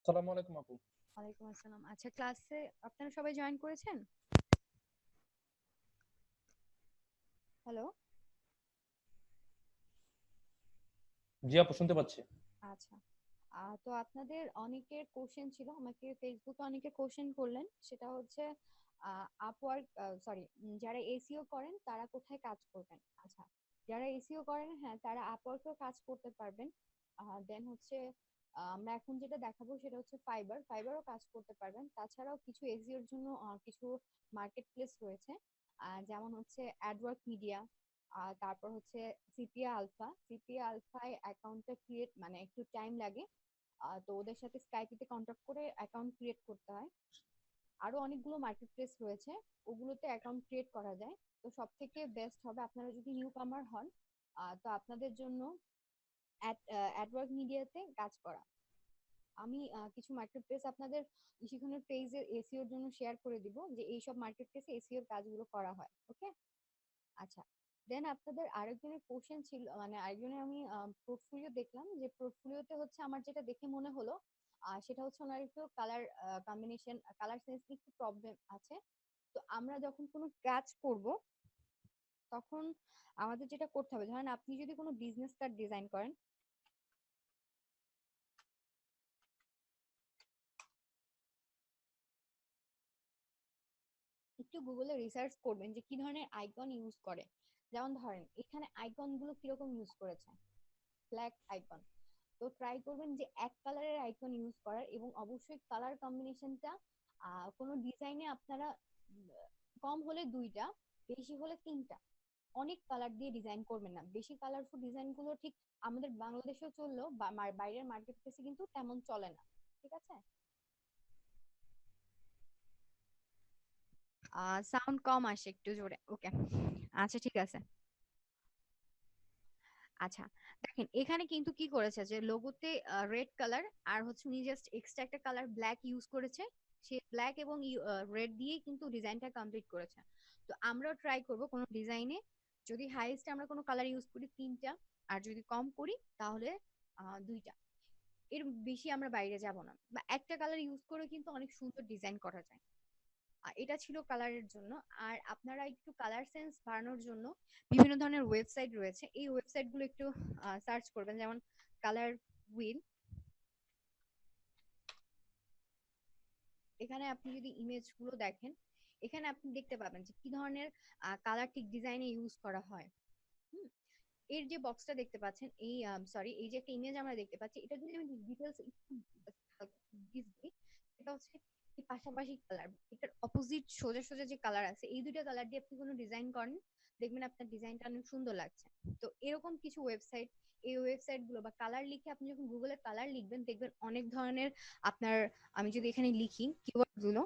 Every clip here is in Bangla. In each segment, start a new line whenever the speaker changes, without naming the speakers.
সালামু আলাইকুম আপু।
ওয়ালাইকুম আসসালাম। আচ্ছা, ক্লাসে আপনারা সবাই জয়েন করেছেন? হ্যালো।
জি আপু, শুনতে পাচ্ছি।
আচ্ছা। তো আপনাদের অনেকের কোশ্চেন ছিল, আমাকে ফেসবুকে অনেকে কোশ্চেন করলেন। সেটা হচ্ছে আপওয়ার্ক, সরি, যারা এসইও করেন তারা কোথায় কাজ করবেন। আচ্ছা, যারা এসইও করেন, হ্যাঁ, তারা আপওয়ার্কেও কাজ করতে পারবেন। দেন হচ্ছে আমরা এখন যেটা দেখাবো সেটা হচ্ছে ফাইবারও কাজ করতে পারবেন। তাছাড়াও কিছু এসইওর জন্য কিছু মার্কেট প্লেস রয়েছে, যেমন হচ্ছে অ্যাডওয়ার্ক মিডিয়া। তারপর হচ্ছে সিপিএ আলফায় অ্যাকাউন্টটা ক্রিয়েট মানে একটু টাইম লাগে। তো ওদের সাথে স্কাইপিতে কন্ট্যাক্ট করে অ্যাকাউন্ট ক্রিয়েট করতে হয়। আরো অনেকগুলো মার্কেট প্লেস রয়েছে, ওগুলোতে অ্যাকাউন্ট ক্রিয়েট করা যায়। তো সব থেকে বেস্ট হবে আপনারা যদি নিউ কামার হন, তো আপনাদের জন্য অ্যাডওয়ার্ক মিডিয়াতে কাজ করা। আমি কিছু মার্কেট প্লেস আপনাদের ইশিখনের পেজে এসইওর জন্য শেয়ার করে দিব, যে এইসব মার্কেট প্লেসে এসইওর কাজগুলো করা হয়। ওকে। আচ্ছা, দেন আপনাদের আরেকজনের কোশ্চেন ছিল, মানে আরেকজনের আমি পোর্টফোলিও দেখলাম, যে পোর্টফোলিওতে হচ্ছে আমার যেটা দেখে মনে হলো সেটা হচ্ছে ওনার একটু কালার কম্বিনেশন, কালার সেন্স একটু প্রবলেম আছে। তো আমরা যখন কোনো কাজ করব, তখন আমাদের যেটা করতে হবে, ধরেন আপনি যদি কোনো বিজনেস কার্ড ডিজাইন করেন, একটু গুগলে রিসার্চ করবেন যে কি ধরনের আইকন ইউজ করে। যেমন ধরেন এখানে আইকন গুলো কিরকম ইউজ করেছে, ব্ল্যাক আইকন। তো ট্রাই করবেন যে এক কালারের আইকন ইউজ করার, এবং অবশ্যই কালার কম্বিনেশনটা কোনো ডিজাইনে আপনারা কম হলে দুইটা, বেশি হলে তিনটা। অনেক কালার দিয়ে ডিজাইন করবেন না, বেশি কালারফুল ডিজাইন গুলো ঠিক আমাদের বাংলাদেশেও চললেও বাইরের মার্কেট প্লেসে কিন্তু তেমন চলে না। ঠিক আছে। সাউন্ড কম আসে, একটু জোরে। ওকে। আচ্ছা, ঠিক আছে। আচ্ছা, দেখেন এখানে কিন্তু কি করেছে, যে লোগোতে রেড কালার, আর হচ্ছে উনি জাস্ট এক্সট্রা একটা কালার ব্ল্যাক ইউজ করেছে। সে ব্ল্যাক এবং রেড দিয়ে কিন্তু ডিজাইনটা কমপ্লিট করেছে। তো আমরাও ট্রাই করব কোনো ডিজাইনে, যদি হাইয়েস্ট আমরা কোনো কালার ইউজ করি তিনটা, আর যদি কম করি তাহলে দুইটা। এর বেশি আমরা বাইরে যাব না, বা একটা কালার ইউজ করে কিন্তু অনেক সুন্দর ডিজাইন করা যায়। এটা ছিল কালারের জন্য। আর আপনারা একটু কালার সেন্স বাড়ানোর জন্য বিভিন্ন ধরনের ওয়েবসাইট রয়েছে, এই ওয়েবসাইট গুলো একটু সার্চ করবেন, যেমন কালার হুইল। এখানে আপনি যদি ইমেজ গুলো দেখেন, এখানে আপনি দেখতে পাবেন যে কি ধরনের কালার ঠিক ডিজাইনে ইউজ করা হয়। হুম। এর যে বক্সটা দেখতে পাচ্ছেন, এই সরি, এই যে একটা ইমেজ আমরা দেখতে পাচ্ছি, এটা যদি আমি ডিটেলস দিই, এটা হচ্ছে এই পাশাপাশি কালার, এটার অপোজিট সোজা সোজা যে কালার আছে, এই দুইটা কালার দিয়ে আপনি কোনো ডিজাইন করেন, দেখবেন আপনার ডিজাইনটা অনেক সুন্দর লাগছে। তো এরকম কিছু ওয়েবসাইট, এই ওয়েবসাইট গুলো বা কালার লিখে আপনি যখন গুগলে কালার লিখবেন, দেখবেন অনেক ধরনের আপনার, আমি যদি এখানে লিখি কিওয়ার্ড গুলো,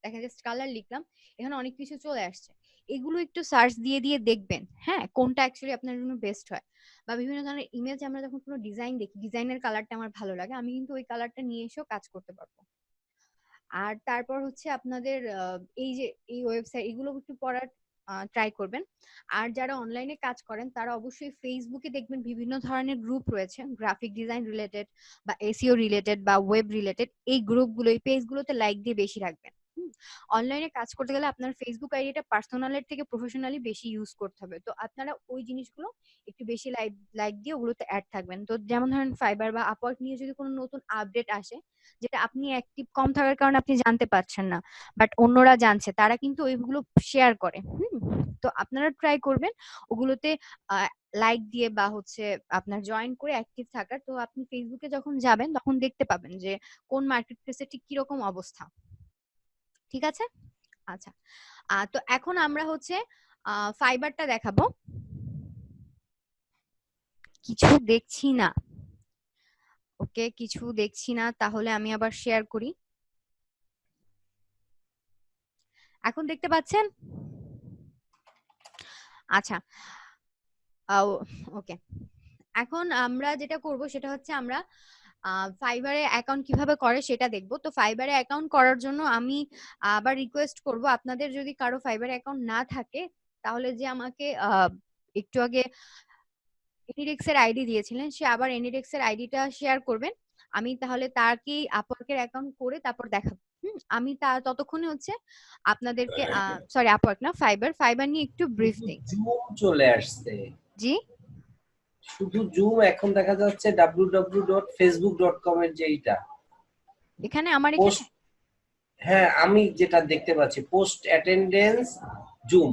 দেখেন জাস্ট কালার লিখলাম, এখানে অনেক কিছু চলে আসছে। এগুলো একটু সার্চ দিয়ে দিয়ে দেখবেন, হ্যাঁ, কোনটা অ্যাকচুয়ালি আপনার জন্য বেস্ট হয়। বা বিভিন্ন ধরনের ইমেজ আমরা যখন কোনো ডিজাইন দেখি, ডিজাইনের কালারটা আমার ভালো লাগে, আমি কিন্তু ওই কালারটা নিয়ে এসেও কাজ করতে পারবো। আর তারপর হচ্ছে আপনাদের এই যে এই ওয়েবসাইট, এগুলো একটু পড়ার ট্রাই করবেন। আর যারা অনলাইনে কাজ করেন তারা অবশ্যই ফেসবুকে দেখবেন বিভিন্ন ধরনের গ্রুপ রয়েছে, গ্রাফিক ডিজাইন রিলেটেড বা এসইও রিলেটেড বা ওয়েব রিলেটেড। এই গ্রুপগুলো, এই পেজগুলোতে লাইক দিয়ে বেশি রাখবেন। অনলাইনে কাজ করতে গেলে আপনার ফেসবুক আইডিটা পার্সোনালের থেকে প্রফেশনালি বেশি ইউজ করতে হবে। তো আপনারা ওই জিনিসগুলো একটু বেশি লাইক লাইক দিয়ে ওগুলোতে অ্যাড থাকবেন। তো যেমন ধরেন ফাইবার বা আপওয়ার্ক নিয়ে যদি কোনো নতুন আপডেট আসে, যেটা আপনি অ্যাক্টিভ কম থাকার কারণে আপনি জানতে পারছেন না, বাট অন্যরা জানছে, তারা কিন্তু ওইগুলো শেয়ার করে। তো আপনারা ট্রাই করবেন ওগুলোতে লাইক দিয়ে বা হচ্ছে আপনার জয়েন করে অ্যাক্টিভ থাকার। তো আপনি ফেসবুকে যখন যাবেন তখন দেখতে পাবেন যে কোন মার্কেট প্লেসে ঠিক কিরকম অবস্থা। ঠিক আছে। আচ্ছা। তো এখন আমরা হচ্ছে ফাইবারটা দেখাবো। কিছু দেখছি না। ওকে, কিছু দেখছি না, তাহলে আমি আবার শেয়ার করি। এখন দেখতে পাচ্ছেন? আচ্ছা। ওকে। এখন আমরা যেটা করব সেটা হচ্ছে আমরা ফাইবারে অ্যাকাউন্ট কিভাবে করে সেটা দেখব। তো ফাইবারে অ্যাকাউন্ট করার জন্য আমি আবার রিকোয়েস্ট করব, আপনাদের যদি কারো ফাইবারে অ্যাকাউন্ট না থাকে, তাহলে যে আমাকে একটু আগে এনিডেক্স এর আইডি দিয়েছিলেন, সে আবার এনিডেক্স এর আইডিটা শেয়ার করবেন। আমি তাহলে তাকেই আপওয়ার্কের অ্যাকাউন্ট করে তারপর দেখাবো। আমি তা ততক্ষণে হচ্ছে আপনাদেরকে সরি আপওয়ার্ক না, ফাইবার নিয়ে একটু ব্রিফ
শুধু
দিই।
জুম চলে আসছে,
জি
শুধু জুম। এখন দেখা যাচ্ছে www.facebook.com এর যেটা
এখানে আমার এখানে
পোস্ট, হ্যাঁ আমি যেটা দেখতে পাচ্ছি পোস্ট অ্যাটেন্ডেন্স জুম,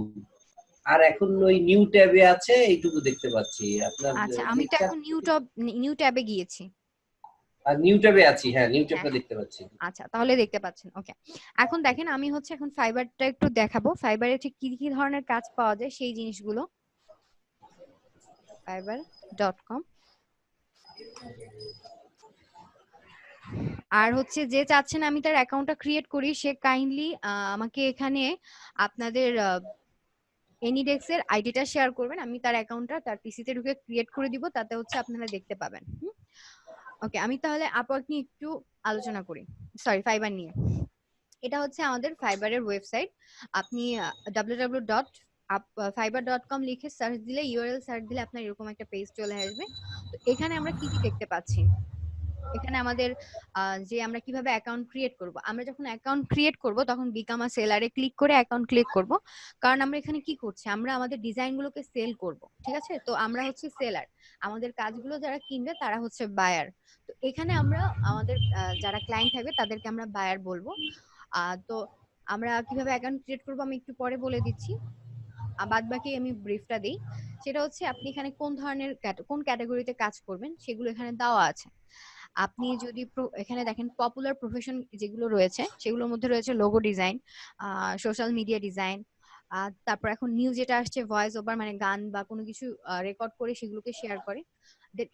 আর এখন ওই নিউ ট্যাবে আছে এইটুকু দেখতে পাচ্ছি আপনার
আচ্ছা আমি তো এখন নিউ ট্যাবে গিয়েছি।
আর নিউ ট্যাবে আছি, হ্যাঁ নিউ
হ্যাঁ
ট্যাবটা
হ্যাঁ
দেখতে পাচ্ছি।
আচ্ছা তাহলে দেখতে পাচ্ছেন, ওকে। এখন দেখেন আমি হচ্ছে এখন ফাইবারটা একটু দেখাবো, ফাইবারে ঠিক কি কি ধরনের কাজ পাওয়া যায় সেই জিনিসগুলো। fiverr.com। আর হচ্ছে যে চাচ্ছেন আমি তার অ্যাকাউন্টটা ক্রিয়েট করি, সে কাইন্ডলি আমাকে এখানে আপনাদের এনিডেক্স এর আইডিটা শেয়ার করবেন, আমি তার অ্যাকাউন্টটা তার পিসিতে ঢুকে ক্রিয়েট করে দিব, তাতে হচ্ছে আপনারা দেখতে পাবেন। ওকে আমি তাহলে আপওয়ার্ক নিয়ে একটু আলোচনা করি, সরি ফাইবার নিয়ে। এটা হচ্ছে আমাদের ফাইবারের ওয়েবসাইট। আপনি www.fiverr.com লিখে সার্চ দিলে, ইউআরএল সার্চ দিলে আপনার এরকম একটা পেজ চলে আসবে। তো এখানে আমরা কি কি দেখতে পাচ্ছি, এখানে আমাদের যে আমরা কিভাবে অ্যাকাউন্ট ক্রিয়েট করব। আমরা যখন অ্যাকাউন্ট ক্রিয়েট করব তখন বিকাম আ সেলারে ক্লিক করে অ্যাকাউন্ট ক্লিক করব, কারণ আমরা এখানে কি করছি, আমরা আমাদের ডিজাইনগুলোকে সেল করব, ঠিক আছে। তো আমরা হচ্ছে সেলার, আমাদের কাজগুলো যারা কিনবে তারা হচ্ছে বায়ার। তো এখানে আমরা আমাদের যারা ক্লায়েন্ট থাকবে তাদেরকে আমরা বায়ার বলবো। তো আমরা কিভাবে অ্যাকাউন্ট ক্রিয়েট করব আমি একটু পরে বলে দিচ্ছি, বাদ বাকি আমি ব্রিফটা দিই। সেটা হচ্ছে আপনি এখানে কোন ধরনের কোন ক্যাটাগরিতে কাজ করবেন সেগুলো এখানে দেওয়া আছে। আপনি যদি এখানে দেখেন পপুলার প্রফেশন যেগুলো রয়েছে সেগুলোর মধ্যে রয়েছে logo design, social media design, তারপর এখন নিউ যেটা আসছে ভয়েস ওভার, মানে গান বা কোনো কিছু রেকর্ড করে সেগুলোকে শেয়ার করে।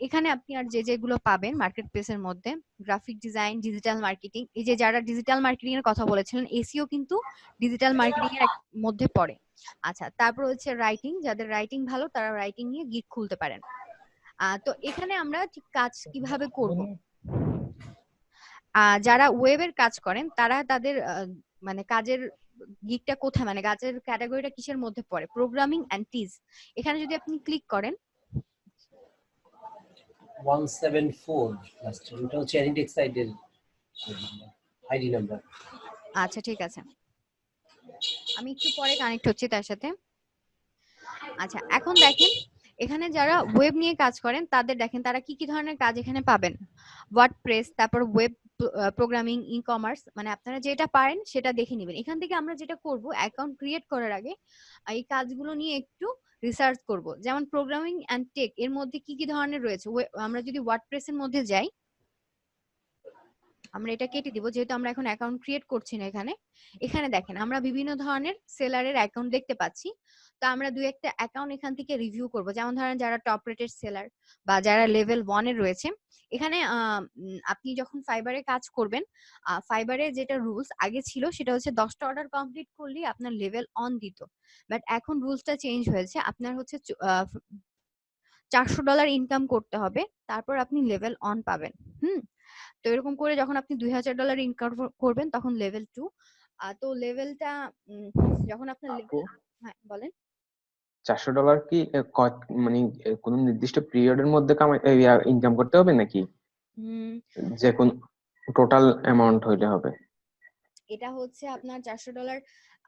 এখানে আপনি আর যে যেগুলো পাবেন মার্কেট প্লেসের মধ্যে, গ্রাফিক ডিজাইন, ডিজিটাল মার্কেটিং, এই যে যারা ডিজিটাল মার্কেটিং এর কথা বলেছিলেন, এসইও কিন্তু ডিজিটাল মার্কেটিং এর মধ্যে পড়ে। আচ্ছা তারপর হচ্ছে রাইটিং, যাদের রাইটিং ভালো তারা রাইটিং নিয়ে গিগ খুলতে পারেন। তো এখানে আমরা ঠিক কাজ কিভাবে করব, যারা ওয়েবের কাজ করেন তারা তাদের মানে কাজের গিগটা কোথায়, মানে কাজের ক্যাটাগরিটা কিসের মধ্যে পড়ে, প্রোগ্রামিং এন্ড টিজ। এখানে যদি আপনি ক্লিক করেন
174 লাস্ট, এটা হচ্ছে এনিটেক্স সাইটের আইডি নাম্বার।
আচ্ছা ঠিক আছে, আমি একটু পরে কানেক্ট হচ্ছি তার সাথে। আচ্ছা এখন দেখেন এখানে যারা ওয়েব নিয়ে কাজ করেন তাদের দেখেন তারা কি কি ধরনের কাজ এখানে পাবেন। ওয়ার্ডপ্রেস, তারপর ওয়েব প্রোগ্রামিং, ই কমার্স, মানে আপনারা যেটা পারেন সেটা দেখে নেবেন। এখান থেকে আমরা যেটা করব অ্যাকাউন্ট ক্রিয়েট করার আগে এই কাজগুলো নিয়ে একটু রিসার্চ করব, যেমন প্রোগ্রামিং এন্ড টেক এর মধ্যে কি কি ধরনের রয়েছে। আমরা যদি ওয়ার্ডপ্রেস এর মধ্যে যাই, আমরা এটা কেটে দিব যেহেতু আমরা এখন অ্যাকাউন্ট ক্রিয়েট করছি না এখানে। এখানে দেখেন আমরা বিভিন্ন ধরনের সেলারের অ্যাকাউন্ট দেখতে পাচ্ছি। তো আমরা দুই একটা অ্যাকাউন্ট এখান থেকে রিভিউ করব, যেমন ধরেন যারা টপ রেটেড সেলার বা যারা লেভেল 1 এর রয়েছে। এখানে আপনি যখন ফাইবারে কাজ করবেন, ফাইবারে যেটা রুলস আগে ছিল সেটা হচ্ছে 10টা অর্ডার কমপ্লিট করলেই আপনার লেভেল অন দিত, বাট এখন রুলসটা চেঞ্জ হয়েছে, আপনার হচ্ছে $400 ইনকাম করতে হবে, তারপর আপনি লেভেল অন পাবেন। হুম তো এরকম করে যখন আপনি $2000 ইনকাম করবেন তখন লেভেল 2। তো লেভেলটা যখন আপনার
আপু,
হ্যাঁ বলেন।
$400 কি মানে কোন নির্দিষ্ট পিরিয়ডের মধ্যে ইনকাম করতে হবে নাকি
হুম
যে কোন টোটাল অ্যামাউন্ট হইলে হবে?
এটা হচ্ছে আপনার $400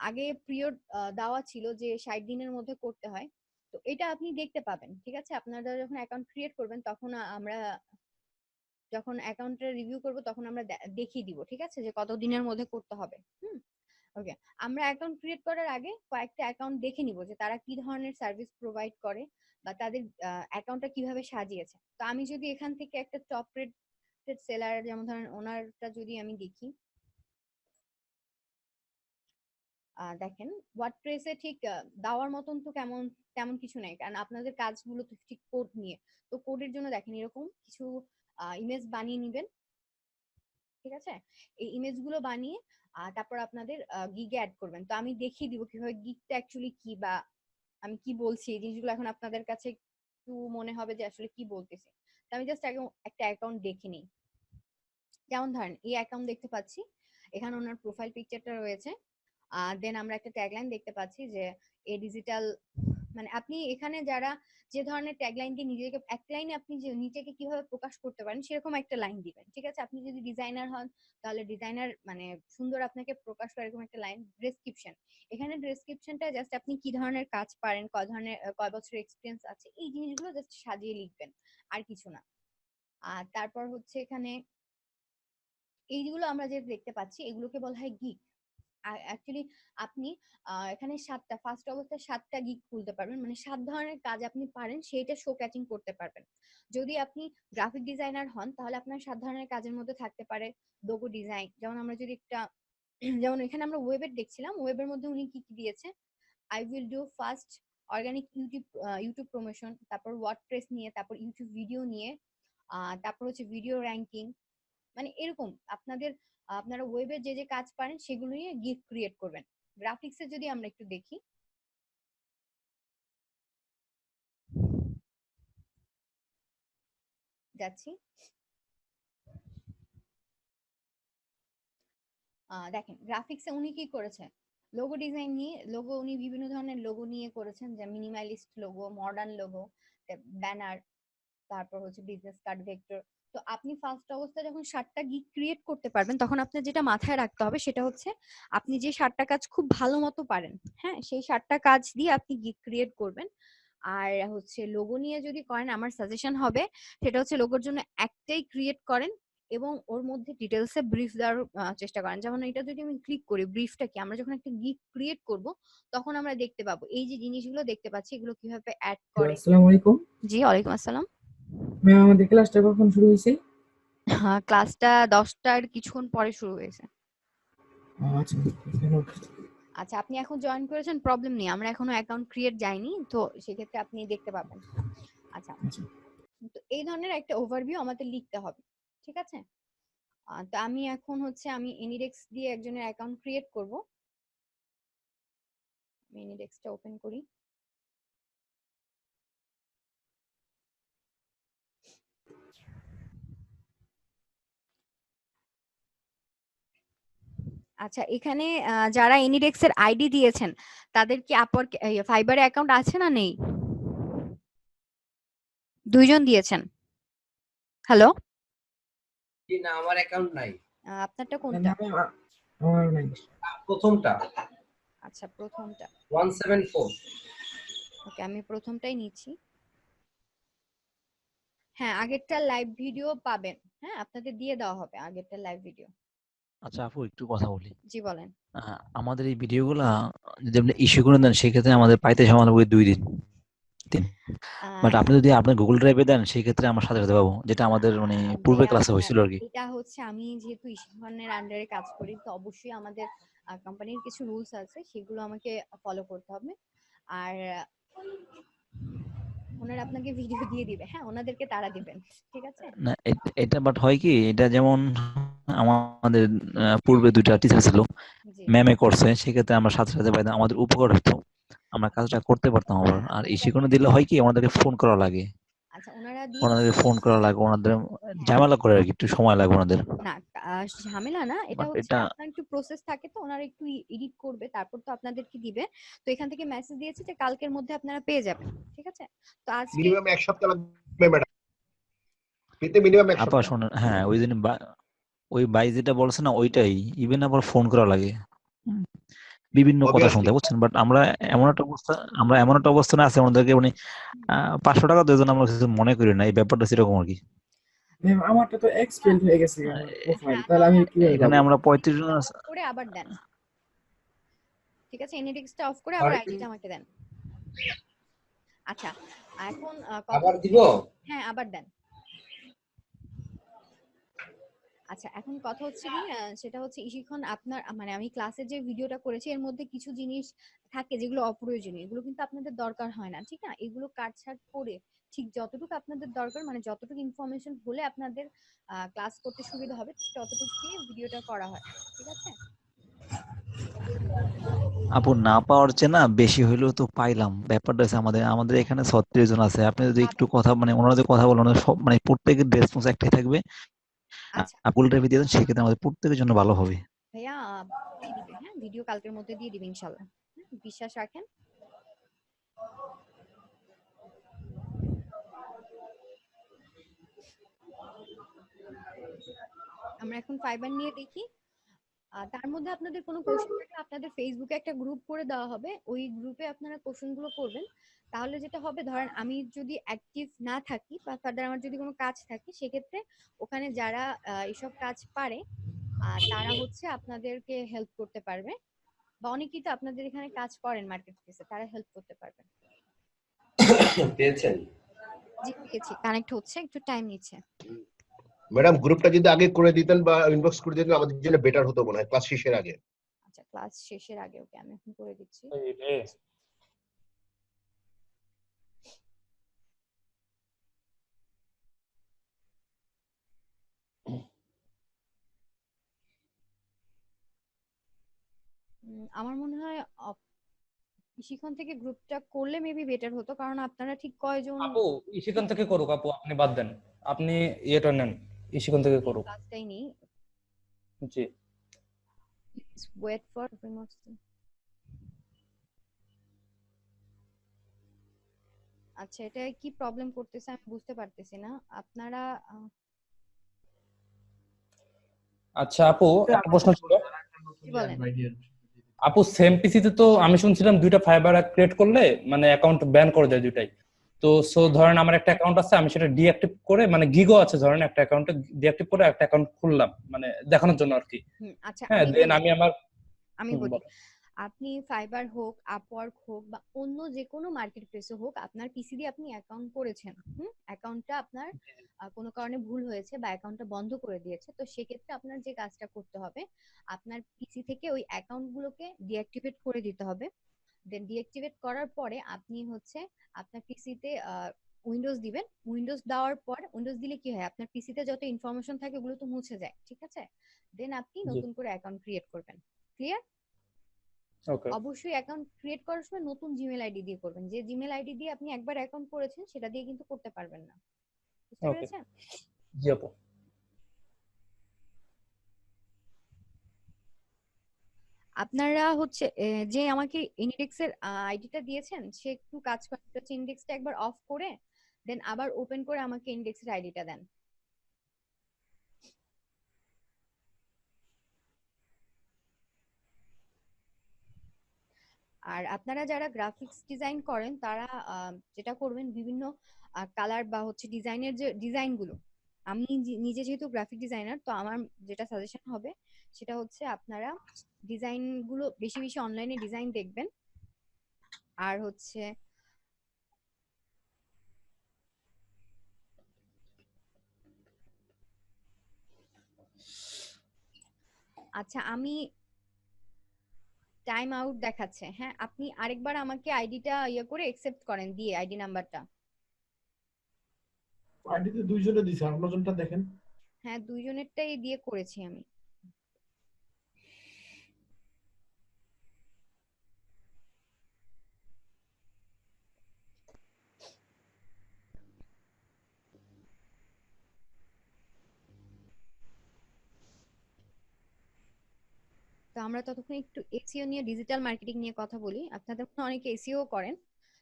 আগে পিরিয়ড দেওয়া ছিল যে 60 দিনের মধ্যে করতে হয়। তো এটা আপনি দেখতে পাবেন, ঠিক আছে। আপনারা যখন অ্যাকাউন্ট ক্রিয়েট করবেন তখন আমরা যখন অ্যাকাউন্টের রিভিউ করব তখন আমরা দেখিয়ে দিব, ঠিক আছে, যে কত দিনের মধ্যে করতে হবে। ওকে আমরা অ্যাকাউন্ট ক্রিয়েট করার আগে কয়েকটা অ্যাকাউন্ট দেখে নিব যে তারা কি ধরনের সার্ভিস প্রোভাইড করে বা তাদের অ্যাকাউন্টটা কিভাবে সাজিয়েছে। তো আমি যদি এখান থেকে একটা টপ রেটেড সেলার যেমন ধরেন ওনারটা যদি আমি দেখি, দেখেন ওয়ার্ডপ্রেসে ঠিক দেওয়ার মতন তো তেমন কিছু নেই, কারণ আপনাদের কাজগুলো তো ঠিক কোড নিয়ে। তো কোডের জন্য দেখেন এরকম কিছু ইমেজ বানিয়ে নিবেন, ঠিক আছে। এই ইমেজগুলো বানিয়ে তারপর আপনাদের গিগে অ্যাড করবেন। তো আমি দেখিয়ে দিব কিভাবে গিগটা অ্যাকচুয়ালি কি বা আমি কি বলছি, এই জিনিসগুলো এখন আপনাদের কাছে একটু মনে হবে যে আসলে কি বলতেছি। তো আমি জাস্ট আগে একটা অ্যাকাউন্ট দেখে নিই। যেমন ধরেন এই অ্যাকাউন্ট দেখতে পাচ্ছি, এখানে ওনার প্রোফাইল পিকচারটা রয়েছে। দেন আমরা একটা ট্যাগলাইন দেখতে পাচ্ছি যে এ ডিজিটাল মানে আপনি এখানে যারা যে ধরনের ট্যাগলাইন দিয়ে নিজেকে এক লাইনে আপনি যে নিজেকে কিভাবে প্রকাশ করতে পারেন সেরকম একটা লাইন দিবেন, ঠিক আছে? আপনি যদি ডিজাইনার হন তাহলে ডিজাইনার মানে সুন্দর আপনাকে প্রকাশ করে এরকম একটা লাইন। ডেসক্রিপশন, এখানে ডেসক্রিপশনটা জাস্ট আপনি কি ধরনের কাজ পারেন, কয় ধরনের কয় বছর এক্সপিরিয়েন্স আছে, এই জিনিসগুলো জাস্ট সাজিয়ে লিখবেন, আর কিছু না। আর তারপর হচ্ছে এখানে এইগুলো আমরা যে দেখতে পাচ্ছি এগুলোকে বলা হয় গিগ। অ্যাকচুয়ালি আপনি এখানে ফার্স্ট অবস্থায় 7টা গিগ খুলতে পারবেন, মানে 7 ধরনের কাজ আপনি পারেন সেইটা শো ক্যাচিং করতে পারবেন। যদি আপনি গ্রাফিক ডিজাইনার হন তাহলে আপনার 7 ধরনের কাজের মধ্যে থাকতে পারে লোগো ডিজাইন। যেমন আমরা যদি একটা যেমন এখানে আমরা ওয়েবের দেখছিলাম, ওয়েবের মধ্যে উনি কি কি দিয়েছে, I will do first organic YouTube promotion, তারপর ওয়ার্ডপ্রেস নিয়ে, তারপর ইউটিউব ভিডিও নিয়ে, তারপর হচ্ছে ভিডিও র্যাঙ্কিং, মানে এরকম আপনারা ওয়েবে যে যে কাজ পারেন সেগুলো নিয়ে গিগ ক্রিয়েট করবেন। গ্রাফিক্সে যদি আমরা একটু দেখি, যাচ্ছি, দেখেন গ্রাফিক্সে উনি কি করেছে, লোগো ডিজাইন নিয়ে, লোগো উনি বিভিন্ন ধরনের লোগো নিয়ে করেছেন, যে minimalist logo, modern logo, banner, তারপর হচ্ছে বিজনেস কার্ড, ভেক্টর। তো আপনি ফার্স্ট অবস্থায় যখন 7টা গিগ ক্রিয়েট করতে পারবেন তখন আপনার যেটা মাথায় রাখতে হবে সেটা হচ্ছে আপনি যে 7টা কাজ খুব ভালো মতো পারেন, হ্যাঁ, সেই 7টা কাজ দিয়ে আপনি গিগ ক্রিয়েট করবেন। আর হচ্ছে লোগো নিয়ে যদি করেন আমার সাজেশন হবে সেটা হচ্ছে লোগোর জন্য একটাই ক্রিয়েট করেন এবং ওর মধ্যে ডিটেলসে ব্রিফ দেওয়ার চেষ্টা করেন। যেমন এটা যদি আমি ক্লিক করি, ব্রিফটা কি, আমরা যখন একটা গিগ ক্রিয়েট করব তখন আমরা দেখতে পাবো এই যে জিনিসগুলো দেখতে পাচ্ছি এগুলো কিভাবে অ্যাড করে।
আসসালামু আলাইকুম
জি, ওয়ালাইকুম আসসালাম।
ম্যাম, আমাদের ক্লাসটা কখন শুরু হয়েছে?
হ্যাঁ, ক্লাসটা 10টার কিছুক্ষণ পরে শুরু হয়েছে।
আচ্ছা, ধন্যবাদ।
আচ্ছা, আপনি এখন জয়েন করেছেন, প্রবলেম নেই, আমরা এখনো অ্যাকাউন্ট ক্রিয়েট যায়নি, তো সেক্ষেত্রে আপনি দেখতে পাবেন। আচ্ছা,
আচ্ছা,
তো এই ধরনের একটা ওভারভিউ আমাদের লিখতে হবে, ঠিক আছে? তো আমি এখন হচ্ছে আমি এনিডেক্স দিয়ে একজনের অ্যাকাউন্ট ক্রিয়েট করব। আমি এনিডেক্সটা ওপেন করি। আচ্ছা, এখানে যারা এনিডেক্স এর আইডি দিয়েছেন তাদের কি আপওয়ার্ক ফাইবারে অ্যাকাউন্ট আছে না নেই? 2জন দিয়েছেন। হ্যালো,
জি না, আমার অ্যাকাউন্ট নাই।
আপনারটা
না,
কোনটা?
ম্যাম, আমার নাই।
প্রথমটা
আচ্ছা, প্রথমটা।
174।
ওকে, আমি প্রথমটাই নিচ্ছি। হ্যাঁ, আগেরটা লাইভ ভিডিও পাবেন। হ্যাঁ, আপনাদের দিয়ে দেওয়া হবে আগেরটা লাইভ ভিডিও।
আচ্ছা আপু, একটু কথা বলি।
জি, বলেন।
আমাদের এই ভিডিওগুলা যদি আপনি ইস্যু করে দেন সেক্ষেত্রে আমাদের পাইতে সময় লাগবে 2 দিন 3। বাট
আহ,
আপনি যদি আপনার গুগল ড্রাইভে দেন সেক্ষেত্রে আমরা সাথে সাথে পাবো, যেটা আমাদের মানে পূর্বে
ভাইয়া,
ক্লাসে হয়েছিল আর কি।
এটা হচ্ছে আমি যেহেতু ইশানের আন্ডারে কাজ করি তো অবশ্যই আমাদের কোম্পানির কিছু রুলস আছে সেগুলো আমাকে ফলো করতে হবে। আর ওনারা আপনাকে ভিডিও দিয়ে দিবে, হ্যাঁ, ওনাদেরকে তারা দিবেন, ঠিক আছে?
না এটা বাট হয় কি, এটা যেমন আমাদের পূর্বে 2টা টিচার ছিল,
জি,
ম্যামে করছে, সেক্ষেত্রে আমরা সাথে সাথে পাইতাম, আমাদের উপকার হতো, আমরা কাজটা করতে পারতাম আবার। আর ইস্যু করে দিলে হয় কি, ওনাদেরকে ফোন করা লাগে,
আচ্ছা, ওনারা দিয়ে
ওনাদেরকে
দিবে।
ফোন করা লাগে, ওনাদের
হ্যাঁ,
ঝামেলা করে আর কি, একটু সময় লাগে ওনাদের।
না, ঝামেলা না, এটা
বাট
হচ্ছে
এটা
আপনার একটু প্রসেস থাকে তো ওনারা একটু এডিট করবে তারপর তো আপনাদেরকে দিবে। তো এখান থেকে মেসেজ দিয়েছে যে কালকের মধ্যে আপনারা পেয়ে যাবেন, ঠিক আছে? তো আজকে
মিনিমাম 1 সপ্তাহ লাগবে ম্যাডাম, পেতে মিনিমাম 1
আপা
সপ্তাহ।
শোনেন, হ্যাঁ ওই দিন ওই ভাই যেটা বলছে না ওইটাই, ইভেন আবার ফোন করা লাগে, হুম, বিভিন্ন কথা শুনতে,
অবভিয়াসলি
বুঝছেন। বাট আমরা এমন একটা অবস্থানে আছি, আমাদেরকে মানে 500 টাকা দিয়ে আমরা কিছু মনে করি না, এই ব্যাপারটা সেরকম আর কি।
ম্যাম, আমারটা তো এক্সপেন্ড হয়ে গেছে আমার প্রোফাইল,
হ্যাঁ,
তাহলে আমি কিভাবে
এখানে
যাবো?
আমরা 35 জন
অফ করে আবার দেন, ঠিক আছে? এনিডিক্সটা অফ করে আবার আইডিটা আমাকে দেন। আচ্ছা, এখন কথা
আবার দিব?
হ্যাঁ, আবার দেন। আচ্ছা, এখন কথা হচ্ছে কি, সেটা হচ্ছে ইশিখন আপনার মানে আমি ক্লাসের যে ভিডিওটা করেছি এর মধ্যে কিছু জিনিস থাকে যেগুলো অপ্রয়োজনীয়, এগুলো কিন্তু আপনাদের দরকার হয় না, ঠিক না? এগুলো কাটছাট করে ঠিক যতটুকু আপনাদের দরকার, মানে যতটুকু ইনফরমেশন হলে আপনাদের ক্লাস করতে সুবিধা হবে ঠিক ততটুকু দিয়ে ভিডিওটা করা হয়, ঠিক আছে?
আপু, না পাওয়ার চেয়ে না বেশি হইলেও তো পাইলাম, ব্যাপারটা হচ্ছে আমাদের আমাদের এখানে 36 জন আছে, আপনি যদি একটু কথা মানে ওনারা যদি কথা বলেন, ওনাদের সব মানে প্রত্যেকের রেসপন্স একটাই থাকবে,
আচ্ছা,
আপুল ড্রাইভে দিয়ে দেন, সেক্ষেত্রে আমাদের প্রত্যেকের জন্য ভালো হবে।
ভাইয়া, দিয়ে দিবে, হ্যাঁ, ভিডিও কালকের মধ্যে দিয়ে দিবে ইনশাল্লাহ। হ্যাঁ, বিশ্বাস রাখেন। আমরা এখন ফাইবার নিয়ে দেখি। তার মধ্যে আপনাদের কোনো কোশ্চেন থাকলে আপনাদের ফেসবুকে একটা গ্রুপ করে দেওয়া হবে, ওই গ্রুপে আপনারা কোশ্চেন গুলো করবেন। তাহলে যেটা হবে, ধরেন আমি যদি অ্যাক্টিভ না থাকি বা ফার্দার আমার যদি কোনো কাজ থাকে, সেক্ষেত্রে ওখানে যারা এসব কাজ পারে তারা হচ্ছে আপনাদেরকে হেল্প করতে পারবে, বা অনেকেই তো আপনাদের এখানে কাজ করেন মার্কেট প্লেসে, তারা হেল্প করতে পারবেন।
পেয়েছেন?
জি পেয়েছি, কানেক্ট হচ্ছে, একটু টাইম নিচ্ছে।
ম্যাডাম গ্রুপটা যদি আগে করে দিতেন বা ইনবক্স করে দিতেন আমাদের জন্য বেটার হতো মনে হয় ক্লাস শেষের আগে।
আচ্ছা, ক্লাস শেষের আগে, ওকে আমি এখন করে দিচ্ছি।
এই রে।
আমার মনে হয় শিখন থেকে গ্রুপটা করলে মেবি বেটার হতো, কারণ আপনারা ঠিক কয়জন
আপু সেখান থেকে করুক, আপু আপনি বাদ দেন, আপনি ইয়েটা নেন, সেখান থেকে করুক।
ক্লাসটাই নেই।
জি
ওয়েট ফর আচ্ছা, এটা কি প্রবলেম করতেছে আমি বুঝতে পারতেছি না। আপনারা
আচ্ছা আপু, একটা প্রশ্ন ছিল।
কি বলেন?
আপু সেম পিসিতে তো আমি শুনছিলাম দুইটা ফাইবার ক্রিয়েট করলে মানে অ্যাকাউন্ট ব্যান করে দেয় দুইটাই। তো সো ধরেন আমার একটা অ্যাকাউন্ট আছে, আমি সেটা ডিঅ্যাক্টিভ করে, মানে গিগো আছে ধরেন, একটা অ্যাকাউন্টে ডিঅ্যাক্টিভ করে একটা অ্যাকাউন্ট খুললাম মানে দেখানোর জন্য আর কি।
আচ্ছা,
হ্যাঁ, দেন আমি আমার
বলি, আপনি ফাইবার হোক, আপওয়ার্ক হোক, বা অন্য যে কোনো মার্কেট প্লেসে হোক, আপনার পিসি দিয়ে আপনি অ্যাকাউন্ট করেছেন, অ্যাকাউন্টটা আপনার কোনো কারণে ভুল হয়েছে বা অ্যাকাউন্টটা বন্ধ করে দিয়েছে, তো সেক্ষেত্রে আপনার যে কাজটা করতে হবে, আপনার পিসি থেকে ওই অ্যাকাউন্ট গুলোকে ডিঅ্যাক্টিভেট করে দিতে হবে। দেন ডিঅ্যাক্টিভেট করার পরে আপনি হচ্ছে আপনার পিসিতে উইন্ডোজ দিবেন। উইন্ডোজ দেওয়ার পর, উইন্ডোজ দিলে কি হয়, আপনার পিসিতে যত ইনফরমেশন থাকে ওগুলো তো মুছে যায়, ঠিক আছে? দেন আপনি নতুন করে অ্যাকাউন্ট ক্রিয়েট করবেন। ক্লিয়ার?
ওকে
অবশ্যই অ্যাকাউন্ট ক্রিয়েট করার সময় নতুন জিমেল আইডি দিয়ে করবেন। যে জিমেল আইডি দিয়ে আপনি একবার অ্যাকাউন্ট করেছেন সেটা দিয়ে কিন্তু করতে পারবেন না। বুঝতে
ওকে
পেরেছেন?
জি আপু।
আপনারা হচ্ছে যে আমাকে ইনডেক্স এর আইডিটা দিয়েছেন, সে একটু কাজ করতে হচ্ছে, ইনডেক্সটা একবার অফ করে দেন আবার ওপেন করে আমাকে ইনডেক্স এর আইডিটা দেন। আর আপনারা যারা গ্রাফিক্স ডিজাইন করেন তারা যেটা করবেন, বিভিন্ন কালার বা হচ্ছে ডিজাইনের যে ডিজাইনগুলো, আমি নিজে যেহেতু গ্রাফিক ডিজাইনার, তো আমার যেটা সাজেশন হবে সেটা হচ্ছে আপনারা ডিজাইনগুলো বেশি বেশি অনলাইনে ডিজাইন দেখবেন। আর হচ্ছে আচ্ছা, আমি টাইম আউট দেখাচ্ছে, হ্যাঁ আপনি আরেকবার আমাকে আইডিটা ইয়ে করে অ্যাকসেপ্ট করেন দিয়ে আইডি নাম্বারটা।
আইডিতে দুইজনে দিছে, আপনারজনটা দেখেন।
হ্যাঁ, দুইজনেরটাই দিয়ে করেছি আমি। তো আমরা ততক্ষণ একটু এসইও নিয়ে, ডিজিটাল মার্কেটিং নিয়ে কথা বলি। আপনাদের মধ্যে অনেকে এসইও করেন।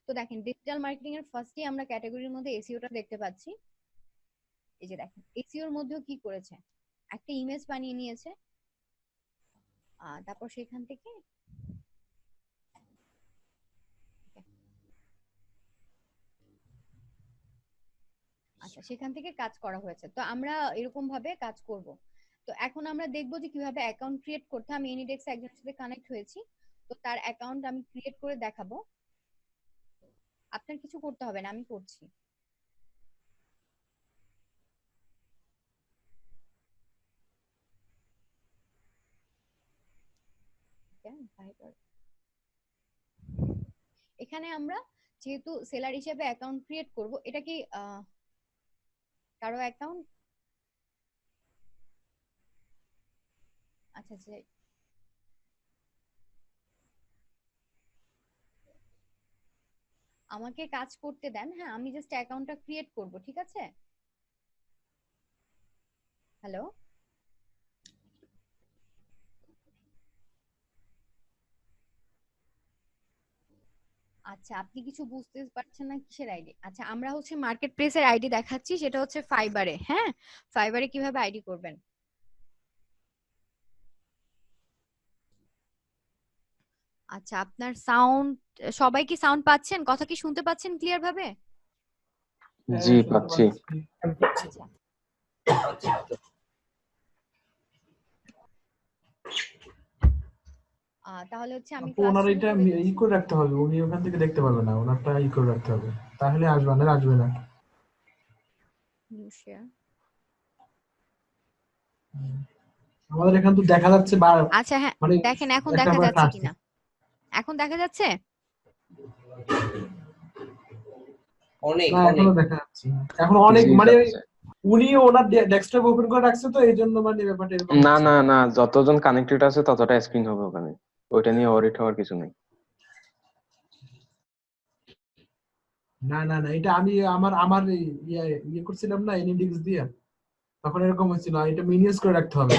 তো দেখেন, ডিজিটাল মার্কেটিং এর ফার্স্টেই আমরা ক্যাটাগরির মধ্যে এসইওটা দেখতে পাচ্ছি। এই যে দেখেন, এসইওর মধ্যেও কি করেছে, একটা ইমেজ বানিয়ে নিয়েছে, তারপর সেখান থেকে আচ্ছা সেখান থেকে কাজ করা হয়েছে। তো আমরা এরকম ভাবে কাজ করব। তো এখন আমরা দেখবো যে কিভাবে অ্যাকাউন্ট ক্রিয়েট করতে। আমি এনিডেক্স একজনের সাথে কানেক্ট হয়েছি, তো তার অ্যাকাউন্ট আমি ক্রিয়েট করে দেখাবো। আপনার কিছু করতে হবে না, আমি করছি। এখানে আমরা যেহেতু সেলার হিসেবে অ্যাকাউন্ট ক্রিয়েট করব, এটা কি কারো অ্যাকাউন্ট? আচ্ছা আচ্ছা, আমাকে কাজ করতে দেন। হ্যাঁ, আমি জাস্ট অ্যাকাউন্টটা ক্রিয়েট করব, ঠিক আছে? হ্যালো, আচ্ছা আপনি কিছু বুঝতে পারছেন না কিসের আইডি? আচ্ছা, আমরা হচ্ছে মার্কেট প্লেসের আইডি দেখাচ্ছি, সেটা হচ্ছে ফাইবারে। হ্যাঁ, ফাইবারে কিভাবে আইডি করবেন। আচ্ছা, আপনার সাউন্ড, সবাই কি সাউন্ড পাচ্ছেন? কথা কি শুনতে পাচ্ছেন ক্লিয়ার ভাবে?
জি
শুনতে
পাচ্ছি।
পাচ্ছি।
আচ্ছা, তাহলে হচ্ছে আমি
আপু ওনার এটা
ক্লাসরুমে
ই করে রাখতে হবে, উনি ওখান থেকে দেখতে পারবে না, ওনারটা ই করে রাখতে হবে, তাহলে আসবে না, আসবে না।
New share.
আমাদের এখান তো দেখা যাচ্ছে
আচ্ছা হ্যাঁ,
মানে
দেখেন এখন
একটা
দেখা
পর একটা
যাচ্ছে
আসছে।
কিনা। এখন দেখা যাচ্ছে?
অনেক
না
অনেক
এখনো দেখা যাচ্ছে না। এখন অনেক
জি
মানে
যাচ্ছে।
উনি ওনার ডেস্কটপ ওপেন করে রাখছে, তো এই জন্য মানে ব্যাপারটা এরকম
না
হচ্ছে।
না না, যতজন কানেক্টেড আছে ততটা স্ক্রিন হবে ওখানে, ওইটা নিয়ে ওয়ারিড হওয়ার কিছু নেই।
না না না, এটা আমি আমার আমার ইয়ে ইয়ে করছিলাম না এনএডিএক্স দিয়ে, তখন এরকম হচ্ছিল, এটা মিনিমাইজ করে রাখতে হবে,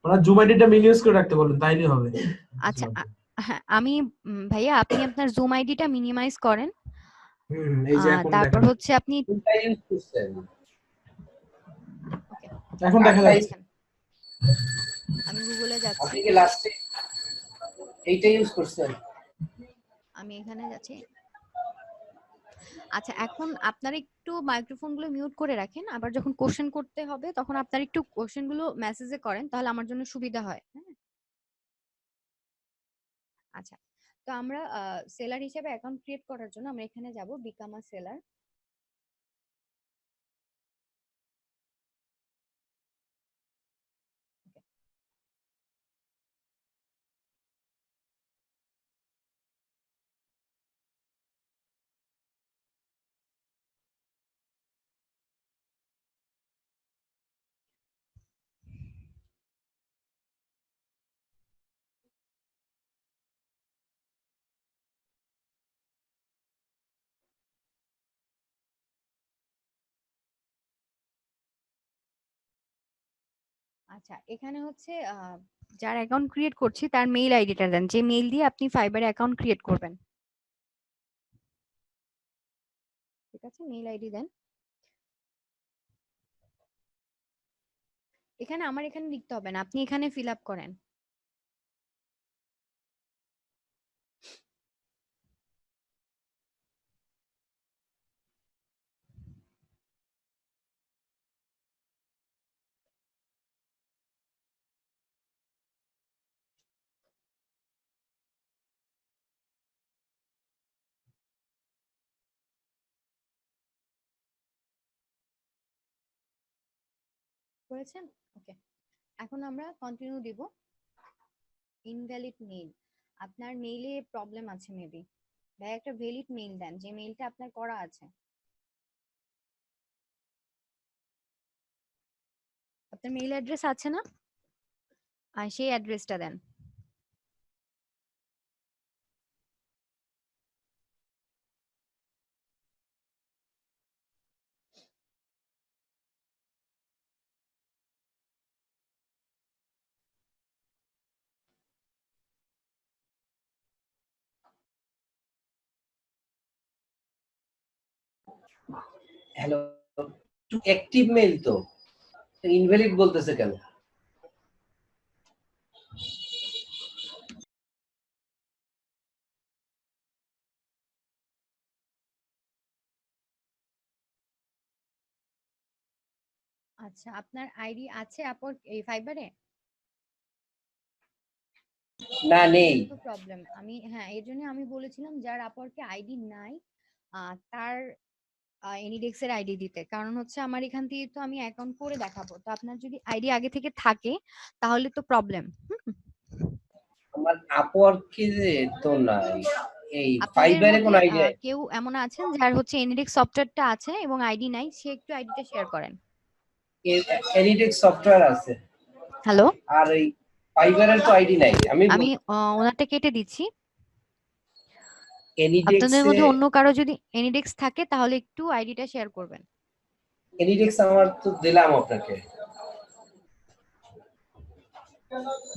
ওরা জুম আইডিটা মিনিমাইজ করে রাখতে বলুন, তাইলে হবে।
আচ্ছা হ্যাঁ, আমি ভাইয়া আপনি আপনার জুম আইডিটা মিনিমাইজ করেন।
এই যে এখন
তারপর
দেখেন,
হচ্ছে আপনি
কোনটা ইউজ করছেন?
ওকে
এখন দেখা
কোনটা
যাচ্ছে।
আমি গুগলে যাচ্ছি,
আপনি কি লাস্টে এইটা ইউজ করছেন?
আমি এখানে যাচ্ছি। আচ্ছা, এখন আপনারা একটু মাইক্রোফোন গুলো মিউট করে রাখেন, আবার যখন কোশ্চেন করতে হবে তখন আপনারা একটু কোশ্চেন গুলো মেসেজে করেন, তাহলে আমার জন্য সুবিধা হয়। হ্যাঁ, আচ্ছা। তো আমরা সেলার হিসেবে অ্যাকাউন্ট ক্রিয়েট করার জন্য আমরা এখানে যাব বিকাম আ সেলার। আচ্ছা, এখানে হচ্ছে যার অ্যাকাউন্ট ক্রিয়েট করছি তার মেইল আইডিটা দেন, যে মেইল দিয়ে আপনি ফাইবারে অ্যাকাউন্ট ক্রিয়েট করবেন। ঠিক আছে, মেইল আইডি দেন। এখানে আমার এখানে লিখতে হবে না, আপনি এখানে ফিল আপ করেন। করেছেন? ওকে, এখন আমরা কন্টিনিউ দিব। ইনভ্যালিড মেইল, আপনার মেইলে প্রবলেম আছে মেবি। ভাই একটা ভ্যালিড মেইল দেন, যে মেইলটা আপনার করা আছে। আপনার মেইল অ্যাড্রেস আছে না? আর সেই অ্যাড্রেসটা দেন।
হ্যালো, অ্যাক্টিভ মেইল তো ইনভ্যালিড বলতেছে কেন?
আচ্ছা, আপনার আইডি আছে এই ফাইবারে?
না নেই।
এটাই তো প্রবলেম। হ্যাঁ, এর জন্য আমি বলেছিলাম যার আপওয়ার্কে আইডি নাই তার এনিডেক্স এর আইডি দিতে, কারণ হচ্ছে আমার এখান থেকে তো আমি অ্যাকাউন্ট করে দেখাবো, তো আপনার যদি আইডি আগে থেকে থাকে তাহলে তো প্রবলেম।
আমার আপওয়ার্কে তো নাই, এই
আপনাদের
ফাইবারে
মধ্যে
কোন আইডিয়া?
কেউ এমন আছেন যার হচ্ছে এনিডেক্স সফটওয়্যারটা আছে এবং আইডি নাই, সে একটু আইডিটা শেয়ার করেন।
এনিডেক্স সফটওয়্যার আছে,
হ্যালো,
আর এই ফাইবারের তো আইডি নাই। আমি
আমি ওনারটা কেটে দিচ্ছি। আপনাদের
এনিডেক্সে,
মধ্যে অন্য কারো যদি এনিডেক্স থাকে তাহলে একটু আইডিটা শেয়ার করবেন।
এনিডেক্স আমার তো দিলাম আপনাকে।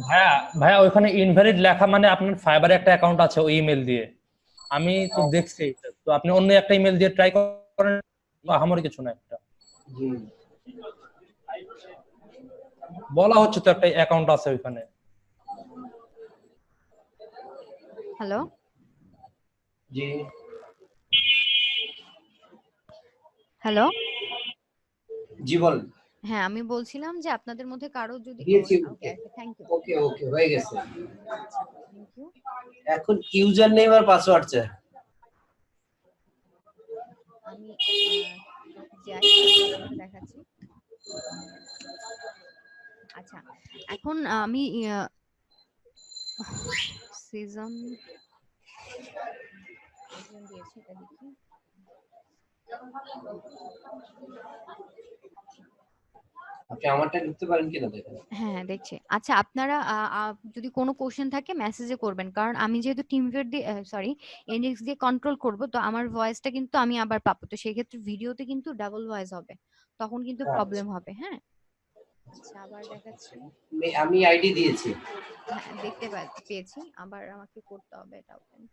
ভাইয়া ভাইয়া ওইখানে ইনভ্যালিড লেখা মানে আপনার ফাইবারে একটা অ্যাকাউন্ট আছে ওই ইমেল দিয়ে। আমি তো দেখছি এটা। তো আপনি অন্য একটা ইমেল দিয়ে ট্রাই করেন, আমারই কিছু না, একটা বলা হচ্ছে তো একটা অ্যাকাউন্ট আছে ওইখানে।
হ্যালো,
জি
হ্যালো।
জি বল।
হ্যাঁ, আমি বলছিলাম যে আপনাদের মধ্যে কারো যদি
দিয়েছি।
ওকে ওকে, থ্যাংক ইউ।
ওকে ওকে হয়ে গেছে।
আচ্ছা, থ্যাংক ইউ।
এখন ইউজার নেম আর পাসওয়ার্ড চাই।
আমি যাই, তারপর আপনাকে দেখাচ্ছি। আচ্ছা, এখন আমি সিজন দিয়েছি, এটা দেখি।
আপনি আমারটা লিখতে পারেন কিনা দেখেন।
হ্যাঁ হ্যাঁ, দেখছি। আচ্ছা, আপনারা যদি কোনো কোশ্চেন থাকে মেসেজে করবেন, কারণ আমি যেহেতু টিমভিউয়ার দিয়ে সরি এনএক্স দিয়ে কন্ট্রোল করব, তো আমার ভয়েসটা কিন্তু আমি আবার পাবো, তো সেই ক্ষেত্রে ভিডিওতে কিন্তু ডাবল ভয়েস হবে, তখন কিন্তু প্রবলেম হবে। হ্যাঁ, আচ্ছা আবার দেখাচ্ছি।
আমি আইডি দিয়েছি।
হ্যাঁ, দেখতে পেয়েছি, আবার আমাকে করতে হবে এটা ওপেন।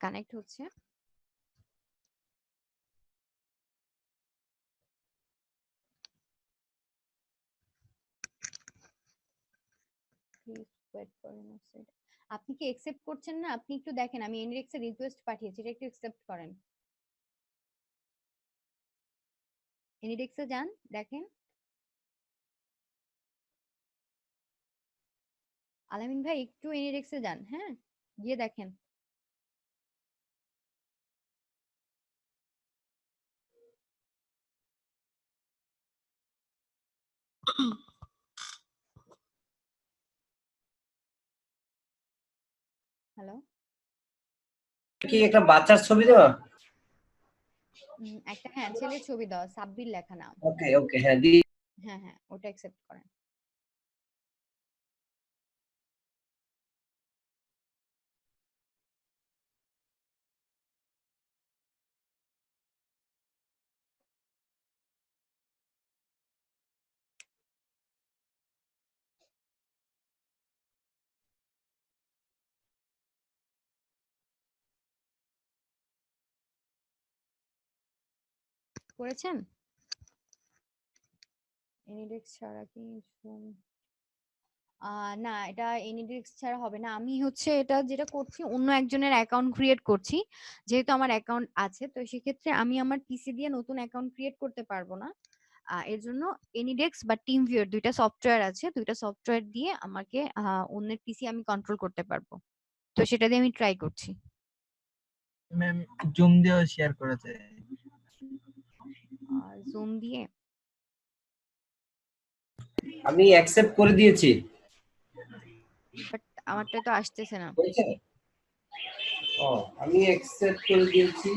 কানেক্ট হচ্ছে। Please wait for a message. আপনি কি অ্যাকসেপ্ট করছেন না? আপনি একটু দেখেন, আমি এনএক্স এর রিকোয়েস্ট পাঠিয়েছি, এটা একটু অ্যাকসেপ্ট করেন। এনএক্সে যান, দেখেন। আলামিন ভাই একটু এনএক্সে যান, হ্যাঁ, গিয়ে দেখেন। হ্যালো,
কি একটা বাচ্চার ছবি দেওয়া?
একটা হ্যাঁ ছেলের ছবি দাও, সাব্বির লেখা নাম।
ওকে ওকে হ্যাঁ দি।
হ্যাঁ হ্যাঁ, ওটা অ্যাকসেপ্ট করেন। করেছেন? এনিডেক্স ছাড়া কি না, এটা এনিডেক্স ছাড়া হবে না। আমি হচ্ছে এটা যেটা করছি, অন্য একজনের অ্যাকাউন্ট ক্রিয়েট করছি। যেহেতু আমার অ্যাকাউন্ট আছে, তো সেক্ষেত্রে আমি আমার পিসি দিয়ে নতুন অ্যাকাউন্ট ক্রিয়েট করতে পারবো না। এর জন্য এনিডেক্স বা টিমভিউয়ার দুইটা সফটওয়্যার আছে, দুইটা সফটওয়্যার দিয়ে আমাকে অন্যের পিসি আমি কন্ট্রোল করতে পারবো। তো সেটা দিয়ে আমি ট্রাই করছি।
ম্যাম জুম দিয়েও শেয়ার করেছে।
জুম দিয়ে
আমি অ্যাকসেপ্ট করে দিয়েছি।
বাট আমারটা তো আসতেছে না।
হয়েছে? ও আমি অ্যাকসেপ্ট করে দিয়েছি।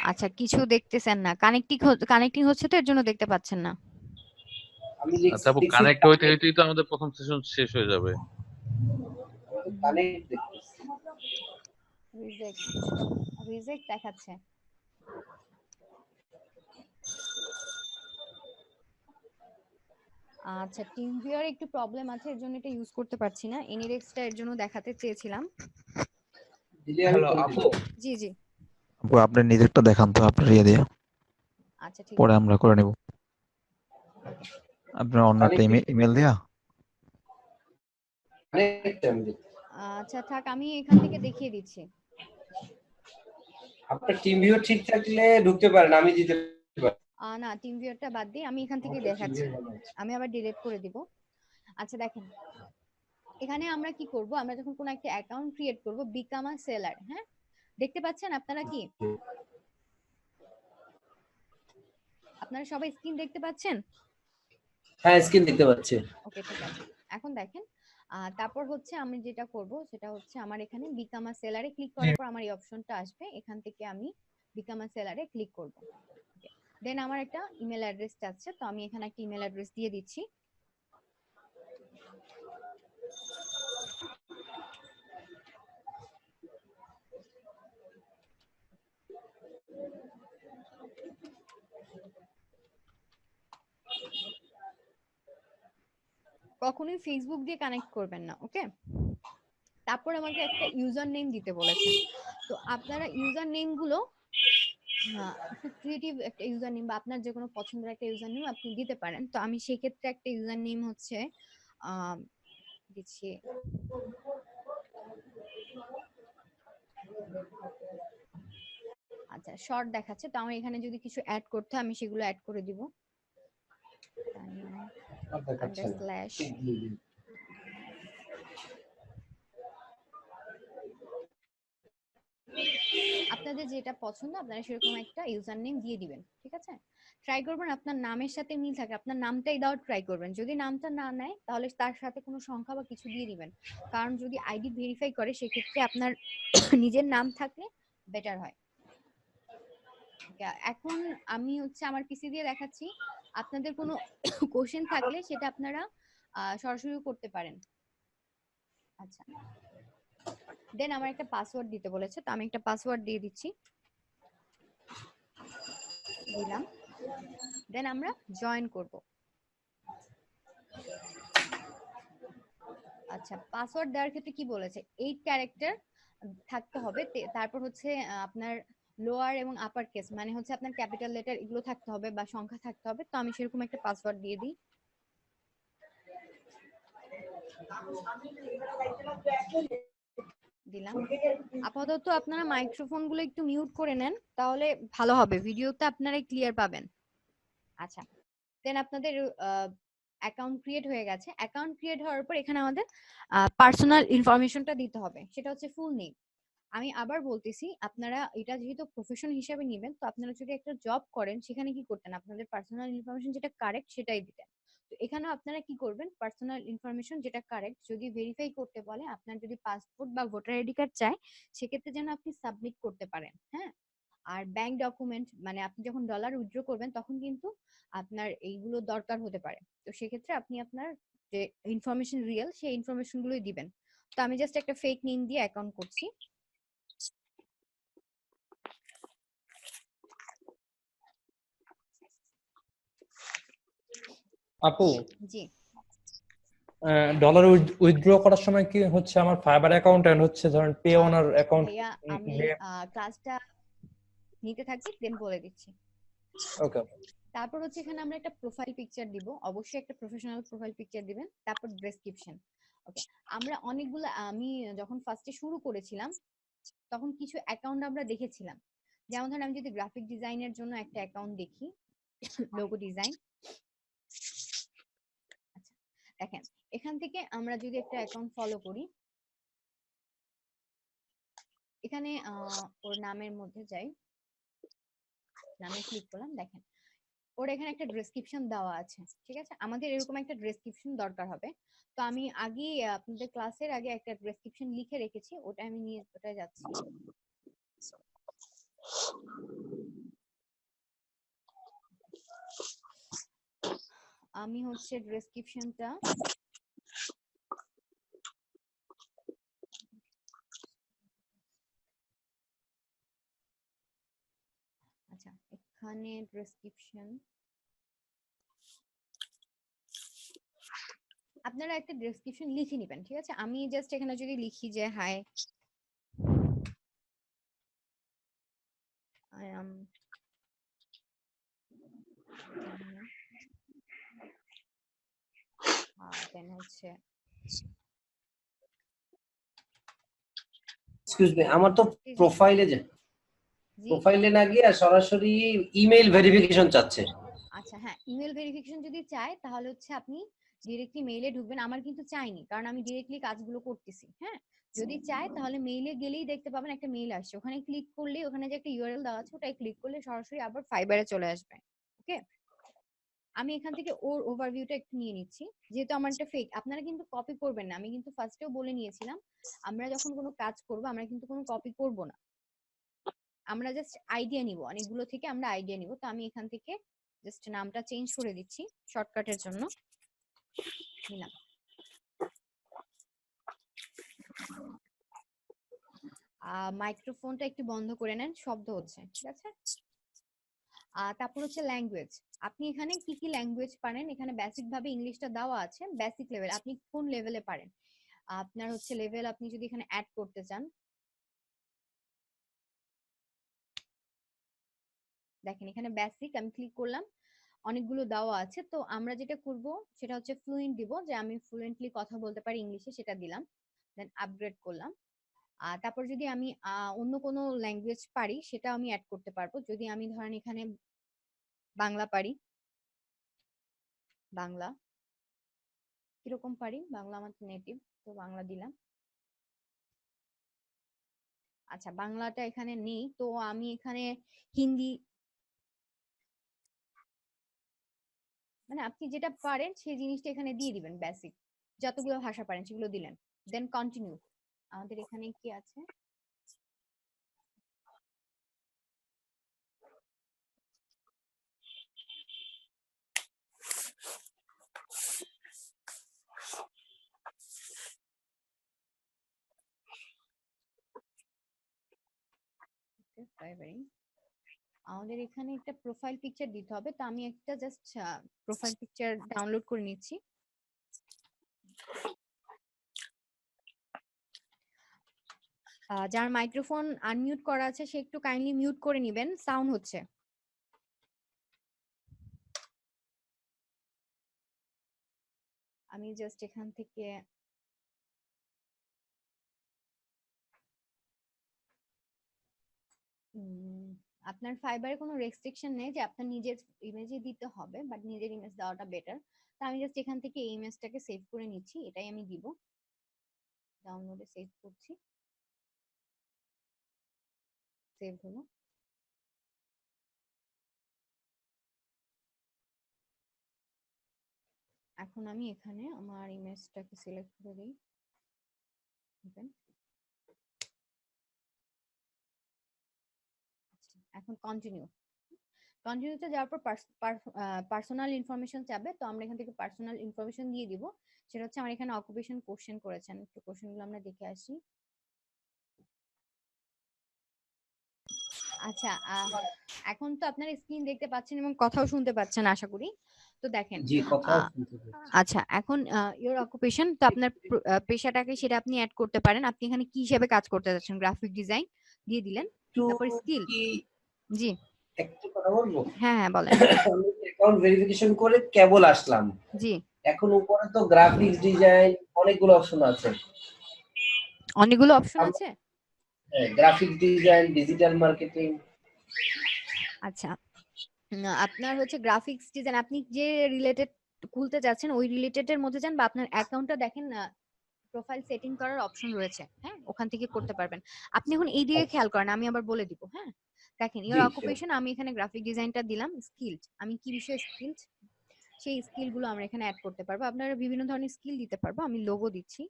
আচ্ছা, কিছু দেখতেছেন না, কানেক্টিং হচ্ছে তো এর জন্য দেখতে পাচ্ছেন না।
আমি
আচ্ছা আপু, কানেক্ট হইতে হইতেই তো আমাদের প্রথম সেশন শেষ হয়ে যাবে।
কানেক্ট দেখতেছি।
রিজেক্ট দেখাচ্ছে। আচ্ছা, টিমভিউয়ার একটু প্রবলেম আছে, এর জন্য এটা ইউজ করতে পারছি না। এনিডেক্সটা এর জন্য দেখাতে চেয়েছিলাম।
হ্যালো আপু,
জি জি,
আপু আপনি নিজেরটা দেখান তো আপনার ইয়ে দিয়ে,
আচ্ছা ঠিক
পরে
আছে।
আমরা করে নেব। আপনার অন্য একটা ইমেল দিয়া।
আচ্ছা থাক, আমি এখান থেকে দেখিয়ে দিচ্ছি।
আপনার টিম ভিউ ঠিক থাকলে ঢুকতে পারেন, আমি দিতে পারি।
না, টিমভিউয়ারটা বাদ দিয়ে আমি এখান থেকে দেখাচ্ছি। আমি আবার ডিলিট করে দিব। আচ্ছা দেখেন, এখানে আমরা কি করব, আমরা যখন কোনো একটা অ্যাকাউন্ট ক্রিয়েট করব, বিকাম আ সেলার, হ্যাঁ, দেখতে পাচ্ছেন আপনারা কি? আপনারা সবাই স্ক্রিন দেখতে পাচ্ছেন?
হ্যাঁ স্ক্রিন দেখতে পাচ্ছি।
ওকে ঠিক আছে। এখন দেখেন, তারপর হচ্ছে আমি যেটা করব সেটা হচ্ছে, আমার এখানে বিকাম আ সেলারে ক্লিক করার পর আমার এই অপশনটা আসবে, এখান থেকে আমি বিকাম আ সেলারে ক্লিক করব। ওকে, দেন আমার একটা ইমেল অ্যাড্রেস আছে, তো আমি এখানে একটা ইমেল অ্যাড্রেস দিয়ে দিচ্ছি। কখনোই ফেসবুক দিয়ে কানেক্ট করবেন না, ওকে? তারপর আমাকে একটা ইউজার নেম দিতে বলেছে, তো আপনারা ইউজার নেম গুলো আপনার ক্রিয়েটিভ একটা ইউজার নেম বা আপনার যে কোনো পছন্দের একটা ইউজার নেম আপনি দিতে পারেন। তো আমি সেই ক্ষেত্রে একটা ইউজার নেম হচ্ছে আহ, দিচ্ছি। আচ্ছা, শর্ট দেখাচ্ছে, তো আমার এখানে যদি কিছু অ্যাড করতে হয় আমি সেগুলো অ্যাড করে দিব। তানিয়া
আর দেখাচ্ছে না।
আন্ডারস্ল্যাশ
ঠিক দিয়ে দিন।
আপনাদের যেটা পছন্দ আপনারা সেরকম একটা ইউজার নেম দিয়ে দিবেন, ঠিক আছে? ট্রাই করবেন আপনার নামের সাথে মিল থাকে, আপনার নামটাই দেওয়ার ট্রাই করবেন। যদি নামটা না নেয় তাহলে তার সাথে কোনো সংখ্যা বা কিছু দিয়ে দিবেন, কারণ যদি আইডি ভেরিফাই করে সেক্ষেত্রে আপনার নিজের নাম থাকলে বেটার হয়। এখন আমি হচ্ছে আমার পিসি দিয়ে দেখাচ্ছি, আপনাদের কোনো কোশ্চেন থাকলে সেটা আপনারা সরাসরি করতে পারেন। আচ্ছা, দেন আমার একটা পাসওয়ার্ড দিতে বলেছে, তো আমি একটা পাসওয়ার্ড দিয়ে দিচ্ছি, দিলাম। দেন আমরা জয়েন করব। আচ্ছা, পাসওয়ার্ড দেওয়ার ক্ষেত্রে কি বলেছে, 8 ক্যারেক্টার থাকতে হবে, তারপর হচ্ছে আপনার লোয়ার এবং আপার কেস মানে হচ্ছে আপনার ক্যাপিটাল লেটার এগুলো থাকতে হবে বা সংখ্যা থাকতে হবে। তো আমি সেরকম একটা পাসওয়ার্ড দিয়ে দিই, দিলাম। আপাতত আপনারা মাইক্রোফোন গুলো একটু মিউট করে নেন, তাহলে ভালো হবে, ভিডিওতে আপনারা ক্লিয়ার পাবেন। আচ্ছা, দেন আপনাদের অ্যাকাউন্ট ক্রিয়েট হয়ে গেছে। অ্যাকাউন্ট ক্রিয়েট হওয়ার পর এখানে আমাদের পার্সোনাল ইনফরমেশনটা দিতে হবে, সেটা হচ্ছে ফুল নেম। আমি আবার বলতেছি, আপনারা এটা যেহেতু প্রফেশন হিসেবে নেবেন, তো আপনারা যদি একটা জব করেন সেখানে কি করতেন, আপনাদের পার্সোনাল ইনফরমেশন যেটা কারেক্ট সেটাই দিতেন। তো এখানেও আপনারা কি করবেন, পার্সোনাল ইনফরমেশন যেটা কারেক্ট যদি ভেরিফাই করতে বলে, আপনার যদি পাসপোর্ট বা ভোটার আইডি কার্ড চায় সেক্ষেত্রে যেন আপনি সাবমিট করতে পারেন। হ্যাঁ, আর ব্যাংক ডকুমেন্ট মানে আপনি যখন ডলার উইথড্র করবেন তখন কিন্তু আপনার এইগুলো দরকার হতে পারে। তো সেক্ষেত্রে আপনি আপনার যে ইনফরমেশন রিয়েল সেই ইনফরমেশন গুলোই দিবেন। তো আমি জাস্ট একটা ফেক নেম দিয়ে অ্যাকাউন্ট করছি।
আপু,
জি,
ডলার উইথড্র করার সময় কি হচ্ছে আমার ফাইবার অ্যাকাউন্ট এন্ড হচ্ছে ধরেন পে ওনার অ্যাকাউন্ট?
ভাইয়া আমি ক্লাসটা নিতে থাকি দেন বলে দিচ্ছি।
ওকে।
তারপর হচ্ছে এখানে আমরা একটা প্রোফাইল পিকচার দিব, অবশ্যই একটা প্রফেশনাল প্রোফাইল পিকচার দিবেন। তারপর ডেসক্রিপশন। ওকে, আমরা অনেকগুলো আমি যখন ফার্স্টে শুরু করেছিলাম তখন কিছু অ্যাকাউন্ট আমরা দেখেছিলাম, যেমন ধরেন আমি যদি গ্রাফিক ডিজাইনের জন্য একটা অ্যাকাউন্ট দেখি, লোগো ডিজাইন। আচ্ছা, দেখেন এখান থেকে আমরা যদি একটা অ্যাকাউন্ট ফলো করি, এখানে ওর নামের মধ্যে যাই, নামে ক্লিক করলাম, দেখেন ওর এখানে একটা ডেসক্রিপশন দেওয়া আছে, ঠিক আছে? আমাদের এরকম একটা ডেসক্রিপশন দরকার হবে। তো আমি আগে আপনাদের ক্লাসের আগে একটা ডেসক্রিপশন লিখে রেখেছি, ওটা আমি নিয়ে ওটা যাচ্ছি। আমি হচ্ছে ডেসক্রিপশনটা আচ্ছা, এখানে ডেসক্রিপশন আপনারা একটা ডেসক্রিপশন লিখে নেবেন, ঠিক আছে? আমি জাস্ট এখানে যদি লিখি যে হাই, আই এম দেন হচ্ছে
এক্সকিউজ মি, আমার তো প্রোফাইলে
জি,
প্রোফাইলে না গিয়ে সরাসরি ইমেল ভেরিফিকেশন চাচ্ছে।
আচ্ছা হ্যাঁ, ইমেল ভেরিফিকেশন যদি চায় তাহলে হচ্ছে আপনি ডিরেক্টলি মেইলে ঢুকবেন। আমার কিন্তু চাইনি, কারণ আমি ডিরেক্টলি কাজগুলো করতেছি। হ্যাঁ, যদি চায় তাহলে মেইলে গেলেই দেখতে পাবেন একটা মেইল আসছে, ওখানে ক্লিক করলেই ওখানে যে একটা ইউআরএল দেওয়া আছে ওটাই ক্লিক করলে সরাসরি আবার ফাইবারে চলে আসবে। ওকে, আমি এখান থেকে ওর ওভারভিউটা একটু নিয়ে নিচ্ছি, যেহেতু আমার একটা ফেক। আপনারা কিন্তু কপি করবেন না, আমি কিন্তু ফার্স্টেও বলে নিয়েছিলাম আমরা যখন কোনো কাজ করব আমরা কিন্তু কোনো কপি করব না, আমরা জাস্ট আইডিয়া নিব, অনেকগুলো থেকে আমরা আইডিয়া নিব। তো আমি এখান থেকে জাস্ট নামটা চেঞ্জ করে দিচ্ছি শর্টকাটের জন্য, নিলাম। মাইক্রোফোনটা একটু বন্ধ করে নেন, শব্দ হচ্ছে, ঠিক আছে? তারপর হচ্ছে ল্যাঙ্গুয়েজ, আপনি এখানে কি কি ল্যাঙ্গুয়েজ পারেন, এখানে বেসিক ভাবে ইংলিশটা দেওয়া আছে, বেসিক লেভেল আপনি কোন লেভেলে পারেন। আপনার হচ্ছে লেভেল আপনি যদি এখানে অ্যাড করতে চান, দেখেন এখানে বেসিক আমি ক্লিক করলাম, অনেকগুলো দেওয়া আছে। তো আমরা যেটা করব সেটা হচ্ছে ফ্লুয়েন্ট দিব, যে আমি ফ্লুয়েন্টলি কথা বলতে পারি ইংলিশে, সেটা দিলাম। দেন আপগ্রেড করলাম। তারপর যদি আমি অন্য কোনো ল্যাঙ্গুয়েজ পারি সেটা আমি অ্যাড করতে পারবো। যদি আমি ধরেন এখানে বাংলা পারি, বাংলা কিরকম পারি, বাংলা আমার নেটিভ, তো বাংলা দিলাম। আচ্ছা বাংলাটা এখানে নেই, তো আমি এখানে হিন্দি, মানে আপনি যেটা পারেন সেই জিনিসটা এখানে দিয়ে দিবেন, বেসিক যতগুলো ভাষা পারেন সেগুলো দিলেন। Then continue. আমাদের এখানে কি আছে, আমাদের এখানে একটা প্রোফাইল পিকচার দিতে হবে, তো আমি একটা জাস্ট প্রোফাইল পিকচার ডাউনলোড করে নিচ্ছি। যার মাইক্রোফোন আনমিউট করা আছে সে একটু কাইন্ডলি মিউট করে নেবেন, সাউন্ড হচ্ছে। আমি জাস্ট এখান থেকে আপনার ফাইবারে কোনো রেস্ট্রিকশন নেই যে আপনার নিজের ইমেজই দিতে হবে, বাট নিজের ইমেজ দেওয়াটা বেটার। তো আমি জাস্ট এখান থেকে এই ইমেজটাকে সেভ করে নিচ্ছি, এটাই আমি দিব। ডাউনলোডে সেভ করছি, সেভ হলো। এখন আমি এখানে আমার ইমেজটাকে সিলেক্ট করে দিই। এখন কন্টিনিউ। কন্টিনিউতে যাওয়ার পর পার্সোনাল ইনফরমেশন চাবে, তো আমরা এখান থেকে পার্সোনাল ইনফরমেশন দিয়ে দিব। সেটা হচ্ছে আমার এখানে অকুপেশন কোশ্চেন করেছেন, একটু কোশ্চেনগুলো আমরা দেখে আসি। আচ্ছা এখন তো আপনারা স্ক্রিন দেখতে পাচ্ছেন এবং কথাও শুনতে পাচ্ছেন আশা করি। তো দেখেন
জি, কথাও শুনতে পাচ্ছি।
আচ্ছা এখন ইওর অকুপেশন, তো আপনার পেশাটাকে সেটা আপনি অ্যাড করতে পারেন। আপনি এখানে কি হিসেবে কাজ করতে যাচ্ছেন, গ্রাফিক ডিজাইন দিয়ে দিলেন।
একটু
তারপর স্কিল,
কি
জি
একটু কথা বলবো?
হ্যাঁ হ্যাঁ বলেন।
আমি অ্যাকাউন্ট ভেরিফিকেশন করে কেবল আসলাম,
জি
এখন উপরে তো গ্রাফিক্স ডিজাইন অনেকগুলো অপশন আছে।
অনেকগুলো অপশন আছে।
Graphic design, digital marketing.
আচ্ছা আপনার হচ্ছে গ্রাফিক্স ডিজাইন, আপনি যে রিলেটেড খুলতে যাচ্ছেন ওই রিলেটেড এর মধ্যে যান, বা আপনার অ্যাকাউন্টটা দেখেন প্রোফাইল সেটিং করার অপশন রয়েছে, হ্যাঁ ওখান থেকে করতে পারবেন। আপনি এখন এই দিকে খেয়াল করেন, আমি আবার বলে দিব। হ্যাঁ দেখেন ইওর
জি,
অকুপেশন, আমি এখানে গ্রাফিক ডিজাইনটা দিলাম। স্কিলড, আমি কি বিষয়ে স্কিলড সেই স্কিল গুলো আমরা এখানে অ্যাড করতে পারবো। আপনারা বিভিন্ন ধরনের স্কিল দিতে পারবো। আমি লোগো দিচ্ছি,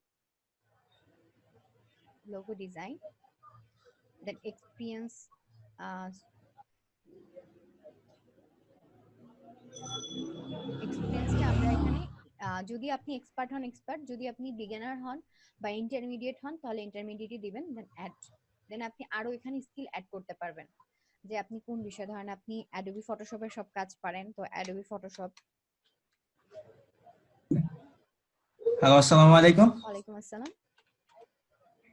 লোগো ডিজাইন। দেন এক্সপিরিয়েন্স, এক্সপিরিয়েন্সটা আমরা এখানে যদি আপনি এক্সপার্ট হন এক্সপার্ট, যদি আপনি বিগিনার হন বা ইন্টারমিডিয়েট হন তাহলে ইন্টারমিডিয়েটই দিবেন। দেন অ্যাড, দেন আপনি আরো এখানে স্কিল অ্যাড করতে পারবেন, যে আপনি কোন বিষয়ে, ধরেন আপনি অ্যাডোবি ফটোশপের সব কাজ পারেন, তো অ্যাডোবি ফটোশপ।
হ্যালো, আসসালামু আলাইকুম।
ওয়ালাইকুম আসসালাম।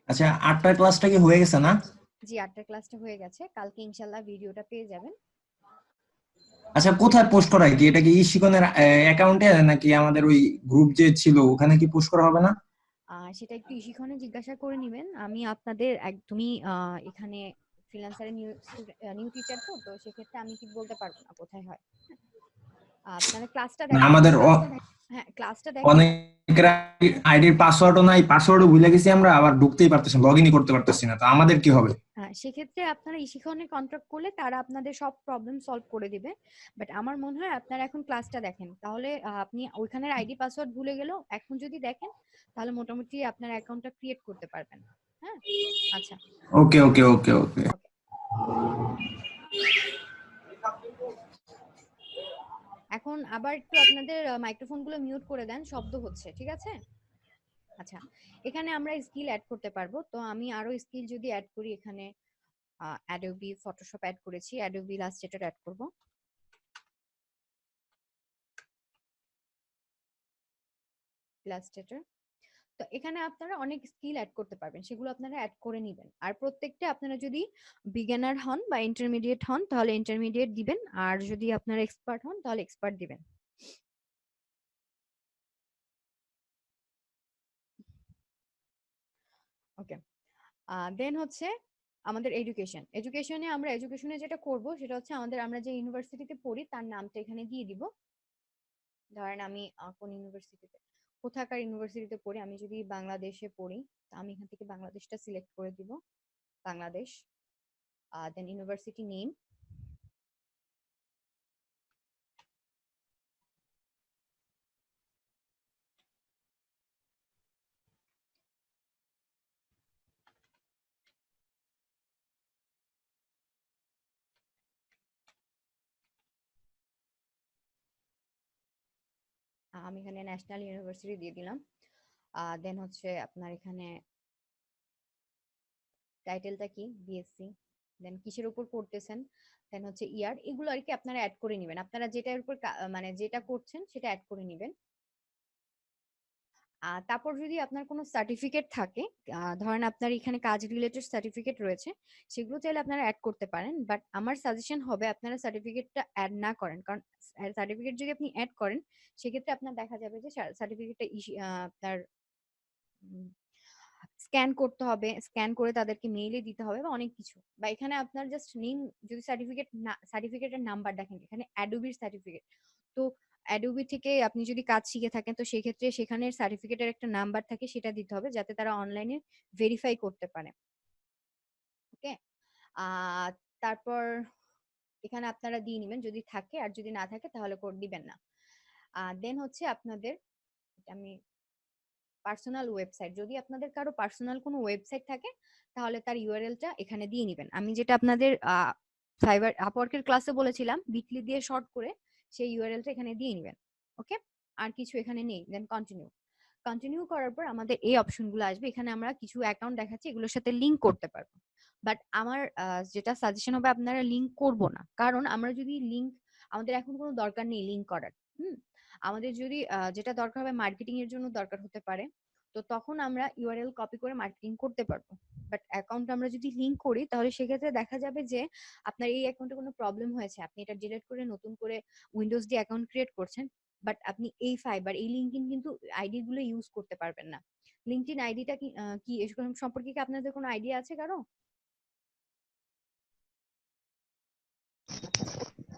আচ্ছা, 8টার ক্লাসটা কি হয়ে গেছে না?
জি 8টার ক্লাসটা হয়ে গেছে, কালকে ইনশাআল্লাহ ভিডিওটা পেয়ে যাবেন।
আচ্ছা, কোথায় পোস্ট করা হয়? কি এটা কি ইশিকনের অ্যাকাউন্টে নাকি আমাদের ওই গ্রুপ যে ছিল ওখানে কি পোস্ট করা হবে না?
সেটা একটু ইশিখনে জিজ্ঞাসা করে নেবেন। আমি আপনাদের একদমই এখানে ফ্রিল্যান্সারের নিউ টিচার, তো সেক্ষেত্রে আমি ঠিক বলতে পারবো না কোথায় হয়। আপনারা ক্লাসটা দেখেন,
আমাদের
হ্যাঁ ক্লাসটা দেখেন।
অনেকের আইডির পাসওয়ার্ডও নাই, পাসওয়ার্ডও ভুলে গেছি আমরা, আবার ঢুকতেই পারতেছি না, লগইনই করতে পারতেছি না। তো আমাদের কি হবে?
সেক্ষেত্রে আপনারা ইশিখনে কন্ট্যাক্ট করলে তারা আপনাদের সব প্রবলেম সলভ করে দিবে। বাট আমার মনে হয় আপনারা এখন ক্লাসটা দেখেন, তাহলে আপনি ওইখানের আইডি পাসওয়ার্ড ভুলে গেলেও এখন যদি দেখেন তাহলে মোটামুটি আপনার অ্যাকাউন্টটা ক্রিয়েট করতে পারবেন। হ্যাঁ আচ্ছা
ওকে ওকে ওকে ওকে।
এখন আবার একটু আপনাদের মাইক্রোফোনগুলো মিউট করে দেন, শব্দ হচ্ছে, ঠিক আছে? আচ্ছা এখানে আমরা স্কিল অ্যাড করতে পারবো। তো আমি আরো স্কিল যদি অ্যাড করি, এখানে অ্যাডোবি ফটোশপ অ্যাড করেছি, অ্যাডোবি ইলাস্ট্রেটর অ্যাড করব। ইলাস্ট্রেটর, তো এখানে আপনারা অনেক স্কিল অ্যাড করতে পারবেন, সেগুলো আপনারা অ্যাড করে নেবেন। আর প্রত্যেকটা আপনারা যদি বিগিনার হন বা ইন্টারমিডিয়েট হন তাহলে ইন্টারমিডিয়েট দিবেন, আর যদি আপনারা এক্সপার্ট হন তাহলে এক্সপার্ট দিবেন। ওকে, দেন হচ্ছে আমাদের এডুকেশনে আমরা এডুকেশনে যেটা করব সেটা হচ্ছে আমরা যে ইউনিভার্সিটিতে পড়ি তার নামটা এখানে দিয়ে দিব। ধরেন আমি কোন ইউনিভার্সিটিতে, কোথাকার ইউনিভার্সিটিতে পড়ি, আমি যদি বাংলাদেশে পড়ি তা আমি এখান থেকে বাংলাদেশটা সিলেক্ট করে দিব, বাংলাদেশ। দেন ইউনিভার্সিটি নেম, আমি এখানে ন্যাশনাল ইউনিভার্সিটি দিয়ে দিলাম। দেন হচ্ছে আপনার এখানে টাইটেলটা কি, বিএসসি। দেন কিসের উপর পড়তেছেন, দেন হচ্ছে ইয়ার, এগুলো আর কি আপনারা অ্যাড করে নেবেন। আপনারা যেটার উপর মানে যেটা করছেন সেটা অ্যাড করে নেবেন। তারপর যদি আপনার কোনো সার্টিফিকেট থাকে, ধরেন আপনার এখানে কাজ রিলেটেড সার্টিফিকেট রয়েছে, সেগুলো চাইলে আপনারা অ্যাড করতে পারেন। বাট আমার সাজেশন হবে আপনারা সার্টিফিকেটটা অ্যাড না করেন, কারণ সার্টিফিকেট যদি আপনি অ্যাড করেন সেক্ষেত্রে আপনার দেখা যাবে যে সার্টিফিকেটটা আপনার স্ক্যান করতে হবে, স্ক্যান করে তাদেরকে মেইলে দিতে হবে বা অনেক কিছু। বা এখানে আপনার জাস্ট নেম, যদি সার্টিফিকেটের নাম্বার দেখেন এখানে অ্যাডোবির সার্টিফিকেট, তো অ্যাডোবি থেকে আপনি যদি কাজ শিখে থাকেন তো সেক্ষেত্রে সেখানের সার্টিফিকেটের একটা নাম্বার থাকে, সেটা দিতে হবে যাতে তারা অনলাইনে ভেরিফাই করতে পারে। ওকে, আহ তারপর এখানে আপনারা দিয়ে নেবেন যদি থাকে, আর যদি না থাকে তাহলে কোড দিবেন না। দেন হচ্ছে আপনাদের, আমি পার্সোনাল ওয়েবসাইট, যদি আপনাদের কারো পার্সোনাল কোনো ওয়েবসাইট থাকে তাহলে তার ইউআরএলটা এখানে দিয়ে নেবেন। আমি যেটা আপনাদের ফাইবার আপওয়ার্কের ক্লাসে বলেছিলাম বিটলি দিয়ে শর্ট করে, সেই ইউআরএলটা এখানে দিয়ে নেবেন। ওকে, আর কিছু এখানে নেই। দেন কন্টিনিউ করার পর আমাদের এই অপশনগুলো আসবে, এখানে আমরা কিছু অ্যাকাউন্ট দেখাচ্ছি, এগুলোর সাথে লিংক করতে পারবো। বাট আমার যেটা সাজেশন হবে আপনারা লিংক করব না, কারণ আমরা যদি লিংক, আমাদের এখন কোনো দরকার নেই লিংক করার। আমাদের যদি যেটা দরকার হবে মার্কেটিং এর জন্য দরকার হতে পারে, তো তখন আমরা ইউআরএল কপি করে মার্কেটিং করতে পারবো। বাট অ্যাকাউন্ট আমরা যদি লিংক করি তাহলে সেক্ষেত্রে দেখা যাবে যে আপনার এই অ্যাকাউন্টে কোনো প্রবলেম হয়েছে, আপনি এটা ডিলিট করে নতুন করে উইন্ডোজ দিয়ে অ্যাকাউন্ট ক্রিয়েট করছেন, বাট আপনি এই ফাইবার, এই লিঙ্কডিন কিন্তু আইডি গুলো ইউজ করতে পারবেন না। লিঙ্কডিন আইডিটা কি কি এরকম সম্পর্কে কি আপনাদের কোনো আইডিয়া আছে কারো?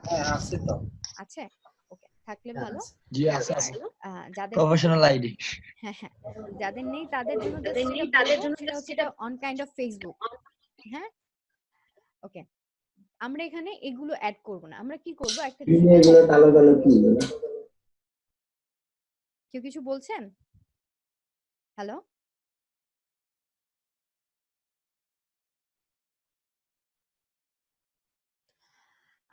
হ্যাঁ আছে তো।
আছে, ওকে, থাকলে ভালো।
জি আছে আছে
যাদের
প্রফেশনাল আইডি।
হ্যাঁ হ্যাঁ, যাদের নেই তাদের জন্য জাস্ট যেটা বলবো সেটা হচ্ছে এটা অন কাইন্ড অফ ফেসবুক। হ্যাঁ, ওকে, আমরা এখানে এগুলো অ্যাড করব না, আমরা কি করব একটা
এগুলো কালো কালো কি
কেউ কিছু বলছেন? হ্যালো,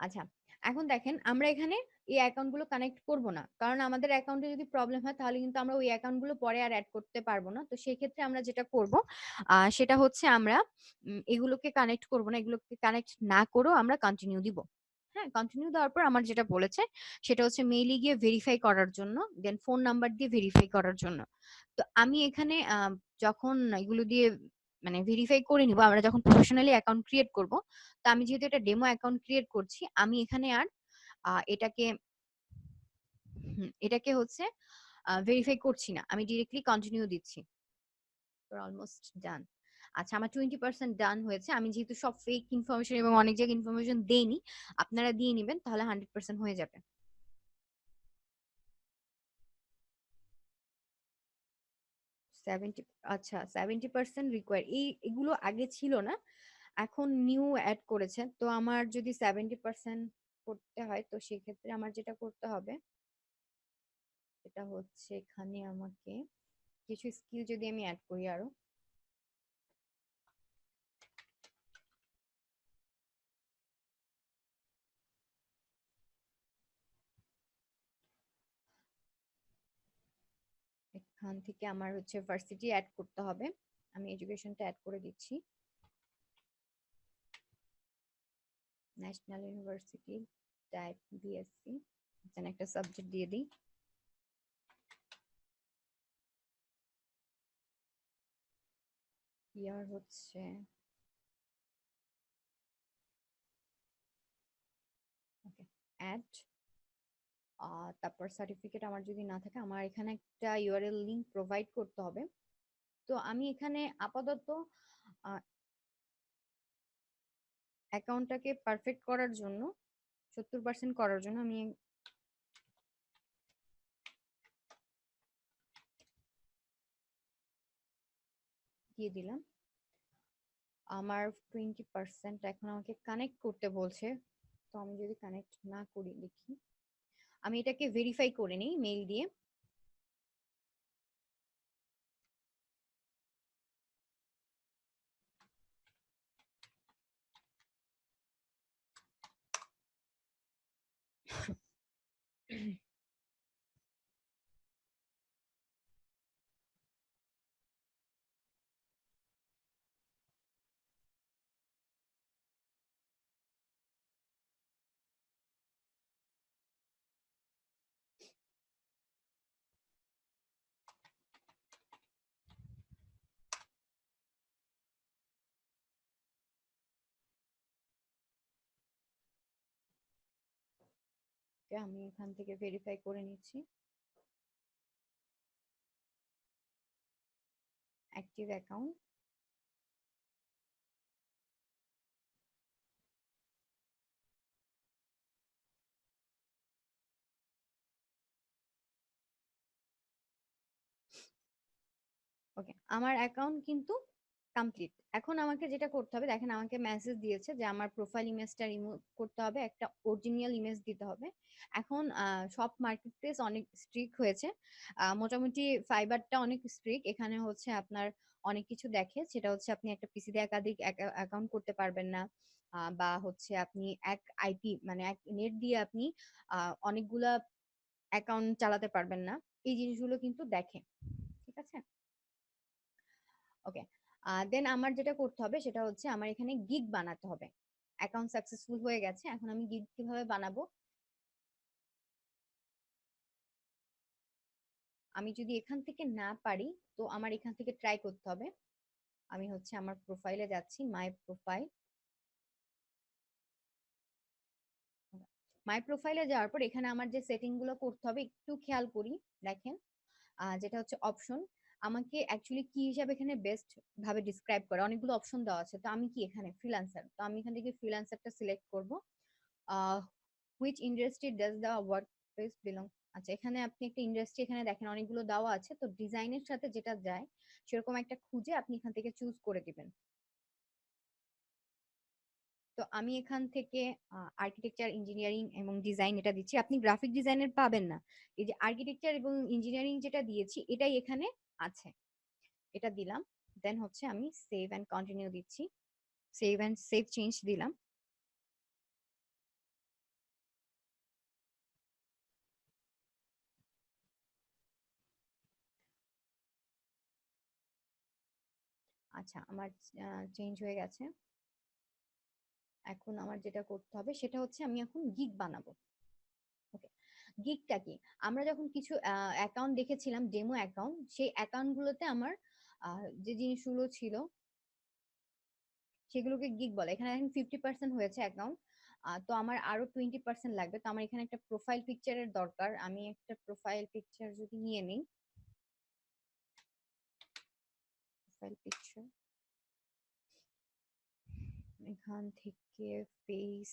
আচ্ছা, এখন দেখেন আমরা এখানে এই অ্যাকাউন্ট গুলো কানেক্ট করব না, কারণ আমাদের অ্যাকাউন্টে যদি প্রবলেম হয় তাহলে কিন্তু আমরা ওই অ্যাকাউন্ট গুলো পরে আর অ্যাড করতে পারবো না। তো সেই ক্ষেত্রে আমরা যেটা করব সেটা হচ্ছে আমরা এগুলোকে কানেক্ট করব না, এগুলোকে কানেক্ট না করেও আমরা কন্টিনিউ দিব। হ্যাঁ, কন্টিনিউ দেওয়ার পর আমার যেটা বলেছে সেটা হচ্ছে মেইলে গিয়ে ভেরিফাই করার জন্য, দেন ফোন নাম্বার দিয়ে ভেরিফাই করার জন্য। তো আমি এখানে যখন এগুলো দিয়ে মানে ভেরিফাই করে নিব, আমরা যখন প্রফেশনালি অ্যাকাউন্ট ক্রিয়েট করব, তো আমি যেহেতু এটা ডেমো অ্যাকাউন্ট ক্রিয়েট করছি, আমি এখানে আর এটাকে হচ্ছে ভেরিফাই করছি না, আমি ডিরেক্টলি কন্টিনিউ দিচ্ছি। Almost done. আচ্ছা, আমার 20% ডান হয়েছে। আমি যেহেতু সব ফেক ইনফরমেশন এবং অনেক জায়গায় ইনফরমেশন দেইনি, আপনারা দিয়ে নেবেন তাহলে 100% হয়ে যাবে। আচ্ছা, 70% রিকোয়ার, এগুলো আগে ছিল না, এখন নিউ অ্যাড করেছে। তো আমার যদি 70% করতে হয় তো সেক্ষেত্রে আমার যেটা করতে হবে এটা হচ্ছে এখানে আমাকে কিছু স্কিল যদি আমি অ্যাড করি আরো, এখান থেকে আমার হচ্ছে ভার্সিটি অ্যাড করতে হবে, আমি এডুকেশনটা অ্যাড করে দিচ্ছি। ন্যাশনাল ইউনিভার্সিটি টাইপ বিএসসি, এখানে একটা সাবজেক্ট দিয়ে দিই। ইয়ার হচ্ছে ওকে অ্যাড, তারপর সার্টিফিকেট আমার যদি না থাকে, আমার এখানে একটা ইউআরএল লিংক প্রোভাইড করতে হবে। তো আমি এখানে আপাতত অ্যাকাউন্টটাকে পারফেক্ট করার জন্য 70% করার জন্য আমি দিয়ে দিলাম। আমার 20% এখন আমাকে কানেক্ট করতে বলছে, তো আমি যদি কানেক্ট না করি দেখি, আমি এটাকে ভেরিফাই করে নিই মেইল দিয়ে। আমি এখান থেকে ভেরিফাই করে নিচ্ছি। অ্যাক্টিভ অ্যাকাউন্ট, ওকে আমার অ্যাকাউন্ট কিন্তু কমপ্লিট। এখন আমাকে যেটা করতে হবে, দেখেন আমাকে মেসেজ দিয়েছে যে আমার প্রোফাইল ইমেজটা রিমুভ করতে হবে, একটা অরিজিনাল ইমেজ দিতে হবে। এখন সব মার্কেট প্লেস অনেক স্ট্রিক্ট হয়েছে, মোটামুটি ফাইবারটা অনেক স্ট্রিক্ট। এখানে হচ্ছে আপনার অনেক কিছু দেখে, সেটা হচ্ছে আপনি একটা পিসিতে একাধিক অ্যাকাউন্ট করতে পারবেন না, বা হচ্ছে আপনি এক আইপি মানে এক নেট দিয়ে আপনি অনেকগুলা অ্যাকাউন্ট চালাতে পারবেন না। এই জিনিসগুলো কিন্তু দেখে, ঠিক আছে? ওকে, দেন আমার যেটা করতে হবে সেটা হচ্ছে আমার এখানে গিগ বানাতে হবে। অ্যাকাউন্ট সাকসেসফুল হয়ে গেছে, এখন আমি গিগ কিভাবে বানাবো, আমি যদি এখান থেকে না পারি তো আমার এখান থেকে ট্রাই করতে হবে। আমি হচ্ছে আমার প্রোফাইলে যাচ্ছি, মাই প্রোফাইলে যাওয়ার পর এখানে আমার যে সেটিং গুলো করতে হবে একটু খেয়াল করি। দেখেন যেটা হচ্ছে অপশন, আমাকে অ্যাকচুয়ালি কি হিসাবে এখানে বেস্ট ভাবে ডিসক্রাইব করে, অনেকগুলো অপশন দেওয়া আছে। তো আমি কি এখানে ফ্রিল্যান্সার, তো আমি এখান থেকে ফ্রিল্যান্সারটা সিলেক্ট করব। Which industry does the work place belong. আচ্ছা, এখানে আপনি একটা ইন্ডাস্ট্রি এখানে দেখেন অনেকগুলো দেওয়া আছে, তো ডিজাইনের সাথে যেটা যায় সেরকম একটা খুঁজে আপনি এখান থেকে চুজ করে দিবেন। তো আমি এখান থেকে আর্কিটেকচার, ইঞ্জিনিয়ারিং এবং ডিজাইন এটা দিচ্ছি। আপনি গ্রাফিক ডিজাইনের পাবেন না, এই যে আর্কিটেকচার এবং ইঞ্জিনিয়ারিং যেটা দিয়েছি এটাই এখানে আছে, এটা দিলাম। দেন হচ্ছে আমি সেভ এন্ড কন্টিনিউ দিচ্ছি, সেভ চেঞ্জ দিলাম। আচ্ছা, আমার চেঞ্জ হয়ে গেছে। এখন আমার যেটা করতে হবে সেটা হচ্ছে আমি এখন গিগ বানাবো। ওকে, গিগটা কি, আমরা যখন কিছু অ্যাকাউন্ট দেখেছিলাম ডেমো অ্যাকাউন্ট, সেই অ্যাকাউন্ট গুলোতে আমার যে জিনিসগুলো ছিল সেগুলোকে গিগ বলে। এখানে এখন 50% হয়েছে অ্যাকাউন্ট, তো আমার আরো 20% লাগবে। তো আমার এখানে একটা প্রোফাইল পিকচারের দরকার, আমি একটা প্রোফাইল পিকচার যদি নিয়ে নিই, প্রোফাইল পিকচার এখান থেকে ফেস,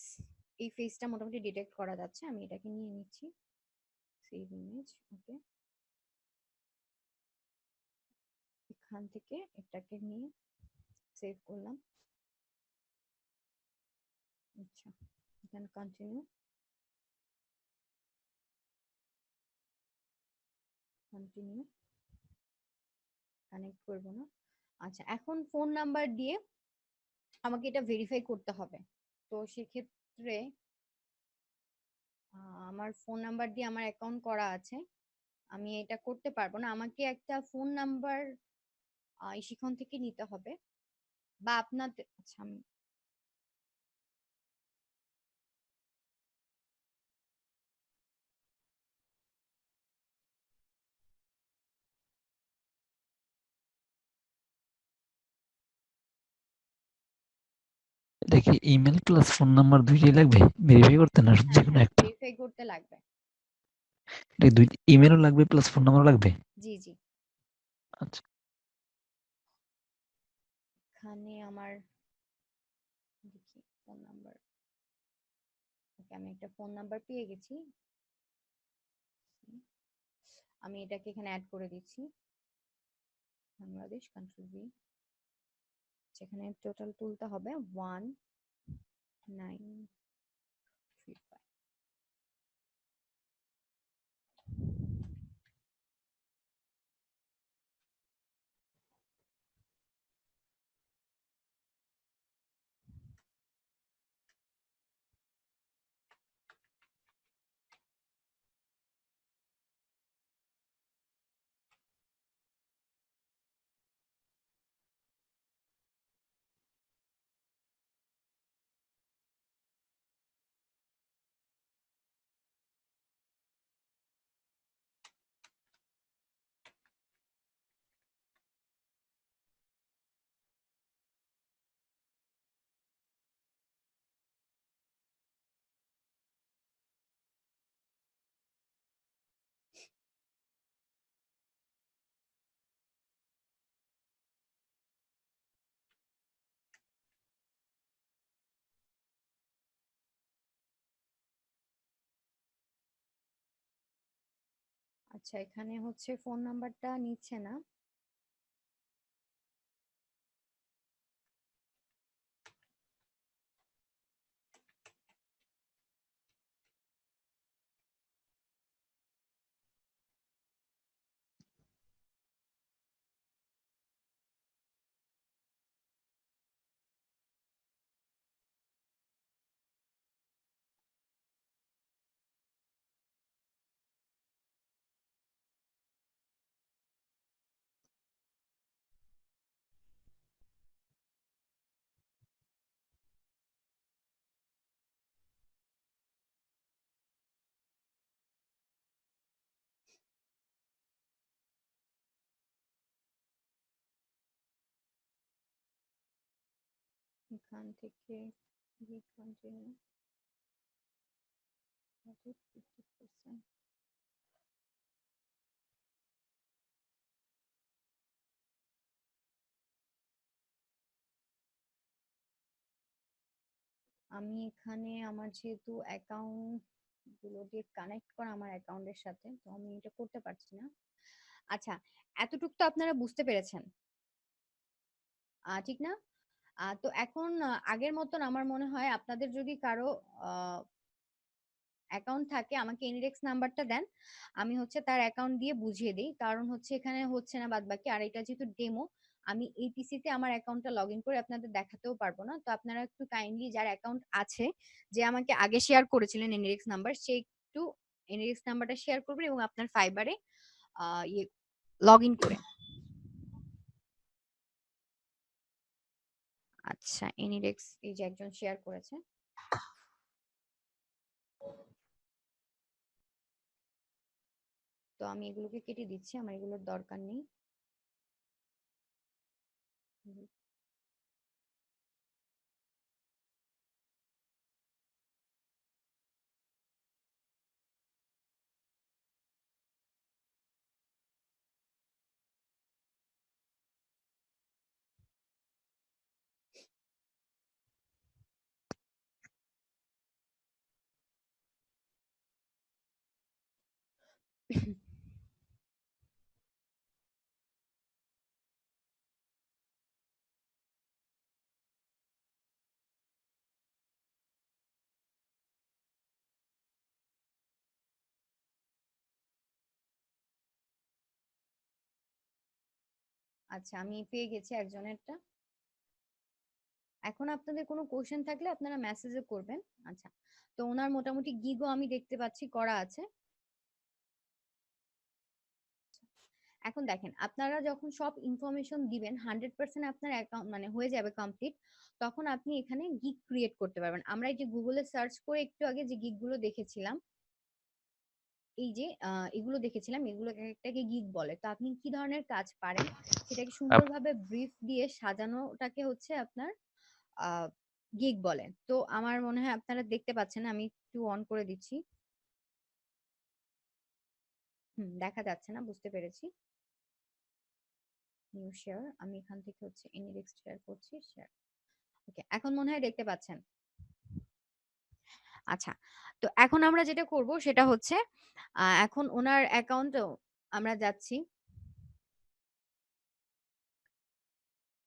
এই ফেসটা মোটামুটি ডিটেক্ট করা যাচ্ছে, আমি এটাকে নিয়ে নিচ্ছি। সেভ ইমেজ, ওকে, এখান থেকে এটাকে নিয়ে সেভ করলাম। আচ্ছা, দেন কন্টিনিউ, কানেক্ট করবো না। আচ্ছা, এখন ফোন নাম্বার দিয়ে আমাকে এটা ভেরিফাই করতে হবে। তো সেক্ষেত্রে আমার ফোন নাম্বার দিয়ে আমার অ্যাকাউন্ট করা আছে, আমি এটা করতে পারবো না। আমাকে একটা ফোন নাম্বার সেখান থেকে নিতে হবে, বা আপনাদের, আচ্ছা আমি
এটা কি ইমেল প্লাস ফোন নাম্বার দুইটাই লাগবে ভেরিফাই করতে, না যে
হ্যাঁ
কোনো
হ্যাঁ
একটা?
ভেরিফাই করতে লাগবে।
এটা দুই ইমেলও লাগবে প্লাস ফোন নাম্বারও লাগবে?
জি জি।
আচ্ছা।
এখানে আমার দেখি ফোন নাম্বার, ওকে আমি একটা ফোন নাম্বার পেয়ে গেছি, আমি এটাকে এখানে অ্যাড করে দিচ্ছি, বাংলাদেশ কান্ট্রি বি। সেখানে টোটাল তুলতে হবে 1935। আচ্ছা এখানে হচ্ছে ফোন নাম্বারটা নিচ্ছে না। এখান থেকে কন্টিনিউ 50%। আমি এখানে আমার যেহেতু অ্যাকাউন্ট গুলো দিয়ে কানেক্ট করা আমার অ্যাকাউন্টের সাথে, তো আমি এটা করতে পারছি না। আচ্ছা এতটুকু তো আপনারা বুঝতে পেরেছেন, ঠিক না? তো এখন আগের মতন আমার মনে হয় আপনাদের যদি কারো অ্যাকাউন্ট থাকে আমাকে ইনডেক্স নাম্বারটা দেন, আমি হচ্ছে তার অ্যাকাউন্ট দিয়ে বুঝিয়ে দিই, কারণ হচ্ছে এখানে হচ্ছে না বাদ বাকি। আর এটা যেহেতু ডেমো, আমি এই পিসিতে আমার অ্যাকাউন্টটা লগ ইন করে আপনাদের দেখাতেও পারবো না। তো আপনারা একটু কাইন্ডলি যার অ্যাকাউন্ট আছে, যে আমাকে আগে শেয়ার করেছিলেন ইনডেক্স নাম্বার, সে একটু ইনডেক্স নাম্বারটা শেয়ার করবেন এবং আপনার ফাইবারে ইয়ে লগ ইন করে। আচ্ছা ইনডেক্স এই যে একজন শেয়ার করেছে, তো আমি এগুলোকে কেটে দিচ্ছি, আমার এগুলোর দরকার নেই। আচ্ছা আমি পেয়ে গেছি একজনেরটা। এখন আপনাদের কোনো কোশ্চেন থাকলে আপনারা মেসেজে করবেন। আচ্ছা তো ওনার মোটামুটি গিগও আমি দেখতে পাচ্ছি করা আছে। এখন দেখেন আপনারা যখন সব ইনফরমেশন দিবেন 100% আপনার অ্যাকাউন্ট মানে হয়ে যাবে কমপ্লিট, তখন আপনি এখানে গিগ ক্রিয়েট করতে পারবেন। আমরা এই যে গুগলে সার্চ করে একটু আগে যে গিগ গুলো দেখেছিলাম, এই যে এগুলো দেখেছিলাম, এগুলো একটাকে গিগ বলে। তো আপনি কি ধরনের কাজ পারেন সেটাকে সুন্দরভাবে ব্রিফ দিয়ে সাজানোটাকে হচ্ছে আপনার গিগ বলে। তো আমার মনে হয় আপনারা দেখতে পাচ্ছেন, আমি একটু অন করে দিচ্ছি। দেখা যাচ্ছে না, বুঝতে পেরেছি। নিউ শেয়ার, আমি এখান থেকে হচ্ছে ইনডেক্স শেয়ার করছি, শেয়ার। ওকে, এখন মনে হয় দেখতে পাচ্ছেন। আচ্ছা, তো এখন আমরা যেটা করব সেটা হচ্ছে এখন ওনার অ্যাকাউন্টও আমরা যাচ্ছি,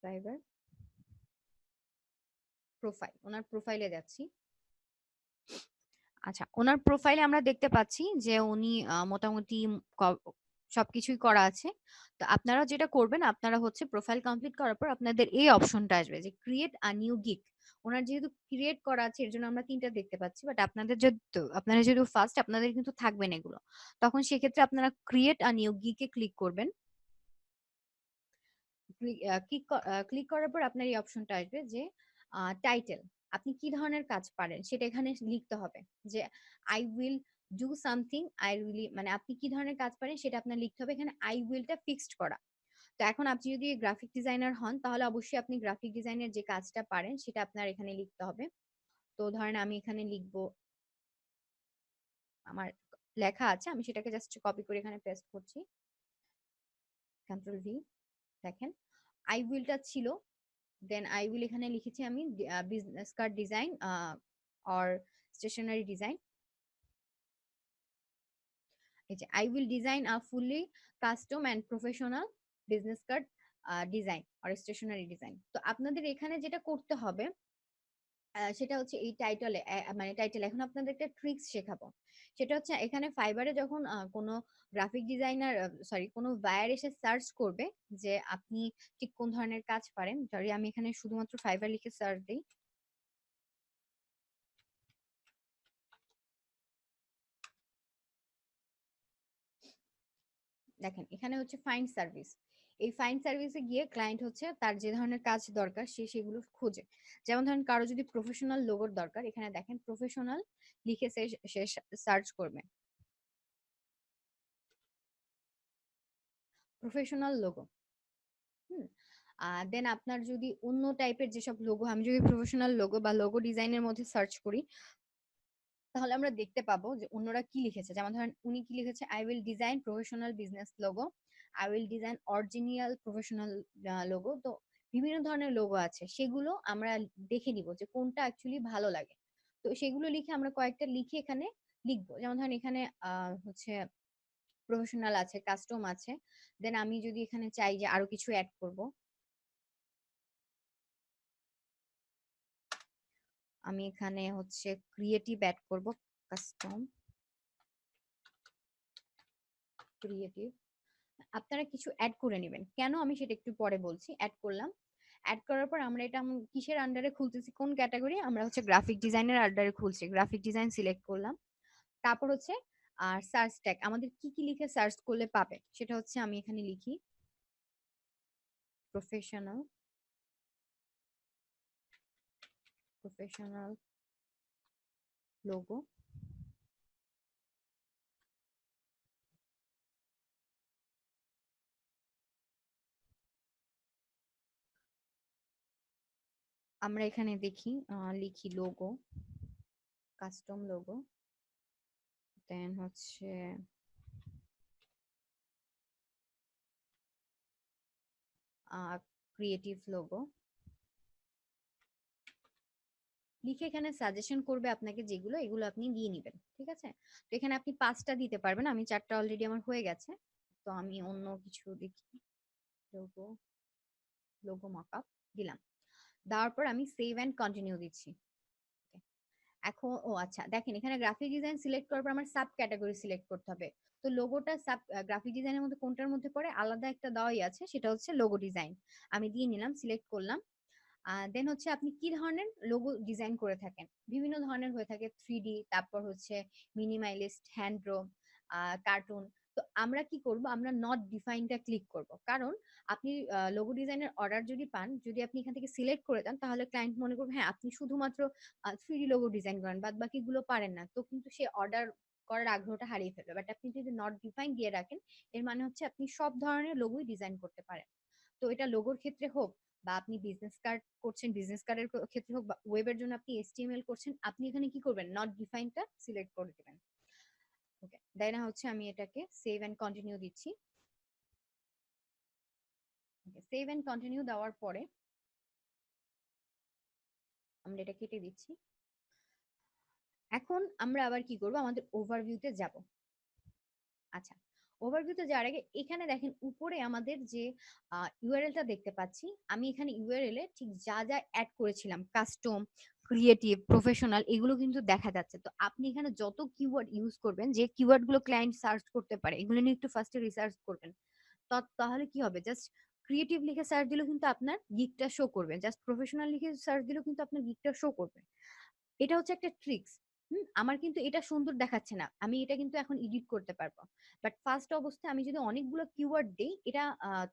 প্রাইভেট প্রোফাইল, ওনার প্রোফাইলে যাচ্ছি। আচ্ছা, ওনার প্রোফাইলে আমরা দেখতে পাচ্ছি যে উনি মোটামুটি সবকিছুই করা আছে। তো আপনারা যেটা করবেন, আপনারা হচ্ছে প্রোফাইল কমপ্লিট করার পর আপনাদের এই অপশনটা আসবে যে ক্রিয়েট আ নিউ গিগ। ওনার যেহেতু ক্রিয়েট করা আছে এর জন্য আমরা 3টা দেখতে পাচ্ছি, বাট আপনারা যেহেতু ফার্স্ট, আপনাদের কিন্তু থাকবে না এগুলো। তখন সেক্ষেত্রে আপনারা ক্রিয়েট আ নিউ গিগে ক্লিক করবেন। ক্লিক করার পর আপনার এই অপশনটা আসবে যে টাইটেল, আপনি কি ধরনের কাজ পারেন সেটা এখানে লিখতে হবে। যে I will do something, I really, মানে আপনি কি ধরনের কাজ পারেন সেটা আপনার লিখতে হবে। এখানে আই উইলটা ফিক্সড করা। তো এখন আপনি যদি গ্রাফিক ডিজাইনার হন তাহলে অবশ্যই আপনি গ্রাফিক ডিজাইনের যে কাজটা পারেন সেটা আপনার এখানে লিখতে হবে। তো ধরেন আমি এখানে লিখবো, আমার লেখা আছে, আমি সেটাকে জাস্ট কপি করে এখানে পেস্ট করছি, কন্ট্রোল ভি। দেখেন আই উইলটা ছিল, দেন আই উইল এখানে লিখেছি আমি business card design or stationery design. এই যে I will design a fully custom and professional business card design or stationery design. তো আপনাদের এখানে যেটা করতে হবে সেটা হচ্ছে এই টাইটেলে, মানে টাইটেল এখন আপনাদের একটা ট্রিক্স শেখাবো। সেটা হচ্ছে এখানে ফাইবারে যখন কোনো গ্রাফিক ডিজাইনার, সরি, কোনো বায়ার এসে সার্চ করবে যে আপনি ঠিক কোন ধরনের কাজ পারেন, সরি আমি এখানে শুধুমাত্র ফাইবার লিখে সার্চ দিই। দেখেন এখানে হচ্ছে ফাইন্ড সার্ভিস। এই ফাইন্ড সার্ভিসে গিয়ে ক্লায়েন্ট হচ্ছে তার যে ধরনের কাজ দরকার সে সেগুলো খোঁজে। যেমন ধরেন কারো যদি প্রফেশনাল লোগোর দরকার, এখানে দেখেন প্রফেশনাল লিখে সে সার্চ করবে প্রফেশনাল লোগো। দেন আপনার যদি অন্য টাইপের যেসব লোগো, আমি যদি প্রফেশনাল লোগো বা লোগো ডিজাইনের মধ্যে সার্চ করি তাহলে আমরা দেখতে পাবো যে অন্যরা কি লিখেছে। যেমন ধরেন উনি কি লিখেছে, I will design professional business logo, I will design original professional logo. তো বিভিন্ন ধরনের লোগো আছে, সেগুলো আমরা দেখে নিব যে কোনটা অ্যাকচুয়ালি ভালো লাগে। তো সেগুলো লিখে আমরা কয়েকটা লিখে এখানে লিখবো। যেমন ধরেন এখানে হচ্ছে প্রফেশনাল আছে, কাস্টম আছে। দেন আমি যদি এখানে চাই যে আরো কিছু অ্যাড করব, আমি এখানে হচ্ছে ক্রিয়েটিভ অ্যাড করব, কাস্টম ক্রিয়েটিভ। আপনারা কিছু অ্যাড করে নেবেন, কেন আমি সেটা একটু পরে বলছি। অ্যাড করলাম, অ্যাড করার পর আমরা এটা কিসের আন্ডারে খুলতেছি, কোন ক্যাটাগরি, আমরা হচ্ছে গ্রাফিক ডিজাইনের আন্ডারে খুলছি। গ্রাফিক ডিজাইন সিলেক্ট করলাম। তারপর হচ্ছে আর সার্চ ট্যাগ, আমাদের কি কি লিখে সার্চ করলে পাবে সেটা হচ্ছে আমি এখানে লিখি প্রফেশনাল, প্রফেশনাল লোগো। আমরা এখানে দেখি লিখি লোগো, কাস্টম লোগো, দেন হচ্ছে ক্রিয়েটিভ লোগো লিখে এখানে সাজেশন করবে আপনাকে যেগুলো, এগুলো আপনি দিয়ে নেবেন। ঠিক আছে, তো এখানে আপনি 5টা দিতে পারবেন, আমি 4টা অলরেডি আমার হয়ে গেছে। তো আমি অন্য কিছু দেখি, লোগো, লোগো মকআপ দিলাম। দেওয়ার পর আমি সেভ এন্ড কন্টিনিউ দিচ্ছি। এখন আচ্ছা দেখেন এখানে গ্রাফিক ডিজাইন সিলেক্ট করার পর আমার সাব ক্যাটাগরি সিলেক্ট করতে হবে। তো লোগোটা সাব গ্রাফিক ডিজাইনের মধ্যে কোনটার মধ্যে পড়ে, আলাদা একটা দেওয়াই আছে, সেটা হচ্ছে লোগো ডিজাইন। আমি দিয়ে নিলাম, সিলেক্ট করলাম। দেন হচ্ছে আপনি কি ধরনের লোগো ডিজাইন করে থাকেন, বিভিন্ন ধরনের হয়ে থাকে, 3D, তারপর হচ্ছে মিনিমালিস্ট, হ্যান্ড ড্র, কার্টুন। তো আমরা কি করব, আমরা নট ডিফাইনটা ক্লিক করব, কারণ আপনি লোগো ডিজাইনের অর্ডার যদি পান, যদি আপনি এখান থেকে সিলেক্ট করে দেন তাহলে ক্লায়েন্ট মনে করবে হ্যাঁ আপনি শুধুমাত্র 3D লোগো ডিজাইন করেন, বাদ বাকিগুলো পারেন না, তো কিন্তু সে অর্ডার করার আগ্রহটা হারিয়ে ফেলবে। বাট আপনি যদি নট ডিফাইন দিয়ে রাখেন এর মানে হচ্ছে আপনি সব ধরনের লোগোই ডিজাইন করতে পারেন। তো এটা লোগোর ক্ষেত্রে হোক বা আপনি বিজনেস কার্ড করছেন, বিজনেস কার্ডের ক্ষেত্রে হোক, বা ওয়েবের জন্য আপনি HTML করছেন, আপনি এখানে কি করবেন, নট ডিফাইনটা সিলেক্ট করে দিবেন। ওকে, দেন হচ্ছে আমি এটাকে সেভ এন্ড কন্টিনিউ দিচ্ছি। সেভ এন্ড কন্টিনিউ দেওয়ার পরে আমরা এটা কেটে দিচ্ছি। এখন আমরা আবার কি করব, আমাদের ওভারভিউতে যাব। আচ্ছা, ওভারভিউতে যাওয়ার আগে এখানে দেখেন উপরে আমাদের যে ইউআরএলটা দেখতে পাচ্ছি, আমি এখানে ইউআরএল এ ঠিক যা যা অ্যাড করেছিলাম, কাস্টম, ক্রিয়েটিভ, প্রফেশনাল, এগুলো কিন্তু দেখা যাচ্ছে। তো আপনি এখানে যত কিওয়ার্ড ইউজ করবেন, যে কিওয়ার্ড গুলো ক্লায়েন্ট সার্চ করতে পারে, এগুলো নিয়ে একটু ফার্স্টে রিসার্চ করবেন। তাহলে কি হবে, জাস্ট ক্রিয়েটিভ লিখে সার্চ দিলেও কিন্তু আপনার গিগটা শো করবে, জাস্ট প্রফেশনাল লিখে সার্চ দিলেও কিন্তু আপনার গিগটা শো করবে। এটা হচ্ছে একটা ট্রিক্স। আমার কিন্তু এটা সুন্দর দেখাচ্ছে না, আমি এটা কিন্তু এখন এডিট করতে পারবো। বাট ফার্স্ট অবস্থায় আমি যদি অনেকগুলো কিওয়ার্ড দেই, এটা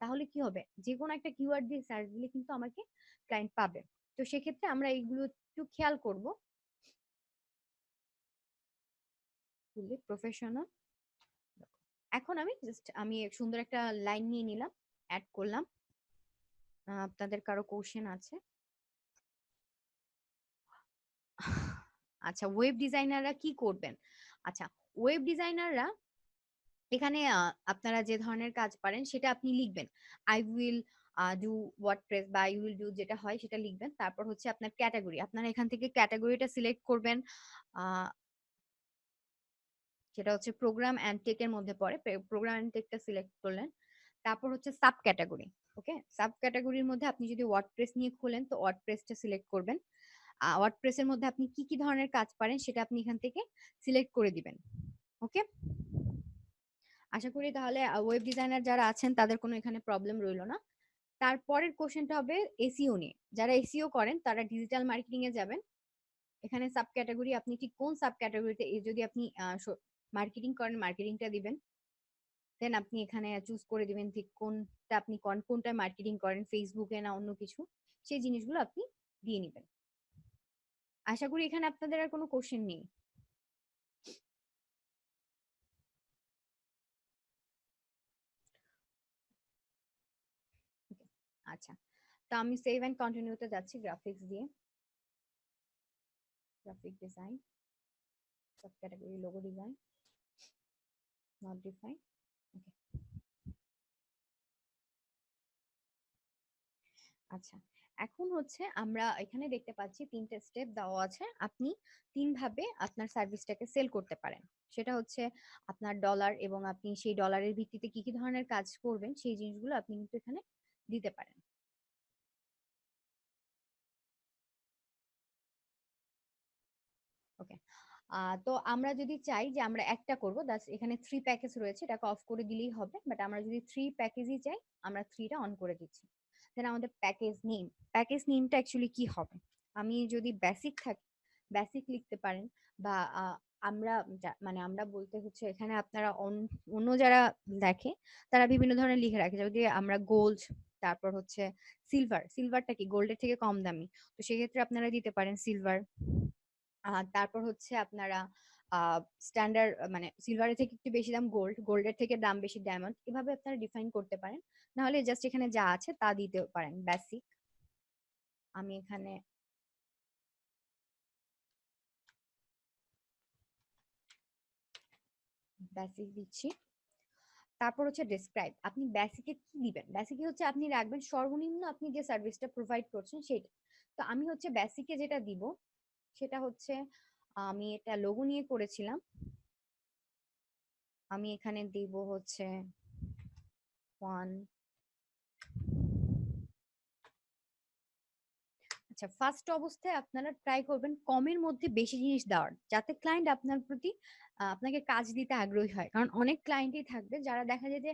তাহলে কি হবে, যে কোনো একটা কিওয়ার্ড দিয়ে সার্চ দিলে কিন্তু আমাকে ক্লায়েন্ট পাবে। তো সেক্ষেত্রে আমরা এইগুলো একটু খেয়াল করব। প্রফেশনাল, এখন আমি সুন্দর একটা লাইন নিয়ে নিলাম, অ্যাড করলাম। আপনাদের কারো কোশ্চেন আছে? আচ্ছা, ওয়েব ডিজাইনাররা কি করবেন? আচ্ছা, ওয়েব ডিজাইনাররা এখানে আপনারা যে ধরনের কাজ পারেন সেটা আপনি লিখবেন। আই উইল ডু ওয়ার্ডপ্রেস বা আই উইল ডু, যেটা হয় সেটা লিখবেন। তারপর হচ্ছে আপনার ক্যাটাগরি, আপনারা এখান থেকে ক্যাটাগরিটা সিলেক্ট করবেন। সেটা হচ্ছে প্রোগ্রাম এন্ড টেক এর মধ্যে পড়ে, প্রোগ্রাম এন্ড টেকটা সিলেক্ট করলেন। তারপর হচ্ছে সাব ক্যাটাগরি। ওকে, সাব ক্যাটাগরির মধ্যে আপনি যদি ওয়ার্ডপ্রেস নিয়ে খোলেন তো ওয়ার্ডপ্রেসটা সিলেক্ট করবেন। ওয়ার্ডপ্রেসের মধ্যে আপনি কি কি ধরনের কাজ পারেন সেটা আপনি এখান থেকে সিলেক্ট করে দিবেন। ওকে, আশা করি তাহলে ওয়েব ডিজাইনার যারা আছেন তাদের কোনো এখানে প্রবলেম রইলো না। তারপরের কোশ্চেনটা হবে এসইও নিয়ে। যারা এসইও করেন তারা ডিজিটাল মার্কেটিং এ যাবেন। এখানে সাব ক্যাটাগরি, আপনি ঠিক কোন সাব ক্যাটাগরিতে, যদি আপনি মার্কেটিং করেন মার্কেটিংটা দিবেন। দেন আপনি এখানে চুজ করে দিবেন ঠিক কোনটা আপনি কোনটা মার্কেটিং করেন, ফেসবুকে না অন্য কিছু, সেই জিনিসগুলো আপনি দিয়ে নেবেন। আশা করি এখানে আপনাদের আর কোনো কোশ্চেন নেই। আচ্ছা, তো আমি সেভ এন্ড কন্টিনিউতে যাচ্ছি, গ্রাফিক্স দিয়ে, graphic design, sub category logo design, not define. Okay, আচ্ছা, এখন হচ্ছে আমরা এখানে দেখতে পাচ্ছি 3টে স্টেপ দেওয়া আছে। আপনি 3 ভাবে আপনার সার্ভিসটাকে সেল করতে পারেন। সেটা হচ্ছে আপনার ডলার, এবং আপনি সেই ডলারের ভিত্তিতে কি কি ধরনের কাজ করবেন সেই জিনিসগুলো আপনি কিন্তু এখানে দিতে পারেন। ওকে, তো আমরা যদি চাই যে আমরা একটা করব, এখানে 3 প্যাকেজ রয়েছে, এটাকে অফ করে দিলেই হবে। বাট আমরা যদি 3 প্যাকেজই চাই, আমরা 3টা অন করে দিচ্ছি। দেন আমাদের প্যাকেজ নেমটা অ্যাকচুয়ালি কি হবে, আমি যদি বেসিক থাকি বেসিক লিখতে পারেন, বা আমরা মানে আমরা বলতে হচ্ছে এখানে আপনারা অন্য যারা দেখে তারা বিভিন্ন ধরনের লিখে রাখে, যদি আমরা গোল্ড, তারপর হচ্ছে সিলভারটা কি গোল্ডের থেকে কম দামি, তো সেক্ষেত্রে আপনারা দিতে পারেন সিলভার। তারপর হচ্ছে আপনারা স্ট্যান্ডার্ড, মানে সিলভারের থেকে একটু বেশি দাম গোল্ড, গোল্ডের থেকে দাম বেশি ডায়মন্ড, এভাবে আপনারা ডিফাইন করতে পারেন। নাহলে জাস্ট এখানে যা আছে তা দিতে পারেন, বেসিক। আমি এখানে বেসিক দিচ্ছি। তারপর হচ্ছে ডেসক্রাইব, আপনি বেসিকে কি দিবেন, বেসিকে হচ্ছে আপনি রাখবেন সর্বনিম্ন আপনি যে সার্ভিসটা প্রোভাইড করছেন সেটা। তো আমি হচ্ছে বেসিকে যেটা দিব সেটা হচ্ছে, আমি এটা লোগো নিয়ে করেছিলাম, আমি এখানে দিব হচ্ছে 1। আচ্ছা, ফার্স্ট অবস্থায় আপনারা ট্রাই করবেন কমের মধ্যে বেশি জিনিস দেওয়ার, যাতে ক্লায়েন্ট আপনার প্রতি আপনাকে কাজ দিতে আগ্রহী হয়। কারণ অনেক ক্লায়েন্টই থাকবে যারা দেখা যায় যে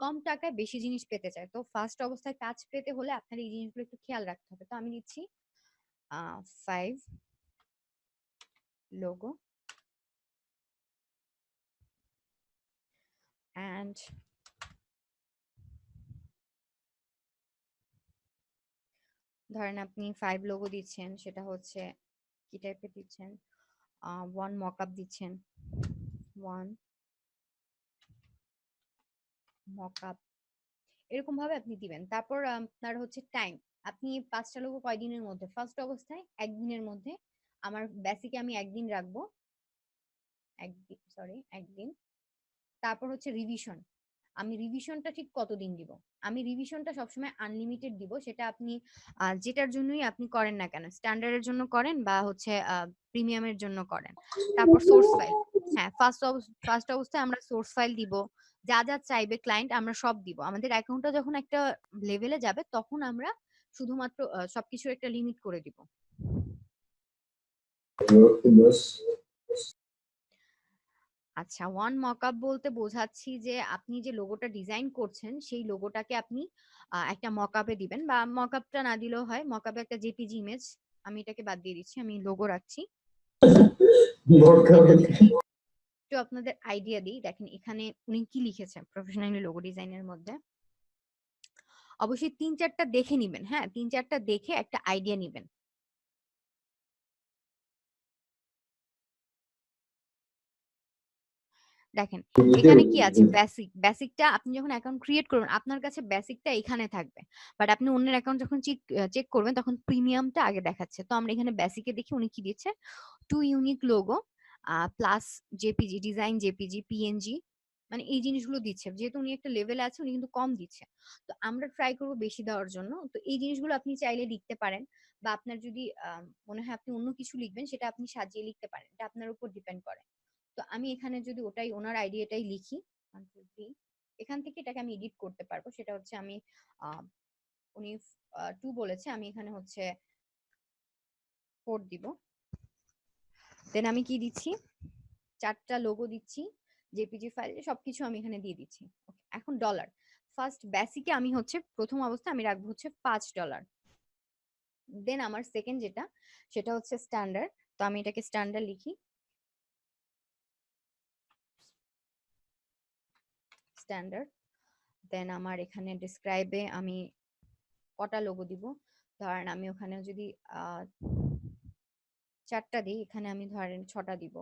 কম টাকায় বেশি জিনিস পেতে চায়। তো ফার্স্ট অবস্থায় কাজ পেতে হলে আপনার এই জিনিসগুলো একটু খেয়াল রাখতে হবে। তো আমি দিচ্ছি 5 লোগো অ্যান্ড ধরেন আপনি 5 লোগো দিচ্ছেন, সেটা হচ্ছে কি টাইপের দিচ্ছেন, 1 মকআপ দিচ্ছেন, 1 মকআপ, এরকম ভাবে আপনি দিবেন। তারপর আপনার হচ্ছে টাইম, আপনি 5টা লোগো কয়দিনের মধ্যে, ফার্স্ট অবস্থায় একদিনের মধ্যে, আমার বেসিকে আমি একদিন রাখবো, একদিন। তারপর হচ্ছে রিভিশন, আমি রিভিশনটা ঠিক কতদিন দিব, আমি রিভিশনটা সবসময় আনলিমিটেড দিব, সেটা আপনি যেটার জন্যই আপনি করেন না কেন, স্ট্যান্ডার্ডের জন্য করেন বা হচ্ছে প্রিমিয়ামের জন্য করেন। তারপর সোর্স ফাইল, হ্যাঁ ফার্স্ট অবস্থায় আমরা সোর্স ফাইল দিব, যা যা চাইবে ক্লায়েন্ট আমরা সব দিব। আমাদের অ্যাকাউন্টটা যখন একটা লেভেলে যাবে তখন আমরা শুধুমাত্র সবকিছুর একটা লিমিট করে দিব। আচ্ছা, ওয়ান মকআপ বলতে বোঝাচ্ছি যে আপনি যে লোগোটা ডিজাইন করছেন সেই লোগোটাকে আপনি একটা মকআপে দিবেন, বা মকআপটা না দিলেও হয়, মকআপে একটা জেপিজি ইমেজ, আমি এটাকে বাদ দিয়ে দিচ্ছি, আমি লোগো রাখছি। একটু আপনাদের আইডিয়া দিই, দেখেন এখানে উনি কি লিখেছেন প্রফেশনালি লোগো ডিজাইনের মধ্যে। অবশ্যই 3-4টা দেখে নিবেন, হ্যাঁ 3-4টা দেখে একটা আইডিয়া নিবেন। দেখেন এখানে কি আছে, বেসিকটা আপনি যখন অ্যাকাউন্ট ক্রিয়েট করবেন আপনার কাছে বেসিকটা এখানে থাকবে, বাট আপনি অন্যের অ্যাকাউন্ট যখন চেক করবেন তখন প্রিমিয়ামটা আগে দেখাচ্ছে। তো আমরা এখানে বেসিকে দেখি উনি কি দিচ্ছে, 2 unique logo plus JPG design, JPG, PNG, মানে এই জিনিসগুলো দিচ্ছে। যেহেতু উনি একটা লেভেলে আছে উনি কিন্তু কম দিচ্ছে, তো আমরা ট্রাই করব বেশি দেওয়ার জন্য। তো এই জিনিসগুলো আপনি চাইলে লিখতে পারেন, বা আপনার যদি মনে হয় আপনি অন্য কিছু লিখবেন সেটা আপনি সাজিয়ে লিখতে পারেন, এটা আপনার উপর ডিপেন্ড করে। তো আমি এখানে যদি ওটাই ওনার আইডিয়াটাই লিখি 1 2 3, এখান থেকে এটাকে আমি এডিট করতে পারবো। সেটা হচ্ছে আমি উনি 2 বলেছে, আমি এখানে হচ্ছে 4 দিব। দেন আমি কি দিচ্ছি, 4টা লোগো দিচ্ছি, জেপিজি ফাইলে সবকিছু আমি এখানে দিয়ে দিচ্ছি। এখন ডলার, ফার্স্ট বেসিকে আমি হচ্ছে প্রথম অবস্থায় আমি রাখবো হচ্ছে $5। দেন আমার সেকেন্ড যেটা সেটা হচ্ছে স্ট্যান্ডার্ড, তো আমি এটাকে স্ট্যান্ডার্ড লিখি, স্ট্যান্ডার্ড। দেন আমার এখানে ডেসক্রাইবে আমি কটা লোগো দিব, ধরেন আমি ওখানে যদি 4টা দিই, এখানে আমি ধরেন 6টা দিব।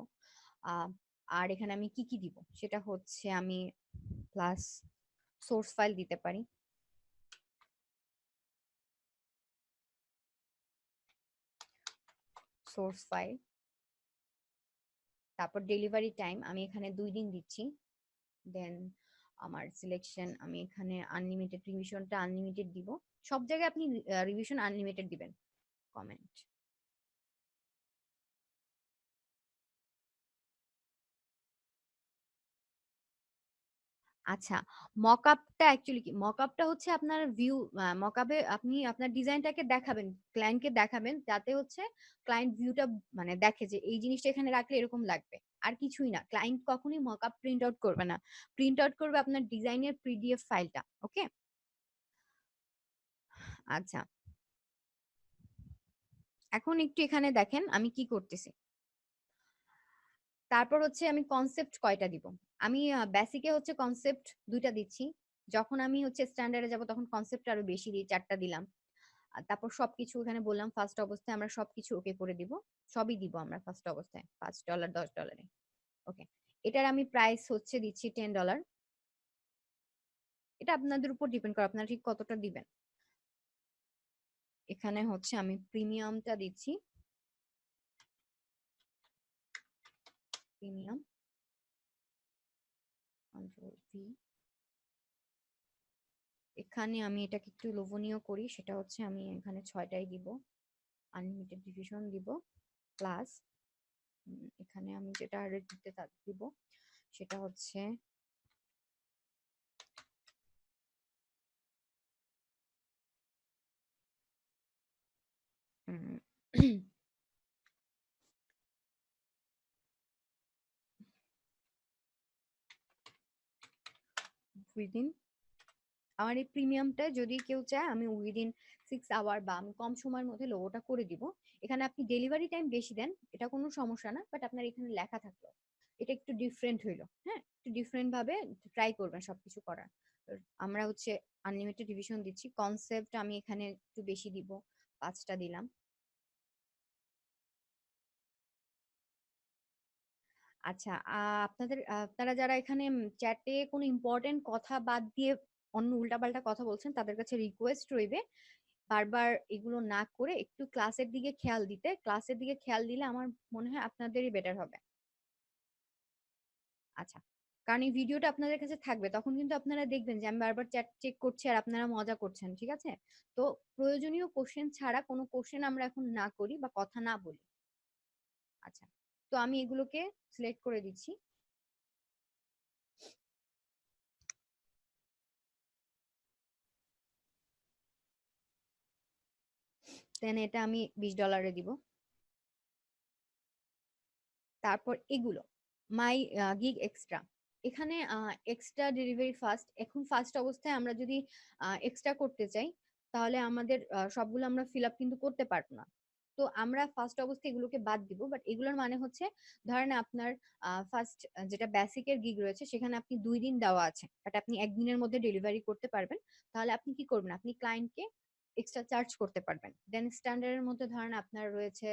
আর এখানে আমি কি কি দিব সেটা হচ্ছে আমি প্লাস সোর্স ফাইল দিতে পারি, সোর্স ফাইল। তারপর ডেলিভারি টাইম আমি এখানে 2 দিন দিচ্ছি। দেন আমার সিলেকশন আমি এখানে আনলিমিটেড, রিভিশনটা আনলিমিটেড দিব, সব জায়গায় আপনি রিভিশন আনলিমিটেড দিবেন। কমেন্ট, আচ্ছা মকআপটা অ্যাকচুয়ালি কি, মকআপটা হচ্ছে আপনার ভিউ, মকআপে আপনি আপনার ডিজাইনটাকে দেখাবেন, ক্লায়েন্টকে দেখাবেন, যাতে হচ্ছে ক্লায়েন্ট ভিউটা মানে দেখে যে এই জিনিসটা এখানে রাখলে এরকম লাগবে, আর কিছুই না। ক্লায়েন্ট কখনোই মকআপ প্রিন্ট আউট করবে না, প্রিন্ট আউট করবে আপনার ডিজাইনের পিডিএফ ফাইলটা। ওকে, আচ্ছা এখন একটু এখানে দেখেন আমি কি করতেছি। তারপর হচ্ছে আমি কনসেপ্ট কয়টা দিব, আমি বেসিকে হচ্ছে কনসেপ্ট 2টা দিচ্ছি, যখন আমি হচ্ছে স্ট্যান্ডার্ডে যাব তখন কনসেপ্ট আরো বেশি দিই, 4টা দিলাম। আর তারপর সবকিছু এখানে বললাম ফার্স্ট অবস্থায় আমরা সবকিছু ওকে করে দিব, সবই দিব আমরা ফার্স্ট অবস্থায় $5 $10। ওকে, এটার আমি প্রাইস হচ্ছে দিচ্ছি $10। এটা আপনাদের উপর ডিপেন্ড করে আপনারা ঠিক কতটা দিবেন। এখানে হচ্ছে আমি প্রিমিয়ামটা দিচ্ছি, প্রিমিয়াম কন্ট্রোল ভি। এখানে আমি এটাকে একটু লোভনীয় করি, সেটা হচ্ছে আমি এখানে 6টাই দিব, আনলিমিটেড ডিভিশন দিব, প্লাস এখানে আমি যেটা দিতে দিব সেটা হচ্ছে উইদিন, আমার এই প্রিমিয়ামটা যদি কেউ চায় আমি উইদিন 6 আওয়ার বা আমি কম সময়ের মধ্যে লোগোটা করে দিব। এখানে আপনি ডেলিভারি টাইম বেশি দেন এটা কোনো সমস্যা না, বাট আপনার এখানে লেখা থাকলো, এটা একটু ডিফারেন্ট হইলো। হ্যাঁ, একটু ডিফারেন্ট ভাবে ট্রাই করবেন সবকিছু করার। আমরা হচ্ছে আনলিমিটেড ডিভিশন দিচ্ছি, কনসেপ্ট আমি এখানে একটু বেশি দিব, 5টা দিলাম। আচ্ছা আপনারা যারা এখানে চ্যাটে কোনো ইম্পর্টেন্ট কথা বাদ দিয়ে অন্য উল্টাপাল্টা কথা বলছেন তাদের কাছে রিকোয়েস্ট রইবে বারবার এগুলো না করে একটু ক্লাসের দিকে খেয়াল দিতে। ক্লাসের দিকে খেয়াল দিলে আমার মনে হয় আপনাদেরই বেটার হবে। আচ্ছা, কারণ এই ভিডিওটা আপনাদের কাছে থাকবে, তখন কিন্তু আপনারা দেখবেন যে আমি বারবার চ্যাট চেক করছি আর আপনারা মজা করছেন, ঠিক আছে? তো প্রয়োজনীয় কোশ্চেন ছাড়া কোনো কোশ্চেন আমরা এখন না করি বা কথা না বলি। আচ্ছা, তো আমি এগুলোকে সিলেক্ট করে দিচ্ছি। দেন এটা আমি $20 দিব। তারপর এগুলো মাই গিগ এক্সট্রা, এখানে এক্সট্রা ডেলিভারি ফাস্ট। এখন ফার্স্ট অবস্থায় আমরা যদি এক্সট্রা করতে চাই তাহলে আমাদের সবগুলো আমরা ফিল আপ কিন্তু করতে পারবো না। তো আমরা ফার্স্ট অবস্থায় এগুলোকে বাদ দিব, বাট এগুলোর মানে হচ্ছে ধরেন আপনার ফার্স্ট যেটা বেসিকের গিগ রয়েছে সেখানে আপনি 2 দিন দেওয়া আছে, বাট আপনি 1 দিনের মধ্যে ডেলিভারি করতে পারবেন, তাহলে আপনি কি করবেন, আপনি ক্লায়েন্টকে এক্সট্রা চার্জ করতে পারবেন। দেন স্ট্যান্ডার্ডের মধ্যে ধরেন আপনার রয়েছে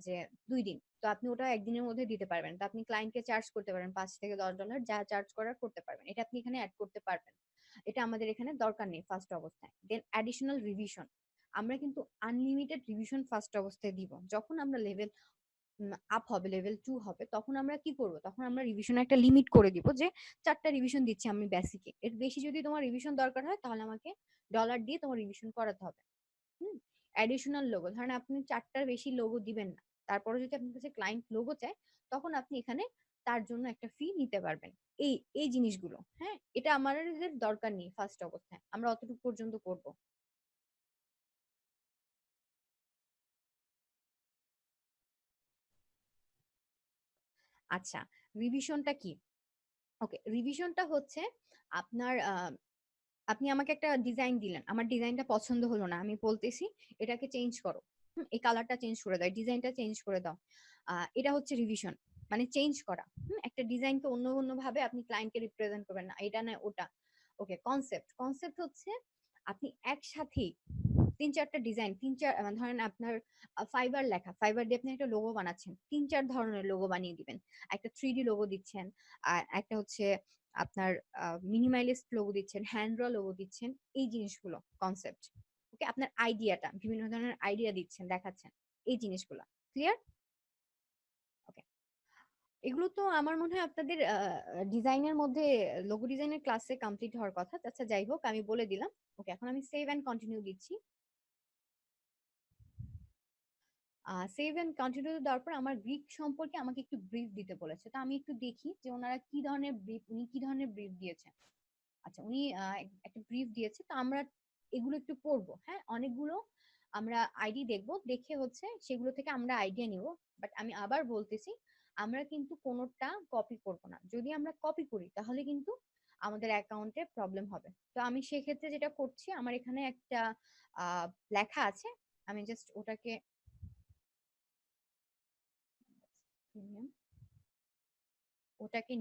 যে 2 দিন, তো আপনি ওটা 1 দিনের মধ্যে দিতে পারবেন, তো আপনি ক্লায়েন্টকে চার্জ করতে পারবেন $5 থেকে $10, যা চার্জ করার করতে পারবেন, এটা আপনি এখানে অ্যাড করতে পারবেন। এটা আমাদের এখানে দরকার নেই ফার্স্ট অবস্থায়। দেন অ্যাডিশনাল রিভিশন, আমরা কিন্তু আনলিমিটেড রিভিশন ফার্স্ট অবস্থায় দিব। যখন আমরা লেভেল আপ হবে, লেভেল 2 হবে, তখন আমরা কি করব, তখন আমরা রিভিশনে একটা লিমিট করে দিব যে 4টা রিভিশন দিচ্ছি আমি বেসিকে, এর বেশি যদি তোমার রিভিশন দরকার হয় তাহলে আমাকে ডলার দিয়ে তোমার রিভিশন করাতে হবে। অ্যাডিশনাল লোগো, ধরেন আপনি 4টার বেশি লোগো দিবেন না, তারপরে যদি আপনার কাছে ক্লায়েন্ট লোগো চায় তখন আপনি এখানে তার জন্য একটা ফি নিতে পারবেন। এই এই জিনিসগুলো, হ্যাঁ, এটা আমাদের দরকার নেই ফার্স্ট অবস্থায়, আমরা অতটুকু পর্যন্ত করব। আচ্ছা, রিভিশনটা কি? ওকে, রিভিশনটা হচ্ছে আপনার আপনি আমাকে একটা ডিজাইন দিলেন, আমার ডিজাইনটা পছন্দ হলো না, আমি বলতেছি এটাকে চেঞ্জ করো, এই কালারটা চেঞ্জ করে দাও, ডিজাইনটা চেঞ্জ করে দাও। এটা হচ্ছে রিভিশন, মানে চেঞ্জ করা। একটা ডিজাইনকে অন্য অন্য ভাবে আপনি ক্লায়েন্টকে রিপ্রেজেন্ট করবেন না, এটা না ওটা। ওকে, কনসেপ্ট, কনসেপ্ট হচ্ছে আপনি একসাথেই 3-4টা ডিজাইন, ধরেন আপনার ফাইবার লেখা, ফাইবার দিয়ে আপনি একটা লোগো বানাচ্ছেন, 3-4 ধরনের লোগো বানিয়ে দিবেন। একটা 3D লোগো দিচ্ছেন, আর একটা হচ্ছে আপনার মিনিমালিস্ট লোগো দিচ্ছেন, হ্যান্ড ড্র লোগো দিচ্ছেন, এই জিনিসগুলো কনসেপ্ট। ওকে, আপনার আইডিয়াটা, বিভিন্ন ধরনের আইডিয়া দিচ্ছেন, দেখাচ্ছেন, এই জিনিসগুলো ক্লিয়ার? ওকে, এগুলো তো আমার মনে হয় আপনাদের ডিজাইনের মধ্যে, লোগো ডিজাইনের ক্লাসে কমপ্লিট হওয়ার কথা। আচ্ছা, যাই হোক, আমি বলে দিলাম। ওকে, এখন আমি সেভ এন্ড কন্টিনিউ দিচ্ছি। সেভ এন্ড কন্টিনিউ দেওয়ার পর আমার গ্রিক সম্পর্কে আমাকে একটু ব্রিফ দিতে বলেছে, তো আমি একটু দেখি যে ওনারা কি ধরনের ব্রিফ, উনি কি ধরনের ব্রিফ দিয়েছেন। আচ্ছা, উনি একটা ব্রিফ দিয়েছে, তো আমরা এগুলো একটু পড়বো। হ্যাঁ, অনেকগুলো আমরা আইডি দেখবো, দেখে হচ্ছে সেগুলো থেকে আমরা আইডিয়া নিব। বাট আমি আবার বলতেছি, আমরা কিন্তু কোনোটা কপি করব না। যদি আমরা কপি করি তাহলে কিন্তু আমাদের অ্যাকাউন্টে প্রবলেম হবে। তো আমি সেক্ষেত্রে যেটা করছি, আমার এখানে একটা লেখা আছে, আমি জাস্ট ওটাকে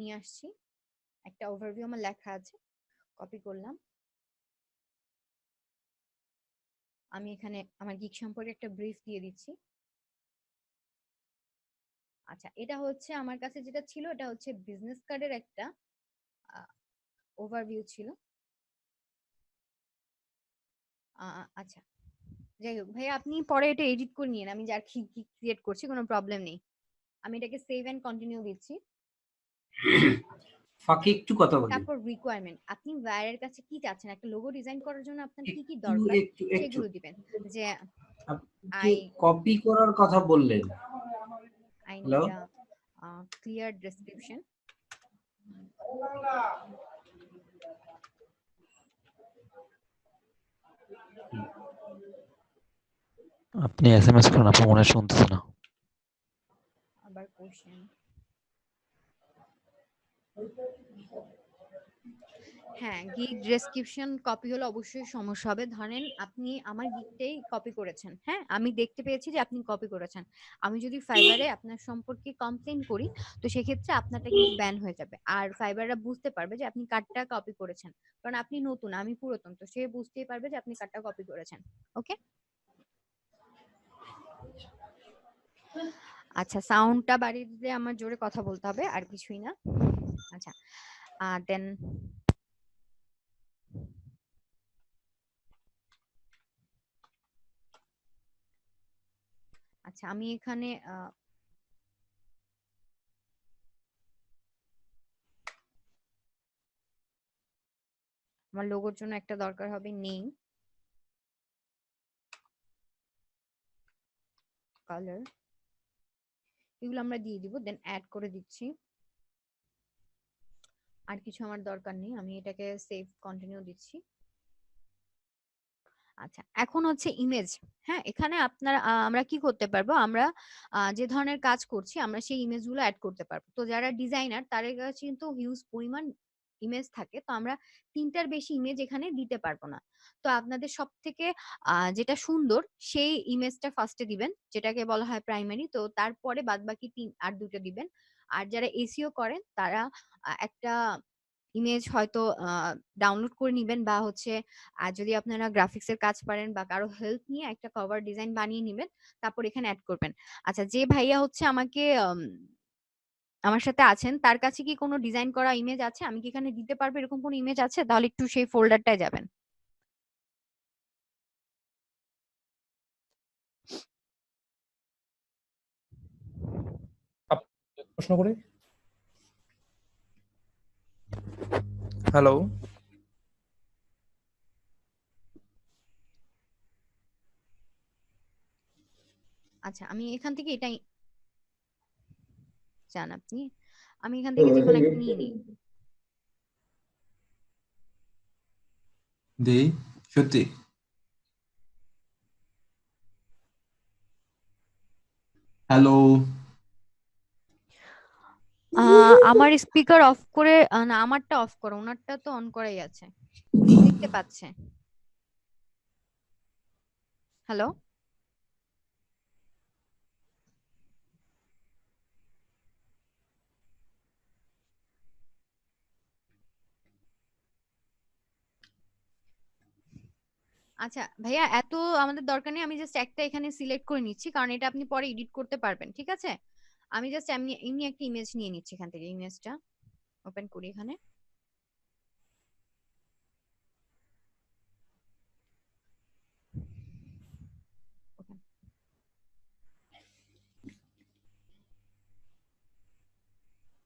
নিয়ে আসছি। একটা ওভারভিউ আমার লেখা আছে, কপি করলাম। আমি এখানে আমার গিগ সম্পর্কে একটা ব্রিফ দিয়ে দিচ্ছি। আচ্ছা, এটা হচ্ছে আমার কাছে যেটা ছিল, এটা হচ্ছে বিজনেস কার্ডের একটা ওভারভিউ ছিল। আচ্ছা, যাই হোক ভাই, আপনি পরে এটা এডিট করে নিন, আমি যার কি ক্রিয়েট করছি কোনো প্রবলেম নেই। আমি এটাকে সেভ এন্ড কন্টিনিউ দিচ্ছি।
ফাঁকে একটু কথা বলি।
তারপর রিকোয়ারমেন্ট, আপনি ভাইয়ের কাছে কি চাচ্ছেন, একটা লোগো ডিজাইন করার জন্য আপনার কি কি
একটু
দরকার
একটু
সেগুলো দিবেন। যে
আপনি কপি করার কথা বললেন।
I
hello,
need a clear description.
আপনি এসএমএস করেন, আপনি মনে হয় শুনতেছে না।
আবার কোশ্চেন, হ্যাঁ, গিগ ডেসক্রিপশন কপি হলে অবশ্যই সমস্যা হবে। ধরেন আপনি আমার গিগটাই কপি করেছেন, হ্যাঁ, আমি দেখতে পেয়েছি যে আপনি কপি করেছেন। আমি যদি ফাইবারে আপনার সম্পর্কে কমপ্লেইন করি, তো সেক্ষেত্রে আপনারটা কিন্তু ব্যান হয়ে যাবে। আর ফাইবাররা বুঝতে পারবে যে আপনি কার্ডটা কপি করেছেন, কারণ আপনি নতুন, আমি পুরাতন, তো সে বুঝতেই পারবে যে আপনি কার্ডটা কপি করেছেন। ওকে, আচ্ছা, সাউন্ডটা বাড়িয়ে দিলে আমার জোরে কথা বলতে হবে, আর কিছুই না। আচ্ছা, দেন আচ্ছা আমি এখানে আমার লোগোর জন্য একটা দরকার হবে নেম, কালার, এগুলো আমরা দিয়ে দিব, দেন অ্যাড করে দিচ্ছি। আর কিছু আমার দরকার নেই, আমি এটাকে সেভ কন্টিনিউ দিচ্ছি। আচ্ছা এখন হচ্ছে ইমেজ। হ্যাঁ এখানে আপনারা আমরা কি করতে পারবো, আমরা যে ধরনের কাজ করছি আমরা সেই ইমেজগুলো অ্যাড করতে পারবো। তো যারা ডিজাইনার তাদের কাছে কিন্তু হিউজ পরিমাণ ইমেজ থাকে, তো আমরা 3টার বেশি ইমেজ এখানে দিতে পারবো না। তো আপনাদের সব থেকে যেটা সুন্দর সেই ইমেজটা ফার্স্টে দিবেন, যেটাকে বলা হয় প্রাইমারি। তো তারপরে বাদ বাকি 3 আর 2টা দিবেন। আর যারা এসইও করেন তারা একটা ইমেজ হয়তো ডাউনলোড করে নিবেন, বা হচ্ছে আর যদি আপনারা গ্রাফিক্স এর কাজ পারেন বা কারো হেল্প নিয়ে একটা কভার ডিজাইন বানিয়ে নেবেন, তারপর এখানে অ্যাড করবেন। আচ্ছা যে ভাইয়া হচ্ছে আমাকে আমার সাথে আছেন, তার কাছে কি কোনো ডিজাইন করা ইমেজ আছে, আমি কি এখানে দিতে পারবো এরকম কোনো ইমেজ আছে? তাহলে একটু সেই ফোল্ডারটায় যাবেন।
প্রশ্ন করি। হ্যালো,
আচ্ছা আমি এখান থেকে এটাই চান আপনি, আমি এখান থেকে যে কোনো একটা নিয়ে নিই।
দেই সত্যি। হ্যালো,
আমার স্পিকার অফ করে না আমারটা অফ করো, ওনারটা তো অন করাই আছে, উনি দেখতে পাচ্ছে। হ্যালো, আচ্ছা ভাইয়া এত আমাদের দরকার নেই, আমি জাস্ট একটা এখানে সিলেক্ট করে নিচ্ছি, কারণ এটা আপনি পরে এডিট করতে পারবেন। ঠিক আছে, আমি জাস্ট এমনি এমনি একটা ইমেজ নিয়ে নিচ্ছি এখান থেকে, ইমেজটা ওপেন করি এখানে।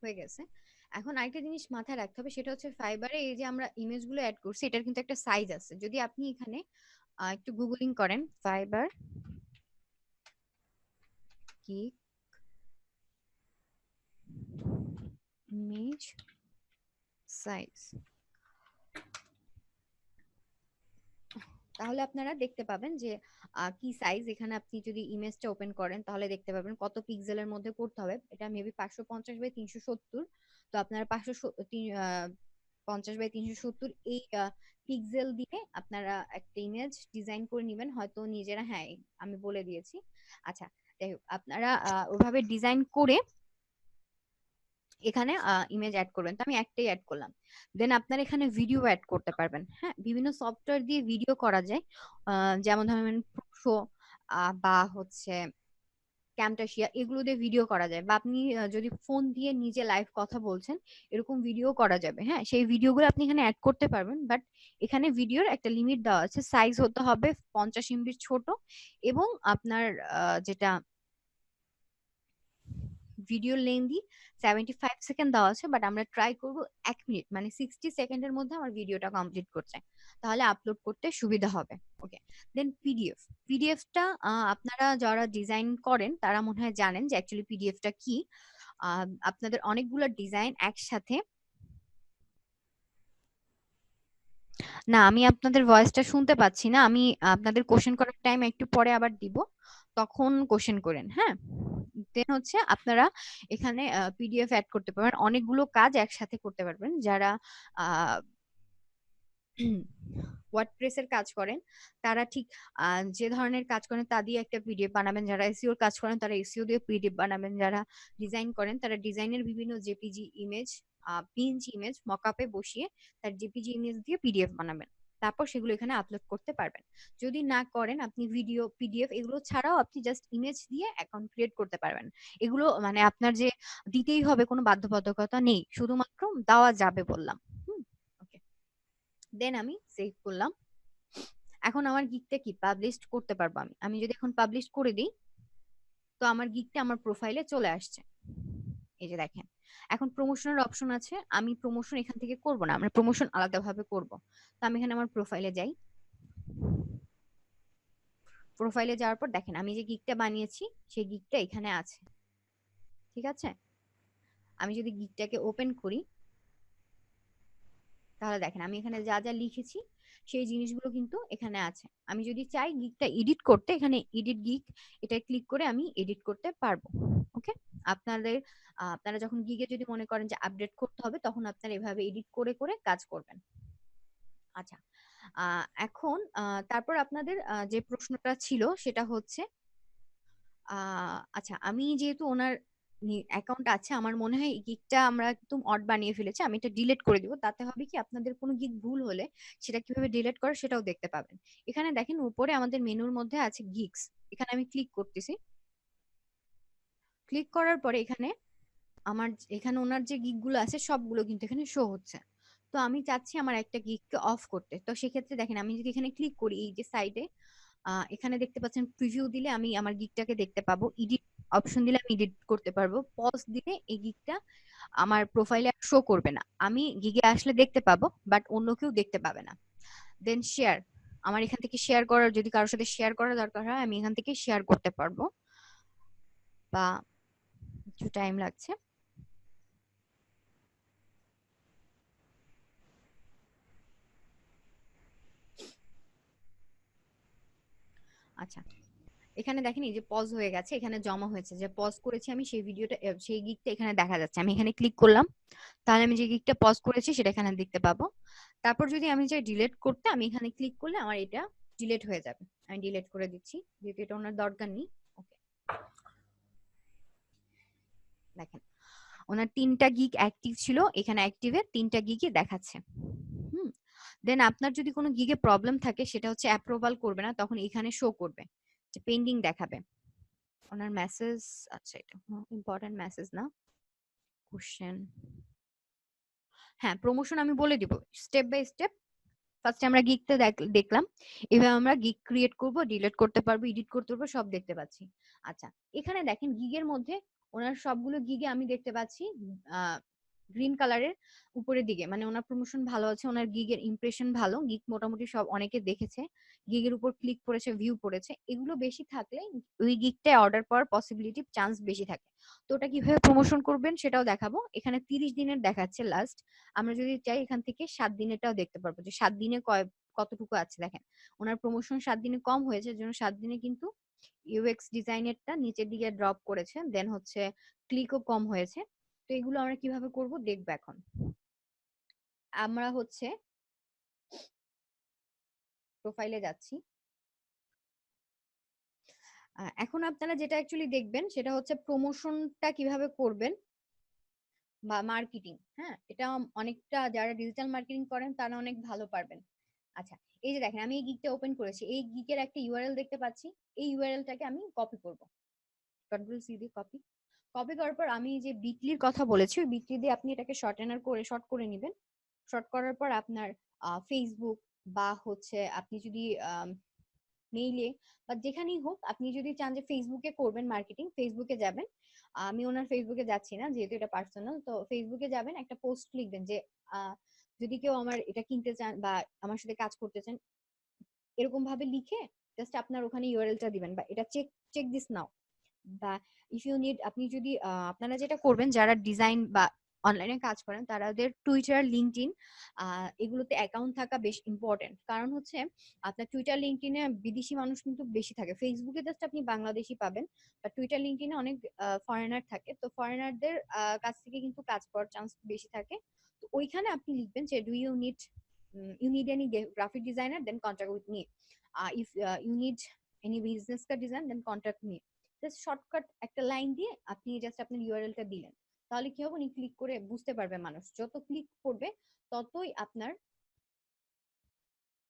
হয়ে গেছে। এখন আরেকটা জিনিস মাথায় রাখতে হবে, সেটা হচ্ছে ফাইবারে এই যে আমরা ইমেজগুলো অ্যাড করছি এটার কিন্তু একটা সাইজ আছে। যদি আপনি এখানে একটু গুগলিং করেন ফাইবার কি ইমেজ সাইজ, তাহলে আপনারা দেখতে পাবেন যে কি সাইজ। এখানে আপনি যদি ইমেজটা ওপেন করেন তাহলে দেখতে পাবেন কত পিক্সেলের মধ্যে করতে হবে। এটা মেবি 550/370। তো আপনারা 550/370 এই পিক্সেল দিয়ে আপনারা একটা ইমেজ ডিজাইন করে নেবেন হয়তো নিজেরা। হ্যাঁ আমি বলে দিয়েছি। আচ্ছা যাই হোক, আপনারা ওইভাবে ডিজাইন করে এখানে ইমেজ অ্যাড করবেন। তো আমি একটাই অ্যাড করলাম। দেন আপনারা এখানে ভিডিও অ্যাড করতে পারবেন। হ্যাঁ বিভিন্ন সফটওয়্যার দিয়ে ভিডিও করা যায়, যেমন ধরেন প্রো বা হচ্ছে ক্যামটাশিয়া, এগুলো দিয়ে ভিডিও করা যায়। বা আপনি যদি ফোন দিয়ে নিজে লাইভ কথা বলছেন এরকম ভিডিও করা যাবে। হ্যাঁ সেই ভিডিওগুলো আপনি এখানে অ্যাড করতে পারবেন, বাট এখানে ভিডিওর একটা লিমিট দেওয়া আছে। সাইজ হতে হবে 50 MB ছোট, এবং আপনার যেটা ভিডিও লেন্থি 75 সেকেন্ড দেওয়া আছে, বাট আমরা ট্রাই করব 1 মিনিট মানে 60 সেকেন্ডের মধ্যে আমার ভিডিওটা কমপ্লিট করতে, তাহলে আপলোড করতে সুবিধা হবে। ওকে, দেন পিডিএফটা আপনারা যারা ডিজাইন করেন তারা মনে হয় জানেন যে অ্যাকচুয়ালি পিডিএফটা কি। আপনাদের অনেকগুলো ডিজাইন একসাথে, না আমি আপনাদের ভয়েসটা শুনতে পাচ্ছি না, আমি আপনাদের কোশ্চেন করার টাইম একটু পরে আবার দিব, তখন কোশ্চেন করেন। হ্যাঁ দেন হচ্ছে আপনারা এখানে পিডিএফ অ্যাড করতে পারবেন, অনেকগুলো কাজ একসাথে করতে পারবেন। যারা ওয়ার্ডপ্রেসের কাজ করেন তারা ঠিক যে ধরনের কাজ করেন তা দিয়ে একটা পিডিএফ বানাবেন, যারা এসইওর কাজ করেন তারা এসইও দিয়ে পিডিএফ বানাবেন, যারা ডিজাইন করেন তারা ডিজাইনের বিভিন্ন জেপিজি ইমেজ, পিএনজি ইমেজ মকআপে বসিয়ে তার জেপিজি ইমেজ দিয়ে পিডিএফ বানাবেন, তারপর সেগুলো এখানে আপলোড করতে পারবেন। যদি না করেন আপনি ভিডিও পিডিএফ এগুলো ছাড়াও আপনি জাস্ট ইমেজ দিয়ে অ্যাকাউন্ট ক্রিয়েট করতে পারবেন। এগুলো মানে আপনার যে দিতেই হবে কোনো বাধ্যবাধকতা নেই, শুধুমাত্র দেওয়া যাবে বললাম। ওকে, দেন আমি সেভ করলাম। এখন আমার গিগটা কি পাবলিশ করতে পারবো আমি। আমি যদি এখন পাবলিশ করে দিই তো আমার গিগটা আমার প্রোফাইলে চলে আসছে। এই যে দেখেন, এখন প্রমোশনের অপশন আছে। আমি প্রমোশন এখান থেকে করব না, আমরা প্রমোশন আলাদাভাবে করব। তো আমি এখানে আমার প্রোফাইলে যাই। প্রোফাইলে যাওয়ার পর দেখেন আমি যে গিগটা বানিয়েছি সেই গিগটা এখানে আছে, ঠিক আছে। আমি যদি গিগটাকে ওপেন করি তাহলে দেখেন আমি এখানে যা যা লিখেছি সেই জিনিসগুলো কিন্তু এখানে আছে। আমি যদি চাই গিগটা এডিট করতে, এখানে এডিট গিগ এটা ক্লিক করে আমি এডিট করতে পারবো। ওকে, আপনাদের আপনারা যখন গিগে যদি মনে করেন যে আপডেট করতে হবে তখন আপনারা এভাবে এডিট করে করে কাজ করবেন। আচ্ছা, এখন তারপর আপনাদের যে প্রশ্নটা ছিল সেটা হচ্ছে আচ্ছা, আমি যেহেতু ওনার অ্যাকাউন্ট আছে, আমার মনে হয় এই গিগটা আমরা একদম অড বানিয়ে ফেলেছি। আমি এটা ডিলিট করে দিব। তাতে হবে কি, আপনাদের কোনো গিগ ভুল হলে সেটা কিভাবে ডিলিট করে সেটাও দেখতে পাবেন। এখানে দেখেন উপরে আমাদের মেনুর মধ্যে আছে গিগস। এখানে আমি ক্লিক করতেছি। ক্লিক করার পরে এখানে আমার এখানে ওনার যে গিগ গুলো আছে সবগুলো কিন্তু এখানে শো হচ্ছে। তো আমি চাচ্ছি আমার একটা গিগকে অফ করতে। তো সেক্ষেত্রে দেখেন আমি যদি এখানে ক্লিক করি এই যে সাইডে এখানে দেখতে পাচ্ছেন প্রিভিউ দিলে আমি আমার গিগটাকে দেখতে পাবো। এডিট অপশন দিলে আমি এডিট করতে পারবো। পজ দিলে এই গিগটা আমার প্রোফাইলে শো করবে না। আমি গিগে আসলে দেখতে পাবো, বাট অন্য কেউ দেখতে পাবে না। দেন শেয়ার, আমার এখান থেকে শেয়ার করার, যদি কারোর সাথে শেয়ার করার দরকার হয় আমি এখান থেকে শেয়ার করতে পারবো, বা একটু টাইম লাগছে। আচ্ছা, এখানে দেখেন এই যে পজ হয়ে গেছে, এখানে জমা হয়েছে যে পজ করেছি আমি সেই ভিডিওটা, সেই গিগটা এখানে দেখা যাচ্ছে। আমি এখানে ক্লিক করলাম, তাহলে আমি যে গিগটা পজ করেছি সেটা এখানে দেখতে পাবো। তারপর যদি আমি চাই ডিলিট করতে, আমি এখানে ক্লিক করলে আমার এটা ডিলিট হয়ে যাবে। আমি ডিলিট করে দিচ্ছি যেহেতু এটা ওনার দরকার নেই। ওকে, দেখেন ওনার 3টা গিগ অ্যাক্টিভ ছিল, এখানে অ্যাক্টিভে 3টা গিগই দেখাচ্ছে। দেন আপনার যদি কোনো গিগে প্রবলেম থাকে সেটা হচ্ছে অ্যাপ্রুভাল করবে না, তখন এখানে শো করবে যে পেন্ডিং দেখাবে। ওনার মেসেজ, আচ্ছা এটা ইম্পর্টেন্ট মেসেজ না, কোশ্চেন। হ্যাঁ, প্রমোশন আমি বলে দিব স্টেপ বাই স্টেপ। ফার্স্টে আমরা গিগটা দেখলাম, এভাবে আমরা গিগ ক্রিয়েট করব, ডিলিট করতে পারবো, এডিট করতে পারবো, সব দেখতে পাচ্ছি। আচ্ছা, এখানে দেখেন গিগের মধ্যে ওনার সবগুলো গিগে আমি দেখতে পাচ্ছি গ্রিন কালারের উপরের দিকে, মানে ওনার প্রমোশন ভালো আছে, ওনার গিগের ইমপ্রেশন ভালো, গিগ মোটামুটি সব অনেকে দেখেছে, গিগের উপর ক্লিক করেছে, ভিউ পড়েছে। এগুলো বেশি থাকলে ওই গিগটায় অর্ডার পাওয়ার পসিবিলিটি চান্স বেশি থাকে। তো ওটা কিভাবে প্রমোশন করবেন সেটাও দেখাবো। এখানে 30 দিনের দেখাচ্ছে লাস্ট। আমরা যদি চাই এখান থেকে 7 দিনেরটাও দেখতে পারবো যে 7 দিনে কতটুকু আছে। দেখেন ওনার প্রমোশন 7 দিনে কম হয়েছে, জন্য 7 দিনে কিন্তু ইউএক্স ডিজাইনেরটা নিচের দিকে ড্রপ করেছে, দেন হচ্ছে ক্লিকও কম হয়েছে। তো এগুলো আমরা কিভাবে করব দেখবো। এখন আমরা হচ্ছে প্রোফাইলে যাচ্ছি। এখন আপনারা যেটা অ্যাকচুয়ালি দেখবেন সেটা হচ্ছে প্রমোশনটা কিভাবে করবেন বা মার্কেটিং। হ্যাঁ, এটা অনেকটা যারা ডিজিটাল মার্কেটিং করেন তারা অনেক ভালো পারবেন। আচ্ছা, এই যে দেখেন আমি এই গিগটা ওপেন করেছি, এই গিগের একটা ইউআরএল দেখতে পাচ্ছি। এই ইউআরএলটাকে আমি কপি করব, কন্ট্রোল সি দিয়ে কপি। কপি করার পর আমি যে বিটলির কথা বলেছি ওই বিটলি দিয়ে আপনি এটাকে শর্ট করে নেবেন। শর্ট করার পর আপনার ফেসবুক বা হচ্ছে আপনি যদি মেইলে বা যেখানেই হোক, আপনি যদি চান যে ফেসবুকে করবেন মার্কেটিং, ফেসবুকে যাবেন। আমি ওনার ফেসবুকে যাচ্ছি না যেহেতু এটা পার্সোনাল। তো ফেসবুকে যাবেন, একটা পোস্ট লিখবেন যে যদি কেউ আমার এটা কিনতে চান বা আমার সাথে কাজ করতে চান, এরকম ভাবে লিখে জাস্ট আপনার ওখানে ইউআরএলটা দিবেন, বা এটা চেক দিস নাও, বা ইফ ইউ নিড। আপনি যদি আপনারা যেটা করবেন যারা ডিজাইন বা অনলাইনে কাজ করেন তাদের টুইটার, লিঙ্কডইন এগুলোতে অ্যাকাউন্ট থাকা বেশ ইম্পর্টেন্ট। কারণ হচ্ছে আপনার টুইটার, লিঙ্কডইনে বিদেশি মানুষ কিন্তু বেশি থাকে। ফেসবুকে জাস্ট আপনি বাংলাদেশি পাবেন, বা টুইটার, লিঙ্কডইনে অনেক ফরেনার থাকে। তো ফরেনারদের কাছ থেকে কিন্তু কাজ পাওয়ার চান্স বেশি থাকে। তো ওইখানে আপনি লিখবেন যে do you need any graphic designer, then contact with me. If you need any business card design, then contact me. Just shortcut একটা লাইন দিয়ে আপনি জাস্ট আপনার ইউআরএলটা দিলেন। তাহলে কি হবে, উনি ক্লিক করে বুঝতে পারবে। মানুষ যত ক্লিক করবে ততই আপনার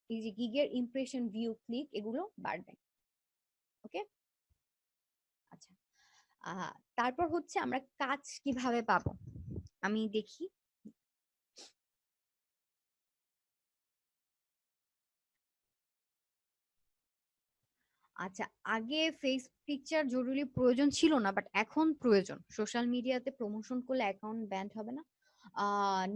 এই যে গিগের ইমপ্রেশন, ভিউ, ক্লিক এগুলো বাড়বে। ওকে, আচ্ছা। তারপর হচ্ছে আমরা কাজ কিভাবে পাবো আমি দেখি। আচ্ছা, আগে ফেস পিকচার জরুরি প্রয়োজন ছিল না, বাট এখন প্রয়োজন। সোশ্যাল মিডিয়াতে প্রমোশন করলে অ্যাকাউন্ট ব্যান্ড হবে না?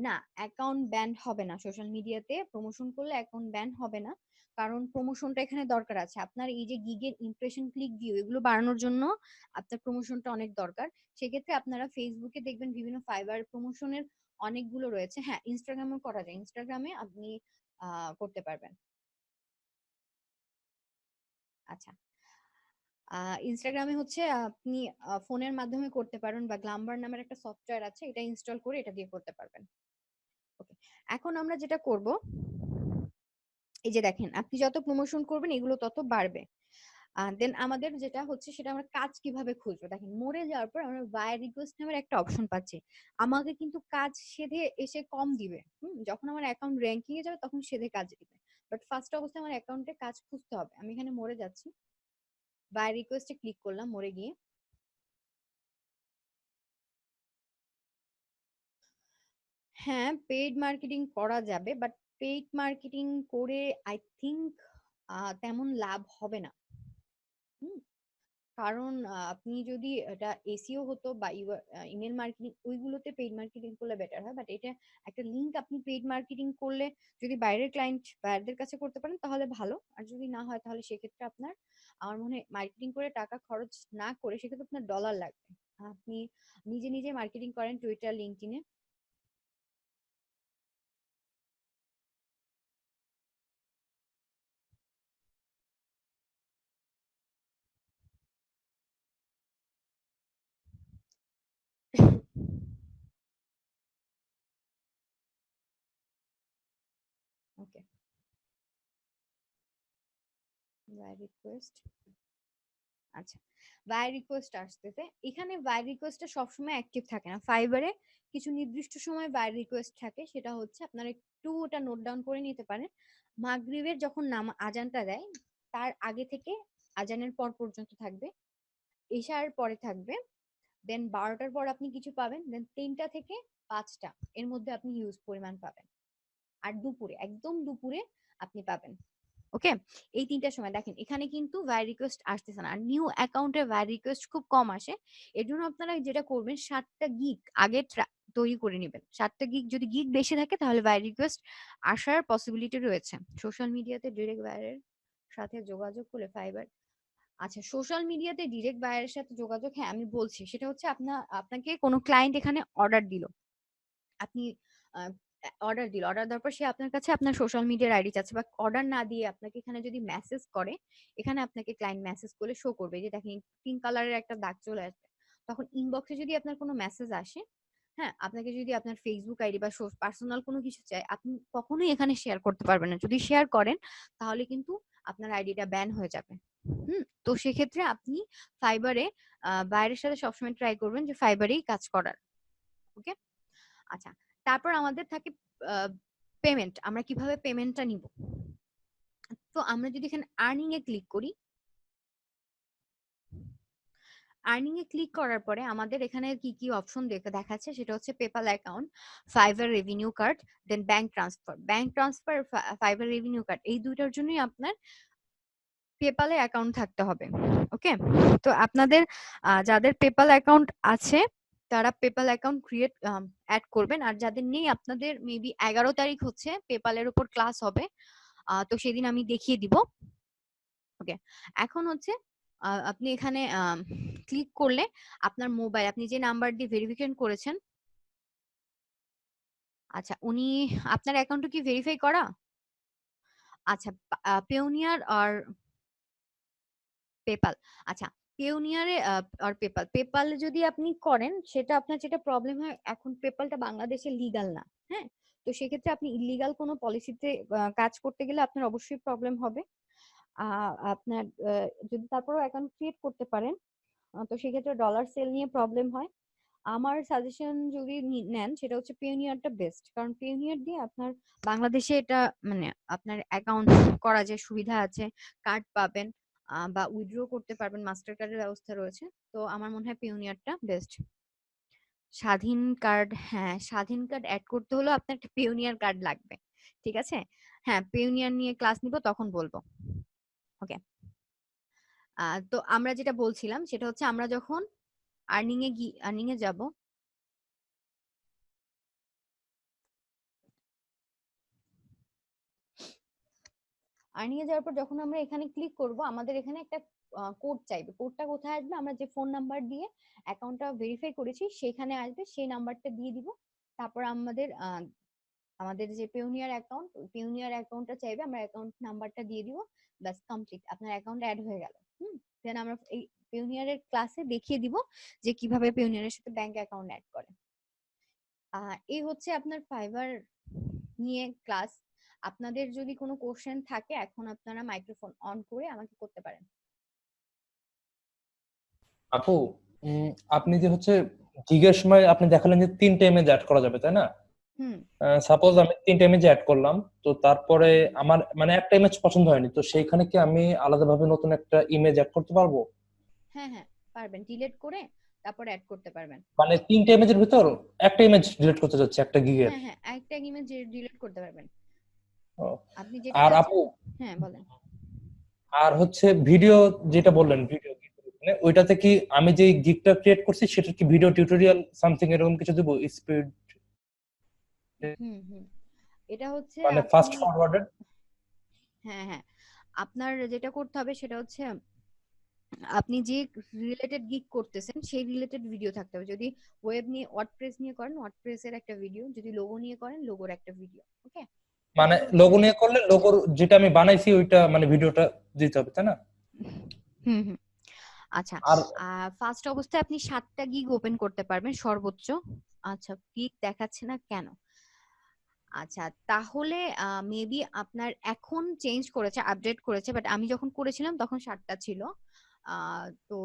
না, অ্যাকাউন্ট ব্যান্ড হবে না। সোশ্যাল মিডিয়াতে প্রমোশন করলে অ্যাকাউন্ট ব্যান হবে না, কারণ প্রমোশনটা এখানে দরকার আছে। আপনার এই যে গিগের ইমপ্রেশন, ক্লিক, ভিউ এগুলো বাড়ানোর জন্য আপনার প্রমোশনটা অনেক দরকার। সেক্ষেত্রে আপনারা ফেসবুকে দেখবেন বিভিন্ন ফাইবার প্রমোশনের অনেকগুলো রয়েছে। হ্যাঁ, ইনস্টাগ্রামেও করা যায়। ইনস্টাগ্রামে আপনি করতে পারবেন। আচ্ছা, ইনস্টাগ্রামে হচ্ছে আপনি ফোনের মাধ্যমে করতে পারেন, বা গ্লাম্বার নামের একটা সফটওয়্যার আছে, এটা ইনস্টল করে এটা দিয়ে করতে পারবেন। ওকে, এখন আমরা যেটা করব, এই যে দেখেন, আপনি যত প্রমোশন করবেন এগুলো তত বাড়বে। দেন আমাদের যেটা হচ্ছে সেটা আমরা কাজ কিভাবে খুঁজবো, দেখেন মোড়ে যাওয়ার পর আমরা বায়ার রিকোয়েস্ট নামের একটা অপশন পাচ্ছি। আমাকে কিন্তু কাজ সেধে এসে কম দিবে। যখন আমার অ্যাকাউন্ট র্যাঙ্কিং এ যাবে তখন সেধে কাজ দিবে, বাট ফার্স্ট অবস্থায় আমার অ্যাকাউন্টে কাজ খুঁজতে হবে। আমি এখানে মোড়ে যাচ্ছি, বায়ার রিকোয়েস্টে ক্লিক করলাম, মোড়ে গিয়ে হ্যাঁ পেইড মার্কেটিং করা যাবে, বাট পেইড মার্কেটিং করে আই থিংক তেমন লাভ হবে না। হুম, কারণ আপনি যদি এটা এসইও হতো বা ইমেল মার্কেটিং, ওইগুলোতে পেইড মার্কেটিং করলে বেটার হয়। বাট এটা একটা লিংক, আপনি পেইড মার্কেটিং করলে যদি বাইরের ক্লায়েন্ট বাইরের কাছে করতে পারেন তাহলে ভালো, আর যদি না হয় তাহলে সেক্ষেত্রে আপনার, আমার মনে হয় মার্কেটিং করে টাকা খরচ না করে সেক্ষেত্রে আপনার ডলার লাগবে। আপনি নিজে নিজে মার্কেটিং করেন টুইটার, লিঙ্কডইনে। Okay, by request. আচ্ছা, বাই রিকোয়েস্ট আসতেছে। এখানে বাই রিকোয়েস্টটা সবসময় অ্যাক্টিভ থাকে না। ফাইবারে কিছু নির্দিষ্ট সময় বাই রিকোয়েস্ট থাকে, সেটা হচ্ছে আপনারা একটু ওটা নোট ডাউন করে নিতে পারেন। মাগরিবের যখন আজানটা দেয় তার আগে থেকে আজানের পর পর্যন্ত থাকবে, এশার পরে থাকবে, দেন 12টার পর আপনি কিছু পাবেন, দেন 3টা থেকে 5টা এর মধ্যে আপনি ইউজ পরিমাণ পাবেন, আর দুপুরে, একদম দুপুরে আপনি পাবেন। ওকে, এই 3টার সময় দেখেন এখানে কিন্তু ভাই রিকোয়েস্ট আসতেছে না, আর নিউ অ্যাকাউন্টে ভাই রিকোয়েস্ট খুব কম আসে। এর জন্য আপনারা যেটা করবেন, 7টা গিগ আগে তৈরি করে নেবেন। 7টা গিগ, যদি গিগ বেশি থাকে তাহলে ভাই রিকোয়েস্ট আসার পসিবিলিটি রয়েছে। সোশ্যাল মিডিয়াতে ডিরেক্ট বায়ারের সাথে যোগাযোগ করলে ফাইবার, আচ্ছা সোশ্যাল মিডিয়াতে ডিরেক্ট বায়ারের সাথে যোগাযোগ, হ্যাঁ আমি বলছি, সেটা হচ্ছে আপনাকে কোনো ক্লায়েন্ট এখানে অর্ডার দিল, আপনি অর্ডার দেওয়ার পর সে আপনার কাছে আপনার সোশ্যাল মিডিয়ার আইডি চাচ্ছে, বা অর্ডার না দিয়ে আপনাকে এখানে যদি মেসেজ করে, এখানে আপনাকে ক্লায়েন্ট মেসেজ করলে শো করবে, যে দেখেন পিঙ্ক কালারের একটা দাগ চলে আসবে। তখন ইনবক্সে যদি আপনার কোনো মেসেজ আসে, হ্যাঁ আপনাকে যদি আপনার ফেসবুক আইডি বা পার্সোনাল কোনো কিছু চায়, আপনি কখনোই এখানে শেয়ার করতে পারবেন না। যদি শেয়ার করেন তাহলে কিন্তু আপনার আইডিটা ব্যান হয়ে যাবে। তো সেক্ষেত্রে আপনি ফাইবারে বাইরের সাথে সবসময় ট্রাই করবেন যে ফাইবারেই কাজ করার। ওকে, আচ্ছা, তারপর আমাদের থাকে পেমেন্ট। আমরা কিভাবে পেমেন্টটা নিব? তো আমরা যদি এখানে আর্নিং এ ক্লিক করি, আর্নিং এ ক্লিক করার পরে আমাদের এখানে কি কি অপশন দেখাচ্ছে, সেটা হচ্ছে PayPal account, Fiverr revenue card, then bank transfer. Bank transfer, Fiverr revenue card, এই দুইটার জন্যই আপনার পেপালে অ্যাকাউন্ট থাকতে হবে। ওকে, তো আপনাদের যাদের পেপাল অ্যাকাউন্ট আছে তারা পেপাল অ্যাকাউন্ট ক্রিয়েট অ্যাড করবেন, আর যাদের নেই আপনাদের মেবি 11 তারিখ হচ্ছে পেপালের উপর ক্লাস হবে, তো সেদিন আমি দেখিয়ে দিব। ওকে, এখন হচ্ছে আপনি এখানে ক্লিক করলে আপনার মোবাইল, আপনি যে নাম্বার দিয়ে ভেরিফিকেশন করেছেন, আচ্ছা উনি, আপনার অ্যাকাউন্টটা কি ভেরিফাই করা? আচ্ছা, পেওনিয়ার আর পেপাল, আচ্ছা পেওনিয়ারে আর পেপালে যদি আপনি করেন, সেটা আপনার যেটা প্রবলেম হয়, এখন পেপালটা বাংলাদেশে লিগাল না। হ্যাঁ, তো সেক্ষেত্রে আপনি ইলিগাল কোনো পলিসিতে কাজ করতে গেলে আপনার অবশ্যই প্রবলেম হবে। আপনার যদি তারপরেও অ্যাকাউন্ট ক্রিয়েট করতে পারেন, তো সেক্ষেত্রে ডলার সেল নিয়ে প্রবলেম হয়। আমার সাজেশন যদি নেন, সেটা হচ্ছে পেওনিয়ারটা বেস্ট, কারণ পেওনিয়ার দিয়ে আপনার বাংলাদেশে এটা মানে আপনার অ্যাকাউন্ট করা যে সুবিধা আছে, কার্ড পাবেন, বা উইথড্র করতে পারবেন, মাস্টার কার্ডের ব্যবস্থা রয়েছে। তো আমার মনে হয় পেওনিয়ারটা বেস্ট। স্বাধীন কার্ড, হ্যাঁ স্বাধীন কার্ড অ্যাড করতে হলেও আপনার একটা পেওনিয়ার কার্ড লাগবে। ঠিক আছে, হ্যাঁ পেওনিয়ার নিয়ে ক্লাস নিব তখন বলবো। ওকে, তো আমরা যেটা বলছিলাম সেটা হচ্ছে আমরা যখন আর্নিং এ যাব, আর্নিং এ যাওয়ার পর যখন আমরা এখানে ক্লিক করব, আমাদের এখানে একটা কোড চাইবে। কোডটা কোথায় আসবে? আমরা যে ফোন নাম্বার দিয়ে অ্যাকাউন্টটা ভেরিফাই করেছি সেখানে আসবে, সেই নাম্বারটা দিয়ে দিব। তারপর আমাদের যে পেওনিয়ার অ্যাকাউন্ট, পেওনিয়ার অ্যাকাউন্টটা চাইবে, আমরা অ্যাকাউন্ট নাম্বারটা দিয়ে দিব। ব্যাস, কমপ্লিট, আপনার অ্যাকাউন্ট অ্যাড হয়ে গেল। দেন আমরা এই পেওনিয়ারের ক্লাসে দেখিয়ে দিব যে কিভাবে পেওনিয়ারের সাথে ব্যাংক অ্যাকাউন্ট অ্যাড করে। এই হচ্ছে আপনার ফাইবার নিয়ে ক্লাস। আপনাদের যদি কোনো কোশ্চেন থাকে এখন আপনারা মাইক্রোফোন অন করে আমাকে করতে পারেন।
আপু, আপনি যে হচ্ছে গিগের সময় আপনি দেখালেন যে 3টা ইমেজ অ্যাড করা যাবে, তাই না?
হুম
সাপোজ আমি 3টা ইমেজ অ্যাড করলাম, তো তারপরে আমার মানে একটা ইমেজ পছন্দ হয়নি, তো সেইখানে কি আমি আলাদাভাবে নতুন একটা ইমেজ অ্যাড করতে পারবো?
হ্যাঁ হ্যাঁ পারবেন, ডিলিট করে তারপর অ্যাড করতে পারবেন।
মানে 3টা ইমেজের ভিতর একটা ইমেজ ডিলিট করতে যাচ্ছি, একটা গিগের।
হ্যাঁ হ্যাঁ একটা ইমেজ ডিলিট করতে পারবেন
ও,
আপনি যেটা
আর
চাচ্ছেন।
আপু,
হ্যাঁ বলেন।
আর হচ্ছে ভিডিও যেটা বললেন, ভিডিও ওইটাতে কি আমি যে গিগটা ক্রিয়েট করছি সেটা কি ভিডিও টিউটোরিয়াল সামথিং এরকম কিছু দেবো? স্পিড
হুম এটা হচ্ছে
মানে
আপনি,
ফাস্ট ফরওয়ার্ডেড?
হ্যাঁ হ্যাঁ আপনার যেটা করতে হবে সেটা হচ্ছে আপনি যে রিলেটেড গিগ করতেছেন সেই রিলেটেড ভিডিও থাকতে হবে। যদি ওয়েব নিয়ে, ওয়ার্ডপ্রেস নিয়ে করেন, ওয়ার্ডপ্রেসের একটা ভিডিও, যদি লোগো নিয়ে করেন লোগোর একটা ভিডিও। ওকে,
মানে লোগো নিয়ে করলে লোগোর যেটা আমি বানাইছি ওইটা মানে ভিডিওটা দিতে হবে, তাই না?
হুম হুম আচ্ছা,
আর
ফার্স্ট অবস্থায় আপনি 7টা গিগ ওপেন করতে পারবেন সর্বোচ্চ। আচ্ছা, গিগ দেখাচ্ছে না কেন? আচ্ছা, তাহলে মেবি আপনার এখন চেঞ্জ করেছে, আপডেট করেছে, বাট আমি যখন করেছিলাম তখন 7টা ছিল। তো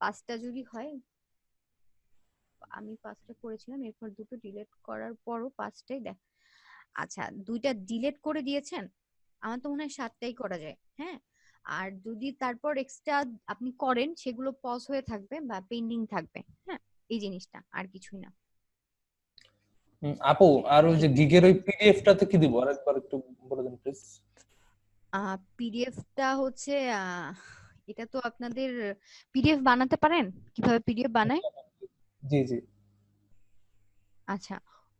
5টা যদি হয়, আমি 5টা করেছিলাম, এরপর 2টো ডিলিট করার পরও 5টাই দেখ। আচ্ছা, 2টা ডিলিট করে দিয়েছেন, আমার তো মনে হয় 7টাই করা যায়। হ্যাঁ, আর যদি তারপর এক্সট্রা আপনি করেন সেগুলো পজ হয়ে থাকবে বা পেন্ডিং থাকবে। হ্যাঁ, এই জিনিসটা আর কিছুই না।
আপু, আর ওই যে গিগের ওই পিডিএফটাতে কি দিব আরেকবার একটু বলে দেন প্লিজ।
পিডিএফটা হচ্ছে এটা তো আপনাদের পিডিএফ বানাতে পারেন? কিভাবে পিডিএফ বানায়?
জি জি।
আচ্ছা,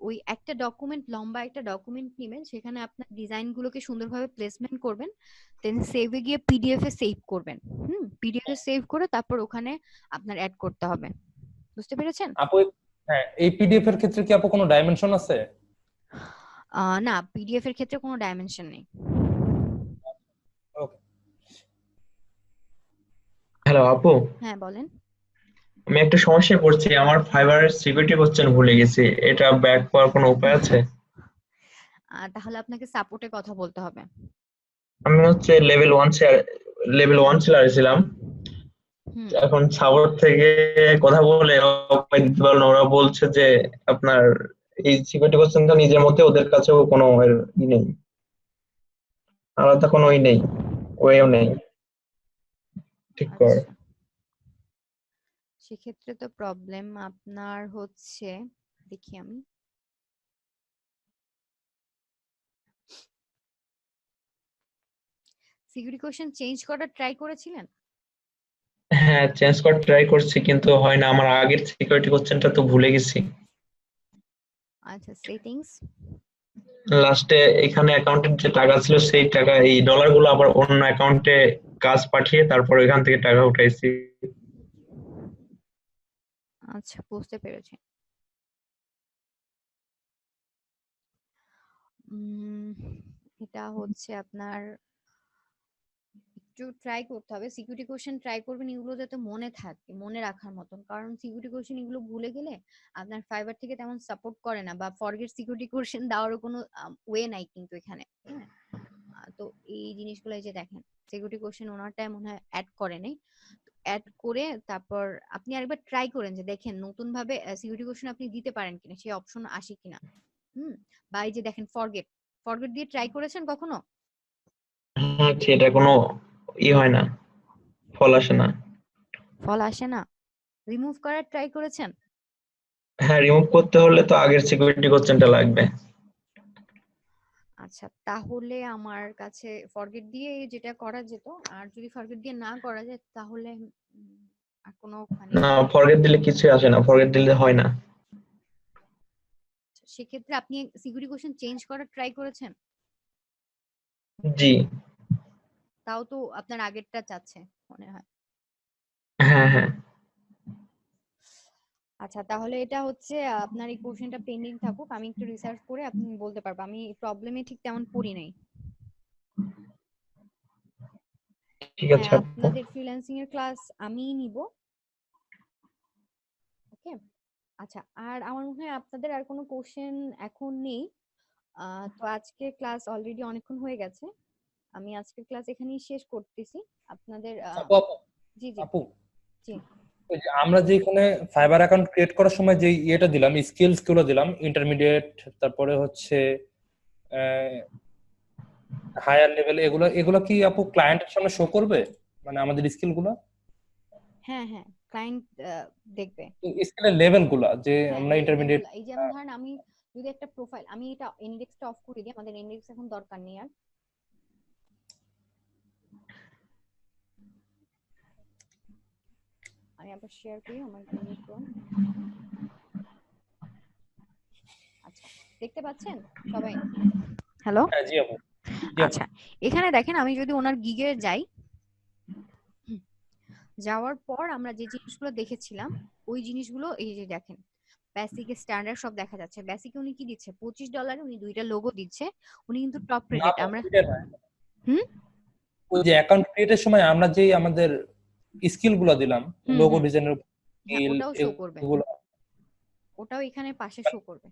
ওই একটা ডকুমেন্ট, লম্বা একটা ডকুমেন্ট নেবেন, সেখানে আপনার ডিজাইন গুলোকে সুন্দরভাবে প্লেসমেন্ট করবেন, দেন সেভে গিয়ে পিডিএফ এ সেভ করবেন। পিডিএফ এ সেভ করে তারপর ওখানে আপনার অ্যাড করতে হবে। বুঝতে পেরেছেন?
আপু, হ্যাঁ, এই পিডিএফ এর ক্ষেত্রে কি আপু কোনো ডাইমেনশন আছে?
না, পিডিএফ এর ক্ষেত্রে কোনো ডাইমেনশন নেই।
ওকে।
হ্যালো আপু,
হ্যাঁ বলেন।
আমি একটা সমস্যায় পড়ছি, আমার ফাইবারের সিকিউরিটি কোশ্চেন ভুলে গেছি, এটা ব্যাক করার কোনো উপায় আছে?
তাহলে আপনাকে সাপোর্টে কথা বলতে হবে।
আমি হচ্ছে লেভেল 1 সেলার ছিলাম, এখন সাপোর্ট থেকে কথা বলে উপায় দিতে পারলো না। ওরা বলছে যে আপনার এই সিকিউরিটি কোশ্চেনটা নিজের মধ্যে, ওদের কাছেও কোনো নেই, আলাদা কোনো নেই, ওয়েও নেই ঠিক কর।
সেক্ষেত্রে তো প্রবলেম আপনার হচ্ছে, দেখি আমি, সিকিউরিটি কোশ্চেন চেঞ্জ করার ট্রাই করেছিলেন?
হ্যাঁ, চেঞ্জ করার ট্রাই করছি কিন্তু হয় না, আমার আগের সিকিউরিটি কোশ্চেনটা তো ভুলে গেছি।
আচ্ছা, সেটিংস,
লাস্টে এখানে অ্যাকাউন্টের যে টাকা ছিল সেই টাকা, এই ডলারগুলো আবার অন্য অ্যাকাউন্টে কাজ পাঠিয়ে তারপর এখান থেকে টাকা উঠাইছি।
আচ্ছা বুঝতে পেরেছি। এটা হচ্ছে আপনার একটু ট্রাই করতে হবে, সিকিউরিটি কোশ্চেন ট্রাই করবেন এগুলো যাতে মনে থাকে, মনে রাখার মতন, কারণ সিকিউরিটি কোশ্চেন এগুলো ভুলে গেলে আপনার ফাইবার থেকে তেমন সাপোর্ট করে না, বা ফরগেট সিকিউরিটি কোশ্চেন দেওয়ারও কোনো ওয়ে নাই কিন্তু এখানে। তো এই জিনিসগুলো, এই যে দেখেন সিকিউরিটি কোশ্চেন ওনারটাই মনে হয় অ্যাড করে নাই, অ্যাড করে তারপর আপনি আরেকবার ট্রাই করেন যে দেখেন নতুন ভাবে সিকিউরিটি কোশ্চেন আপনি দিতে পারেন কিনা, সেই অপশন আসে কিনা। বা এই যে দেখেন ফরগেট দিয়ে ট্রাই করেছেন কখনো?
হ্যাঁ, সেটা কোনো হয় না, ফল আসে না।
ফল আসে না? রিমুভ করার ট্রাই করেছেন?
হ্যাঁ, রিমুভ করতে হলে তো আগের সিকিউরিটি কোশ্চেনটা লাগবে।
আচ্ছা, তাহলে আমার কাছে ফরগেট দিয়ে যেটা করা যেত, আর যদি ফরগেট দিয়ে না করা যায় তাহলে আর কোনো মানে
না, ফরগেট দিলে কিছু আসে না, ফরগেট দিলে হয় না।
সেক্ষেত্রে আপনি সিকিউরিটি কোশ্চেন চেঞ্জ করার ট্রাই করেছেন?
জি।
তাও তো আপনার আগেরটা চাচ্ছে মনে হয়।
হ্যাঁ হ্যাঁ।
আচ্ছা, তাহলে এটা হচ্ছে আপনার এই কোশ্চেনটা পেন্ডিং থাকুক, আমি একটু রিসার্চ করে আপনি বলতে পারবো। আমি প্রবলেমে ঠিক তেমন পড়ি নাই।
ঠিক আছে
হ্যাঁ,
আপু।
আপনাদের ফ্রিল্যান্সিং এর ক্লাস আমিই নিব। ওকে। আচ্ছা, আর আমার মনে হয় আপনাদের আর কোনো কোশ্চেন এখন নেই। তো আজকে ক্লাস অলরেডি অনেকক্ষণ হয়ে গেছে, আমি আজকের ক্লাস এখানেই শেষ করতেছি। আপনাদের
আপু আপু
জি জি
আপু
জি
ওই যে আমরা যে এখানে ফাইবার অ্যাকাউন্ট ক্রিয়েট করার সময় যে ইয়েটা দিলাম, স্কিলস গুলো দিলাম, ইন্টারমিডিয়েট, তারপরে হচ্ছে হায়ার লেভেল, এগুলো এগুলো কি আপু ক্লায়েন্টের সামনে শো করবে, মানে আমাদের স্কিল গুলো?
হ্যাঁ হ্যাঁ, ক্লায়েন্ট দেখবে।
স্কিলের লেভেল গুলা যে
হ্যাঁ,
আমরা ইন্টারমিডিয়েট।
লেভেলগুলো এই যেমন ধরেন আমি যদি একটা প্রোফাইল, আমি এটা ইন্ডেক্সটা অফ করে দিই, আমাদের ইন্ডেক্স এখন দরকার নেই আর। আমি আবার শেয়ার করি, আমার মিউট করুন। আচ্ছা, দেখতে পাচ্ছেন সবাই? হ্যালো।
হ্যাঁ জি আপু। জি আপু।
আচ্ছা, এখানে দেখেন আমি যদি ওনার গিগে যাই, যাওয়ার পর আমরা যে জিনিসগুলো দেখেছিলাম ওই জিনিসগুলো এই যে দেখেন, বেসিক স্ট্যান্ডার্ড সব দেখা যাচ্ছে। বেসিকে উনি কি দিচ্ছে, $25 উনি দুইটা লোগো দিচ্ছে। উনি কিন্তু টপ
না
রেটেড।
আপু,
আমরা
ওইটা না।
হুম
ওই যে অ্যাকাউন্ট ক্রিয়েটের সময় আমরা যে আমাদের স্কিল গুলো দিলাম,
হুম
লোগো
হুম
ডিজাইনের
হ্যাঁ,
স্কিল
ওটাও শো করবে,
এগুলো।
ওটাও এখানে পাশে শো করবে।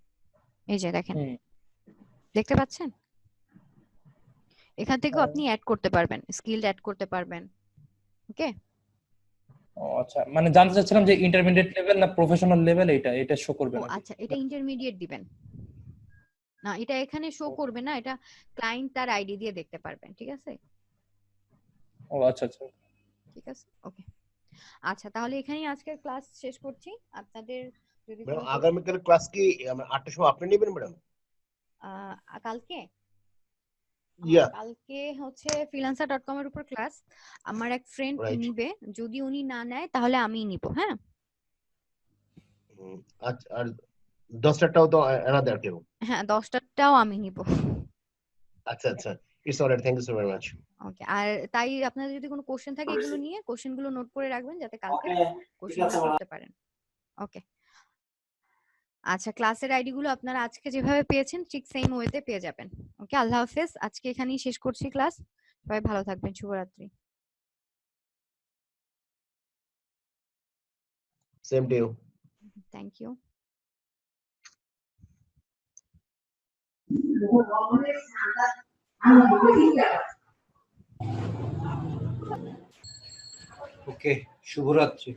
এই যে দেখেন,
হুম।
দেখতে পাচ্ছেন? এখান থেকেও আপনি অ্যাড করতে পারবেন, স্কিল অ্যাড করতে পারবেন। ওকে।
ও আচ্ছা, মানে জানতে চাচ্ছিলাম যে ইন্টারমিডিয়েট লেভেল না প্রফেশনাল লেভেল, এটা শো করবে
ও
নাকি?
আচ্ছা, এটা ইন্টারমিডিয়েট দিবেন না, এটা এখানে শো করবে না, এটা ক্লায়েন্ট তার আইডি দিয়ে দেখতে পারবেন। ঠিক আছে?
ও আচ্ছা আচ্ছা।
ঠিক আছে, ওকে। আচ্ছা, তাহলে এখানেই আজকের ক্লাস শেষ করছি। আপনাদের যদি
ম্যাডাম
কোনো
আগামীকাল ক্লাস কি 8টার সময় আপনি নেবেন ম্যাডাম?
কালকে
ইয়া
কালকে হচ্ছে freelancer.com এর উপর ক্লাস। আমার এক ফ্রেন্ড
রাইট।
নিবে, যদি উনি না নেয় তাহলে আমিই নিব। হ্যাঁ,
আচ্ছা, আর 10টাও তো অ্যানাদার কেউ?
হ্যাঁ, 10টাও আমি নিব।
আচ্ছা আচ্ছা, it's alright, thank you so very much.
Okay. আর তাই আপনাদের যদি কোনো কোশ্চেন থাকে এগুলো নিয়ে কোশ্চেনগুলো নোট করে রাখবেন যাতে কালকে কোশ্চেনগুলো করতে পারেন। ওকে। আচ্ছা, ক্লাসের আইডি গুলো আপনারা আজকে যেভাবে পেয়েছেন ঠিক সেম ওয়েতে পেয়ে যাবেন। ওকে, আল্লাহ হাফেজ। আজকে এখানেই শেষ করছি ক্লাস। সবাই ভালো থাকবেন। শুভরাত্রি।
Same to you.
Thank you.
Okay, শুভরাত্রি।